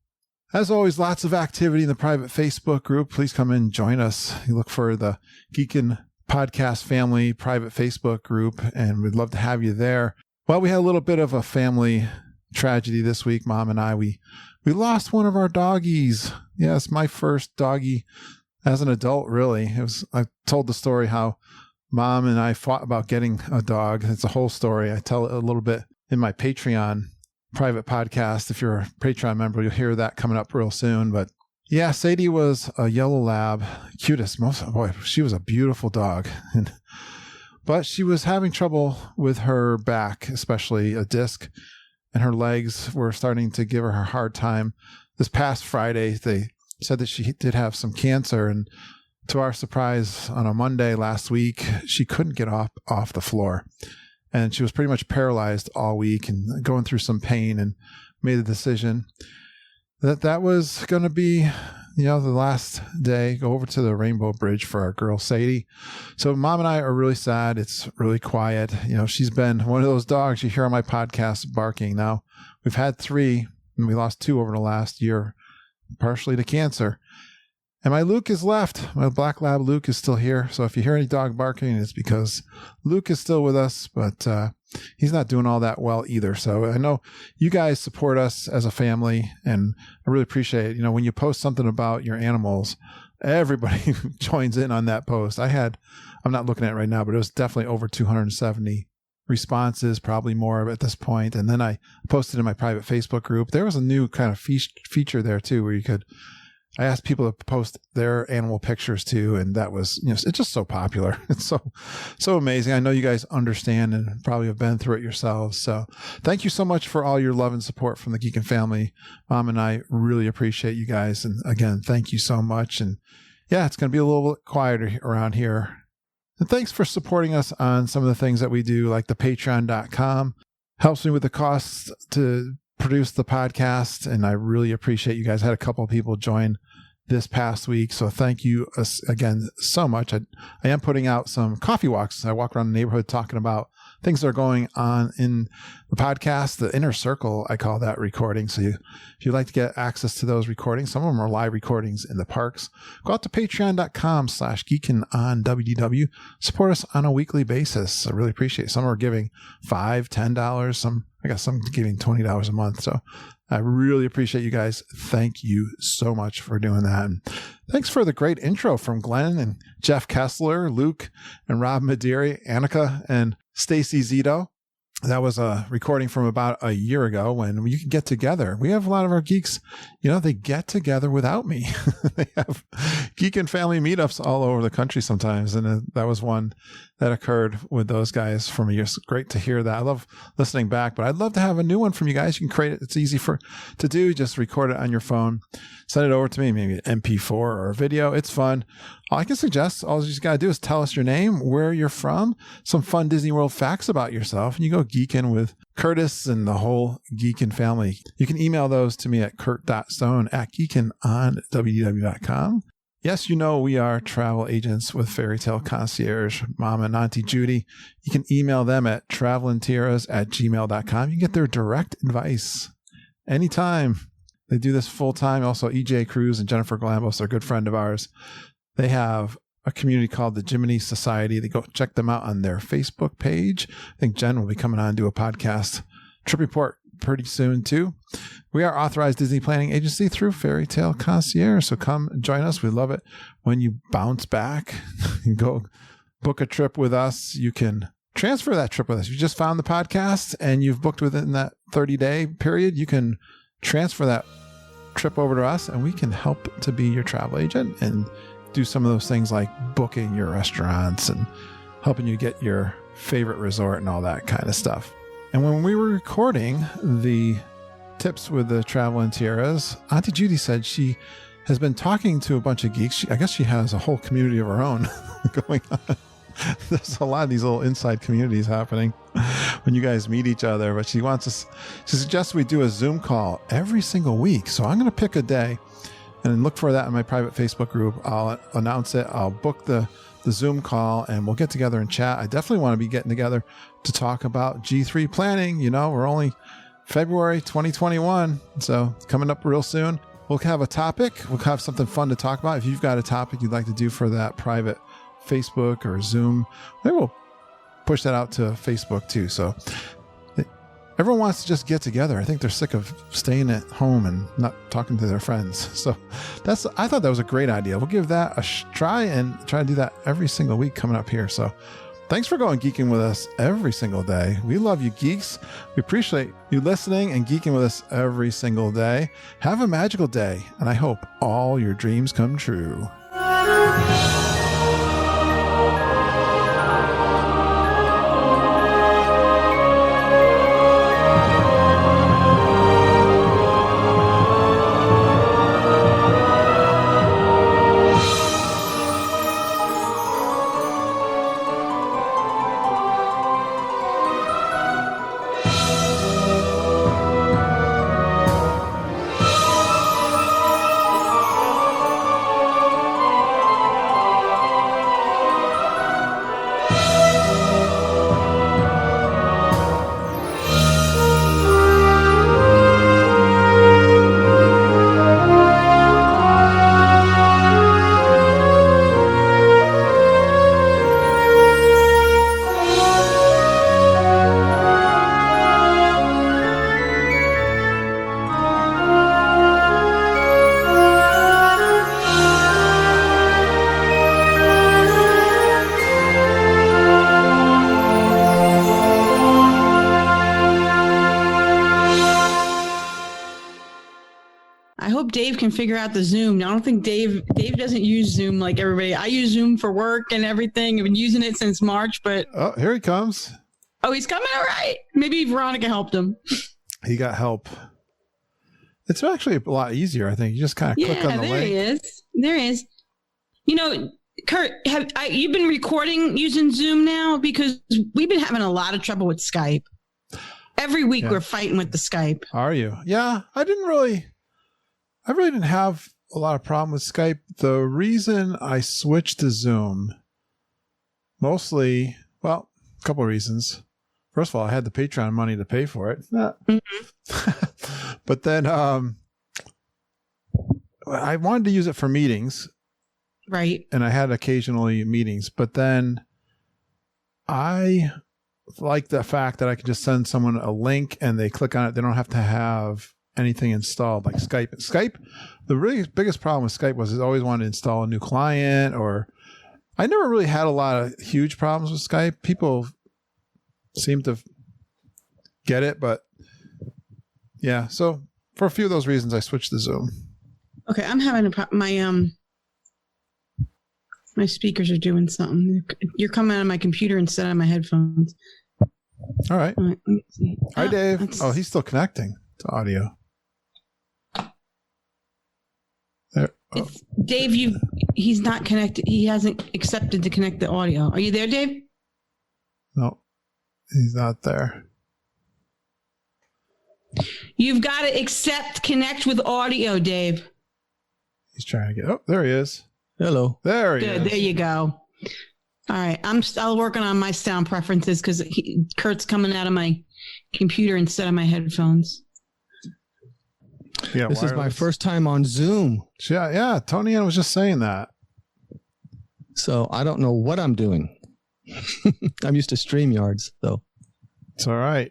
As always, lots of activity in the private Facebook group. Please come and join us. You look for the Geekin' Podcast Family private Facebook group, and we'd love to have you there. Well, we had a little bit of a family tragedy this week. Mom and I, we lost one of our doggies. Yes, my first doggie as an adult, really. I told the story how Mom and I fought about getting a dog. It's a whole story. I tell it a little bit in my Patreon private podcast. If you're a Patreon member, you'll hear that coming up real soon. But yeah, Sadie was a yellow lab, cutest. Boy, she was a beautiful dog. But she was having trouble with her back, especially a disc, and her legs were starting to give her a hard time. This past Friday, they said that she did have some cancer, and to our surprise, on a Monday last week, she couldn't get off the floor. And she was pretty much paralyzed all week and going through some pain, and made the decision that was going to be, the last day, go over to the Rainbow Bridge for our girl, Sadie. So Mom and I are really sad. It's really quiet. She's been one of those dogs you hear on my podcast barking. Now, we've had 3, and we lost 2 over the last year, partially to cancer. And my Luke is left. My black lab Luke is still here. So if you hear any dog barking, it's because Luke is still with us, but he's not doing all that well either. So I know you guys support us as a family, and I really appreciate it. When you post something about your animals, everybody joins in on that post. I'm not looking at it right now, but it was definitely over 270 responses, probably more at this point. And then I posted in my private Facebook group. There was a new kind of feature there too, where I asked people to post their animal pictures too, and that was, it's just so popular. It's so amazing. I know you guys understand and probably have been through it yourselves. So thank you so much for all your love and support from the Geekin' family. Mom and I really appreciate you guys. And again, thank you so much. And yeah, it's going to be a little bit quieter around here. And thanks for supporting us on some of the things that we do, like the patreon.com. Helps me with the costs to produce the podcast, and I really appreciate you guys. I had a couple of people join this past week. So thank you again so much. I am putting out some coffee walks. I walk around the neighborhood talking about things that are going on in the podcast, the inner circle, I call that recording. So if you'd like to get access to those recordings, some of them are live recordings in the parks, go out to patreon.com/geekinonwdw. Support us on a weekly basis. I really appreciate it. Some are giving $5, $10. I got some giving $20 a month. So I really appreciate you guys. Thank you so much for doing that. And thanks for the great intro from Glenn and Jeff Kessler, Luke and Rob Madiri, Annika and Stacy Zito. That was a recording from about a year ago when you can get together. We have a lot of our geeks, they get together without me. They have geek and family meetups all over the country sometimes. And that was one that occurred with those guys from a year. It's great to hear that. I love listening back, but I'd love to have a new one from you guys. You can create it. It's easy to do. Just record it on your phone, send it over to me, maybe an MP4 or a video. It's fun. All I can suggest, all you just got to do is tell us your name, where you're from, some fun Disney World facts about yourself, and you go geeking with Curtis and the whole Geekin family. You can email those to me at kurt.stone@geekinonwdw.com. Yes, we are travel agents with Fairy Tale Concierge, Mama and Auntie Judy. You can email them at travelandtiras@gmail.com. You can get their direct advice anytime. They do this full time. Also, EJ Cruz and Jennifer Glambos, they're a good friend of ours. They have a community called the Jiminy Society. They go check them out on their Facebook page. I think Jen will be coming on to do a podcast trip report pretty soon too. We are authorized Disney planning agency through Fairy Tale Concierge. So come join us. We love it when you bounce back and go book a trip with us. You can transfer that trip with us. You just found the podcast and you've booked within that 30-day period. You can transfer that trip over to us and we can help to be your travel agent and do some of those things like booking your restaurants and helping you get your favorite resort and all that kind of stuff. And when we were recording the tips with the Travel and Tiaras, Auntie Judy said she has been talking to a bunch of geeks. I guess she has a whole community of her own going on. There's a lot of these little inside communities happening when you guys meet each other. But she suggests we do a Zoom call every single week. So I'm going to pick a day and look for that in my private Facebook group. I'll announce it. I'll book the Zoom call and we'll get together and chat. I definitely want to be getting together to talk about G3 planning. We're only February 2021, so it's coming up real soon. We'll have a topic. We'll have something fun to talk about. If you've got a topic you'd like to do for that private Facebook or Zoom, maybe we'll push that out to Facebook too. So everyone wants to just get together. I think they're sick of staying at home and not talking to their friends. So I thought that was a great idea. We'll give that a try and try to do that every single week coming up here. So thanks for going geeking with us every single day. We love you geeks. We appreciate you listening and geeking with us every single day. Have a magical day, and I hope all your dreams come true. Dave can figure out the Zoom. I don't think Dave doesn't use Zoom like everybody. I use Zoom for work and everything. I've been using it since March, but oh, here he comes. Oh, he's coming. All right. Maybe Veronica helped him. He got help. It's actually a lot easier, I think. You just kind of click on the link. There he is. There he is. Kurt, you've been recording using Zoom now? Because we've been having a lot of trouble with Skype. Every week we're fighting with the Skype. Are you? Yeah, I really didn't have a lot of problem with Skype. The reason I switched to Zoom, mostly, well, a couple of reasons. First of all, I had the Patreon money to pay for it. But then I wanted to use it for meetings. Right. And I had occasionally meetings. But then I like the fact that I could just send someone a link and they click on it. They don't have to have anything installed like Skype. Skype, the really biggest problem with Skype was it always wanted to install a new client, or I never really had a lot of huge problems with Skype. People seem to get it, but yeah. So for a few of those reasons, I switched to Zoom. Okay, I'm having my speakers are doing something. You're coming out of my computer instead of my headphones. All right. Let me see. Hi, Dave. Oh, he's still connecting to audio. There. Oh. Dave, he's not connected. He hasn't accepted to connect the audio. Are you there, Dave? No, he's not there. You've got to connect with audio, Dave. He's trying to get. Oh, there he is. Hello. There he Good. is. There you go. All right. I'm still working on my sound preferences because Kurt's coming out of my computer instead of my headphones. Yeah, this is my first time on Zoom. Yeah. Toni-Ann was just saying that. So I don't know what I'm doing. I'm used to StreamYards, though. It's all right.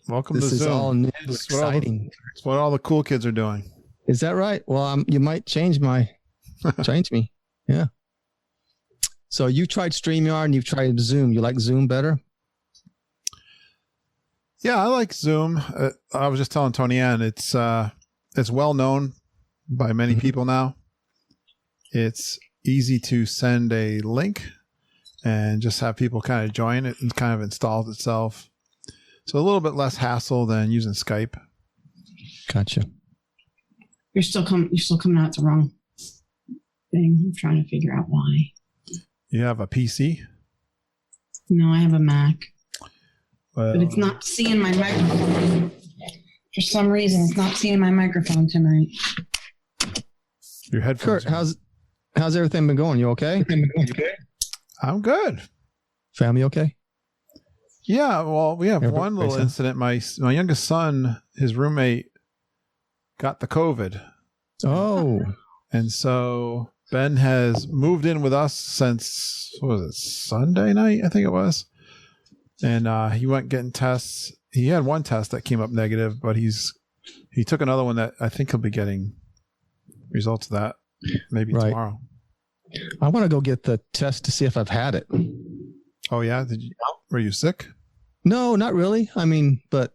Welcome to Zoom. This is all new, exciting. It's what all the cool kids are doing. Is that right? Well, you might change me. Yeah. So you tried StreamYard and you've tried Zoom. You like Zoom better? Yeah, I like Zoom. I was just telling Toni-Ann, it's well known by many people now. It's easy to send a link and just have people kind of join it, and kind of installs itself. So a little bit less hassle than using Skype. Gotcha. You're still coming out the wrong thing. I'm trying to figure out why. You have a PC? No, I have a Mac. Well, but it's not seeing my microphone. For some reason, it's not seeing my microphone tonight. Your headphones. Kurt, how's everything been going? You okay? I'm good. Family okay? Yeah, well, we have one little incident. My youngest son, his roommate, got the COVID. Oh. And so Ben has moved in with us since, what was it, Sunday night, I think it was. And he went getting tests. He had one test that came up negative, but he took another one that I think he'll be getting results of that maybe tomorrow. I want to go get the test to see if I've had it. Oh, yeah? Were you sick? No, not really. I mean, but,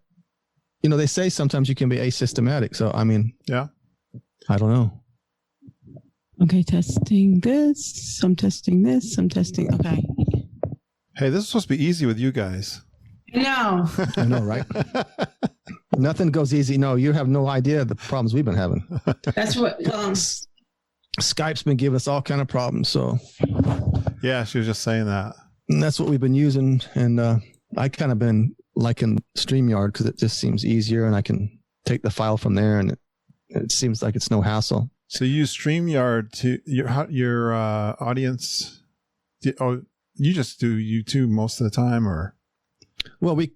they say sometimes you can be asymptomatic. So, I mean, yeah, I don't know. Okay, testing this. I'm testing this. I'm testing. Okay. Hey, this is supposed to be easy with you guys. No. I know, right? Nothing goes easy. No, you have no idea the problems we've been having. That's what Skype's been giving us all kind of problems. So yeah, she was just saying that. And that's what we've been using. And I kind of been liking StreamYard because it just seems easier and I can take the file from there and it seems like it's no hassle. So you use StreamYard to your audience. You just do YouTube most of the time, or? Well, we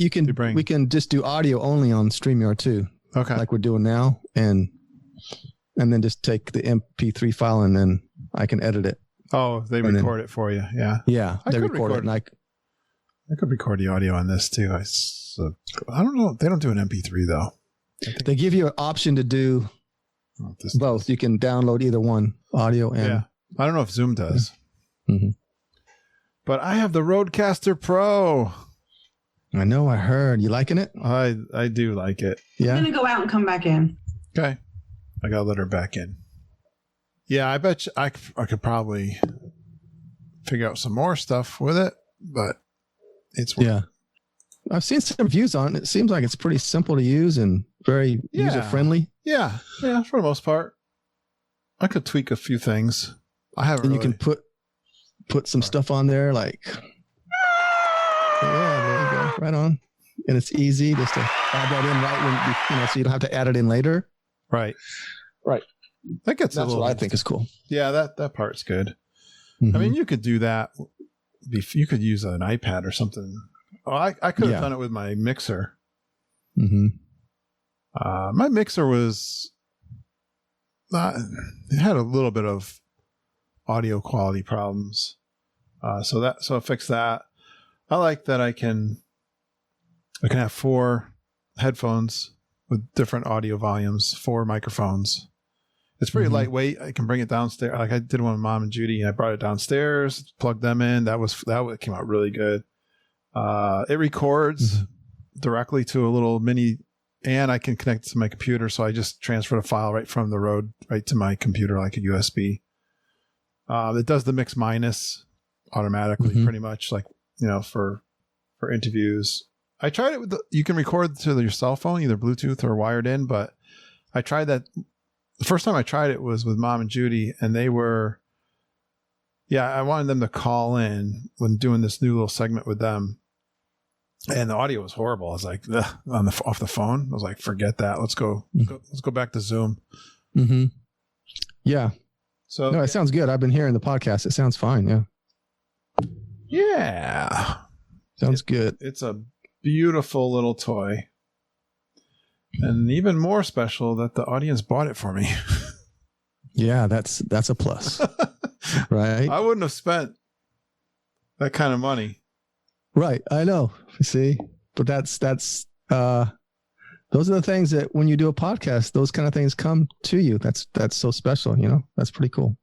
can just do audio only on StreamYard too. Okay. Like we're doing now, and then just take the MP3 file and then I can edit it. Oh, they record it for you. Yeah. Yeah. They record it, and I could record the audio on this too. I don't know. They don't do an MP3 though. They give you an option to do both. You can download either one, audio and. Yeah. I don't know if Zoom does. Mm-hmm. But I have the Rodecaster Pro. I know. I heard. You liking it? I do like it. Yeah. I'm going to go out and come back in. Okay. I got to let her back in. Yeah, I bet you I could probably figure out some more stuff with it, but it's... Yeah. I've seen some reviews on it. It seems like it's pretty simple to use and very user-friendly. Yeah. Yeah, for the most part. I could tweak a few things. I haven't And really... you can put some stuff on there like... Yeah, there you go. Right on. And it's easy just to add that in right when so you don't have to add it in later. Right. Right. That gets That's what I think is cool. Yeah, that part's good. Mm-hmm. I mean, you could do that. You could use an iPad or something. Oh, I could have done it with my mixer. Mm-hmm. My mixer was it had a little bit of audio quality problems. So I fixed that. I like that I can have 4 headphones with different audio volumes, 4 microphones. It's pretty lightweight. I can bring it downstairs. Like I did one with Mom and Judy, and I brought it downstairs, plugged them in. That came out really good. It records directly to a little mini, and I can connect it to my computer. So I just transferred a file right from the road right to my computer, like a USB. It does the mix minus automatically, pretty much, like, for interviews. I tried it with you can record to your cell phone, either Bluetooth or wired in, but I tried that. The first time I tried it was with Mom and Judy, and they were, I wanted them to call in when doing this new little segment with them. And the audio was horrible. I was like, off the phone. I was like, forget that. Let's go back to Zoom. Mm-hmm. Yeah. So no, it sounds good. I've been hearing the podcast. It sounds fine. Yeah. Yeah. Sounds good. It's a beautiful little toy. And even more special that the audience bought it for me. Yeah, that's a plus. Right? I wouldn't have spent that kind of money. Right. I know. See? But that's those are the things that when you do a podcast, those kind of things come to you. That's so special, That's pretty cool.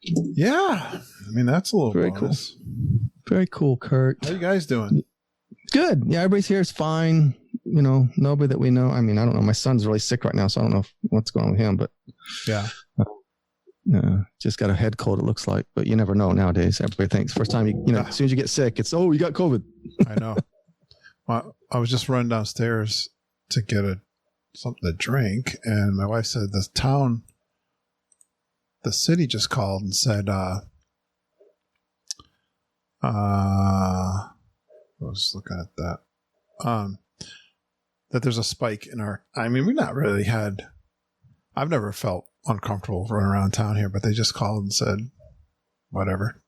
Yeah. I mean, that's a little very bonus. Cool. Very cool, Kurt. How you guys doing? Good. Yeah, everybody's here is fine. Nobody that we know. I mean, I don't know. My son's really sick right now, so I don't know what's going on with him, but yeah. Just got a head cold, it looks like, but you never know nowadays. Everybody thinks first time as soon as you get sick, it's, you got COVID. I know. Well, I was just running downstairs to get something to drink, and my wife said the city just called and said, I was looking at that, that there's a spike in we've not really I've never felt uncomfortable running around town here, but they just called and said, whatever,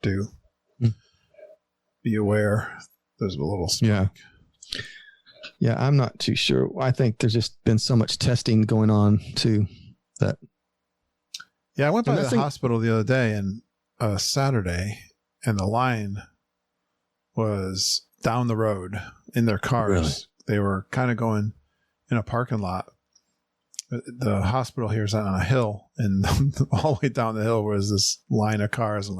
be aware. There's a little spike. Yeah, I'm not too sure. I think there's just been so much testing going on too that. Yeah, I went by the hospital the other day and Saturday, and the line was down the road in their cars. Really? They were kind of going in a parking lot. The hospital here is on a hill, and all the way down the hill was this line of cars. And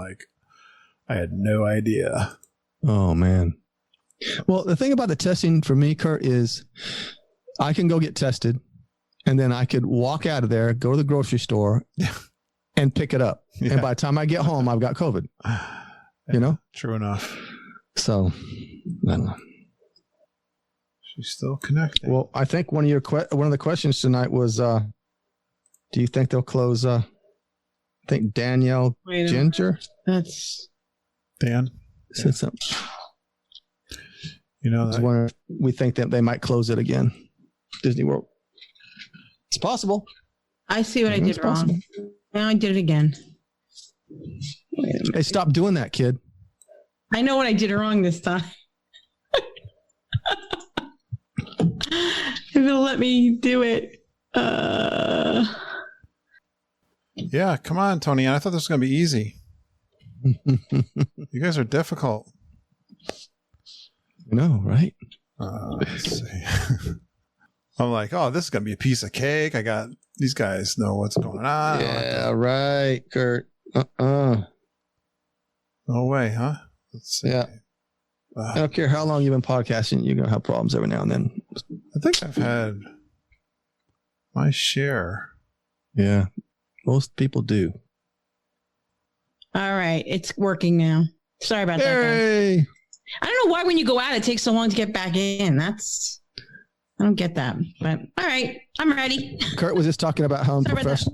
I had no idea. Oh man. Well, the thing about the testing for me, Kurt, is I can go get tested, and then I could walk out of there, go to the grocery store, and pick it up. Yeah. And by the time I get home, I've got COVID. True enough. So, I don't know. She's still connected. Well, I think one of the questions tonight was, do you think they'll close? I think Danielle Ginger. That's Dan said something. We think that they might close it again. Disney World. It's possible. I see what I did wrong. Now I did it again. Hey, stop doing that, kid. I know what I did wrong this time. If it'll let me do it. Yeah, come on, Toni-Ann. I thought this was going to be easy. You guys are difficult. Right? Let's see. I'm like, this is going to be a piece of cake. These guys know what's going on. Yeah, right, Kurt. No way, huh? Let's see. Yeah. I don't care how long you've been podcasting, you're going to have problems every now and then. I think I've had my share. Yeah, most people do. All right, it's working now. Sorry about that, guys. I don't know why when you go out, it takes so long to get back in. I don't get that. But all right, I'm ready. Kurt was just talking about how unprofessional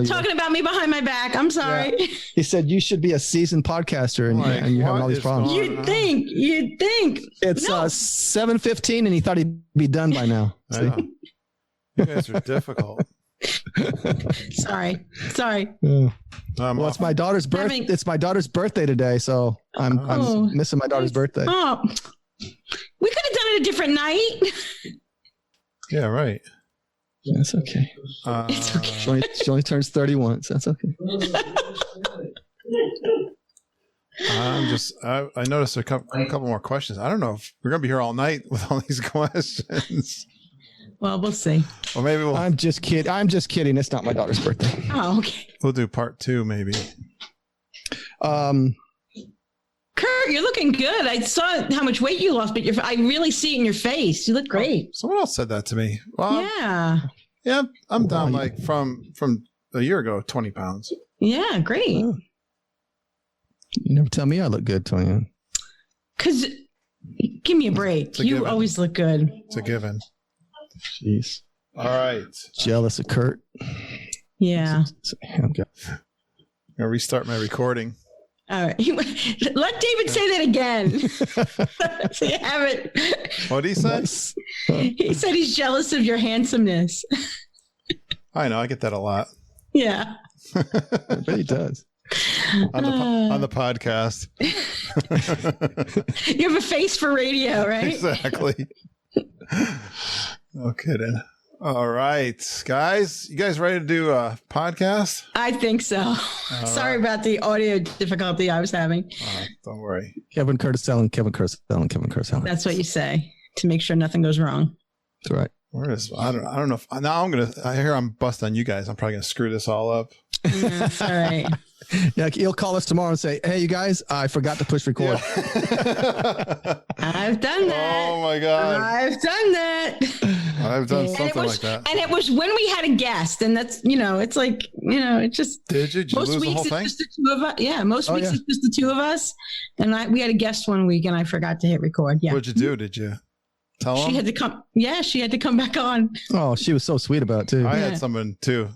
you are. Talking about me behind my back. I'm sorry. Yeah. He said you should be a seasoned podcaster, and you're having all these problems. You'd think. It's 7:15, and he thought he'd be done by now. I know. You guys are difficult. Sorry. Well, it's my daughter's birthday. It's my daughter's birthday today, so I'm missing my daughter's birthday. Oh, we could have done it a different night. Yeah, right. That's okay. It's okay. She only turns 31, so that's okay. I noticed a couple more questions. I don't know if we're gonna be here all night with all these questions. Well, we'll see. Or maybe I'm just kidding. It's not my daughter's birthday. Oh, okay. We'll do part 2, maybe. Kurt, you're looking good. I saw how much weight you lost, but I really see it in your face. You look great. Someone else said that to me. Well, yeah. I'm down like from a year ago, 20 pounds. Yeah, great. Oh. You never tell me I look good, Toni-Ann. Because give me a break. You always look good. It's a given. Jeez. All right. Jealous of Kurt. Yeah. I'm gonna restart my recording. All right. Let David say that again. So you have it. What did he say? He said he's jealous of your handsomeness. I know. I get that a lot. Yeah. I bet he does. On the podcast. You have a face for radio, right? Exactly. No kidding. All right, guys. You guys ready to do a podcast? I think so. Sorry about the audio difficulty I was having. Don't worry. Kevin Curtis selling. That's what you say to make sure nothing goes wrong. That's right. Where is? I don't know. If, now I hear I'm busting on you guys. I'm probably gonna screw this all up. That's all right. Yeah, he'll call us tomorrow and say, "Hey, you guys, I forgot to push record." Yeah. I've done that. Oh my god, I've done that. I've done something like that. And it was when we had a guest, and that's it's like it just. Did you most lose weeks the whole it's thing? just the two of us. Yeah, most weeks it's just the two of us, and we had a guest one week, and I forgot to hit record. Yeah. What'd you do? Did you tell him? She had to come. Yeah, she had to come back on. Oh, she was so sweet about it too. I had someone too.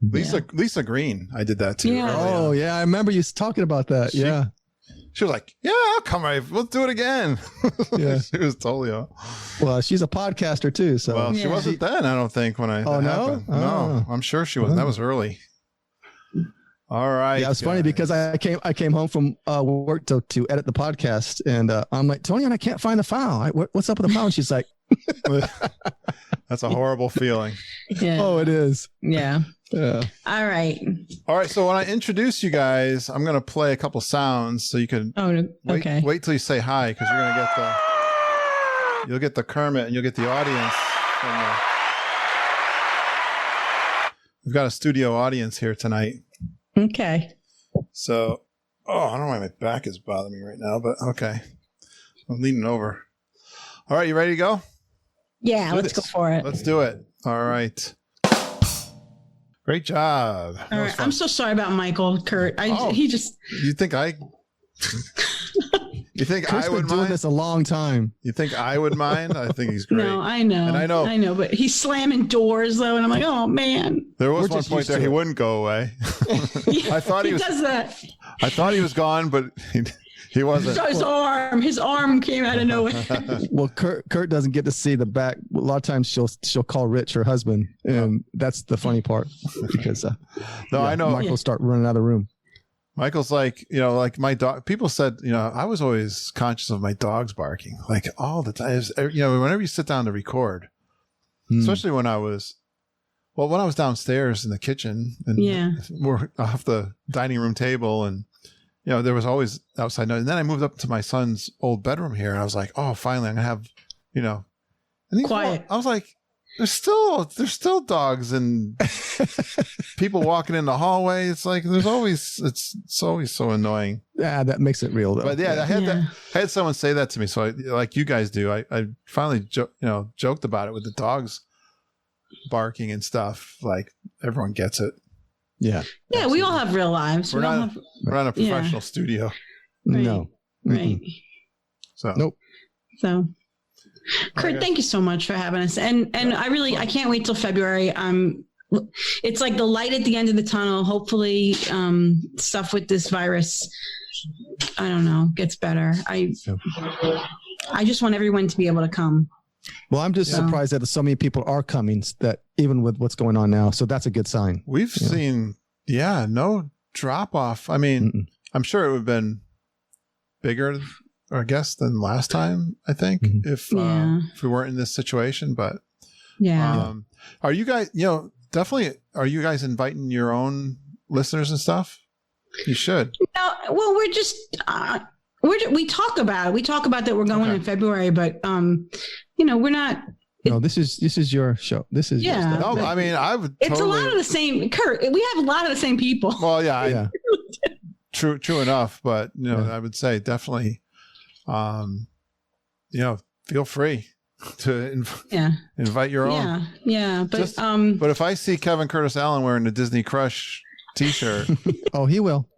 Lisa Green. I did that too. Yeah. Oh yeah, I remember you talking about that. She was like, "Yeah, I'll come. We'll do it again." Yeah, she was totally. Well, she's a podcaster too. So she wasn't then. I don't think when I. Oh, that no? happened. Oh. No, I'm sure she was. That was early. All right. Yeah, it's funny because I came home from work to edit the podcast, and I'm like, Toni-Ann, I can't find the file. What's up with the file? And she's like, "That's a horrible feeling." Yeah. Oh, it is. Yeah. Yeah. All right. So when I introduce you guys, I'm going to play a couple sounds so you can wait till you say hi, because you're going to you'll get the Kermit and you'll get the audience. We've got a studio audience here tonight. Okay. So, I don't know why my back is bothering me right now, but okay. I'm leaning over. All right, you ready to go? Yeah, let's go for it. Let's do it. All right. Great job. All right. I'm so sorry about Michael, Kurt. He just. You think I? You think Kurt's I would been doing mind? this a long time. You think I would mind? I think he's great. No, I know. And I know, but he's slamming doors though, and I'm like, oh man. There was one point there he wouldn't go away. I thought he does that. I thought he was gone, but he wasn't. His arm came out of nowhere. Well, Kurt doesn't get to see the back. A lot of times she'll call Rich, her husband, and that's the funny part because I know Michael will start running out of the room. Michael's like, like my dog. People said, I was always conscious of my dogs barking, like all the time. Whenever you sit down to record, especially when I was downstairs in the kitchen and we're off the dining room table, and there was always outside noise. And then I moved up to my son's old bedroom here, and I was like, oh, finally I'm gonna have, and quiet. I was like, there's still dogs and people walking in the hallway. It's like it's always so annoying. Yeah, that makes it real though. But I had someone say that to me. So like you guys do, I finally joked about it with the dogs barking and stuff. Like everyone gets it. Yeah. Yeah, we all have real lives. We're not a professional studio. Right. No. Right. So nope. So Kurt, thank you so much for having us. And I can't wait till February. It's like the light at the end of the tunnel. Hopefully, stuff with this virus, I don't know, gets better. I just want everyone to be able to come. Well, I'm just surprised that so many people are coming, that even with what's going on now. So that's a good sign. We've seen, no drop off. I mean, I'm sure it would have been bigger, I guess, than last time, I think, if we weren't in this situation. But are you guys, definitely, are you guys inviting your own listeners and stuff? You should. No, well, we're just, we talk about it. We talk about that we're going in February, but, we're not. No, this is your show. This is your stuff. No, I mean, I would. It's a lot of the same. Kurt, we have a lot of the same people. Well, true enough. But I would say definitely, feel free to invite your own. Yeah. But but if I see Kevin Curtis Allen wearing a Disney Crush T-shirt, he will.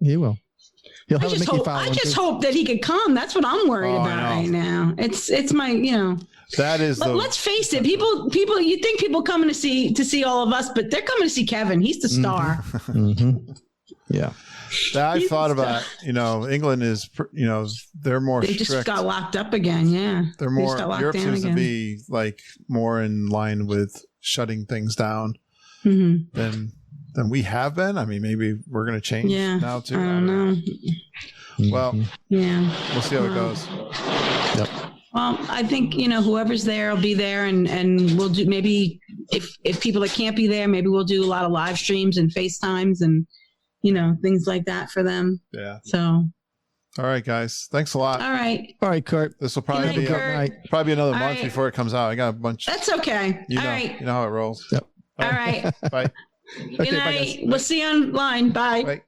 He'll have a Mickey I just hope that he could come. That's what I'm worried about right now. It's my That is. Let's face it. People. You think people coming to see all of us, but they're coming to see Kevin. He's the star. Yeah. I've thought about. England is. They're more. They strict. just got locked up again. Yeah. They're more. Europe seems to be like more in line with shutting things down than we have been. I mean, maybe we're going to change now too. I don't know. Well. We'll see how it goes. Yep. Well, I think, whoever's there will be there and we'll do maybe if people that can't be there, maybe we'll do a lot of live streams and FaceTimes and, things like that for them. Yeah. So. All right, guys. Thanks a lot. All right, Kurt. This will probably be another month before it comes out. I got a bunch. That's okay. You all know, right. You know how it rolls. Yep. All right. Bye. Good night. We'll see you online. Bye. Bye.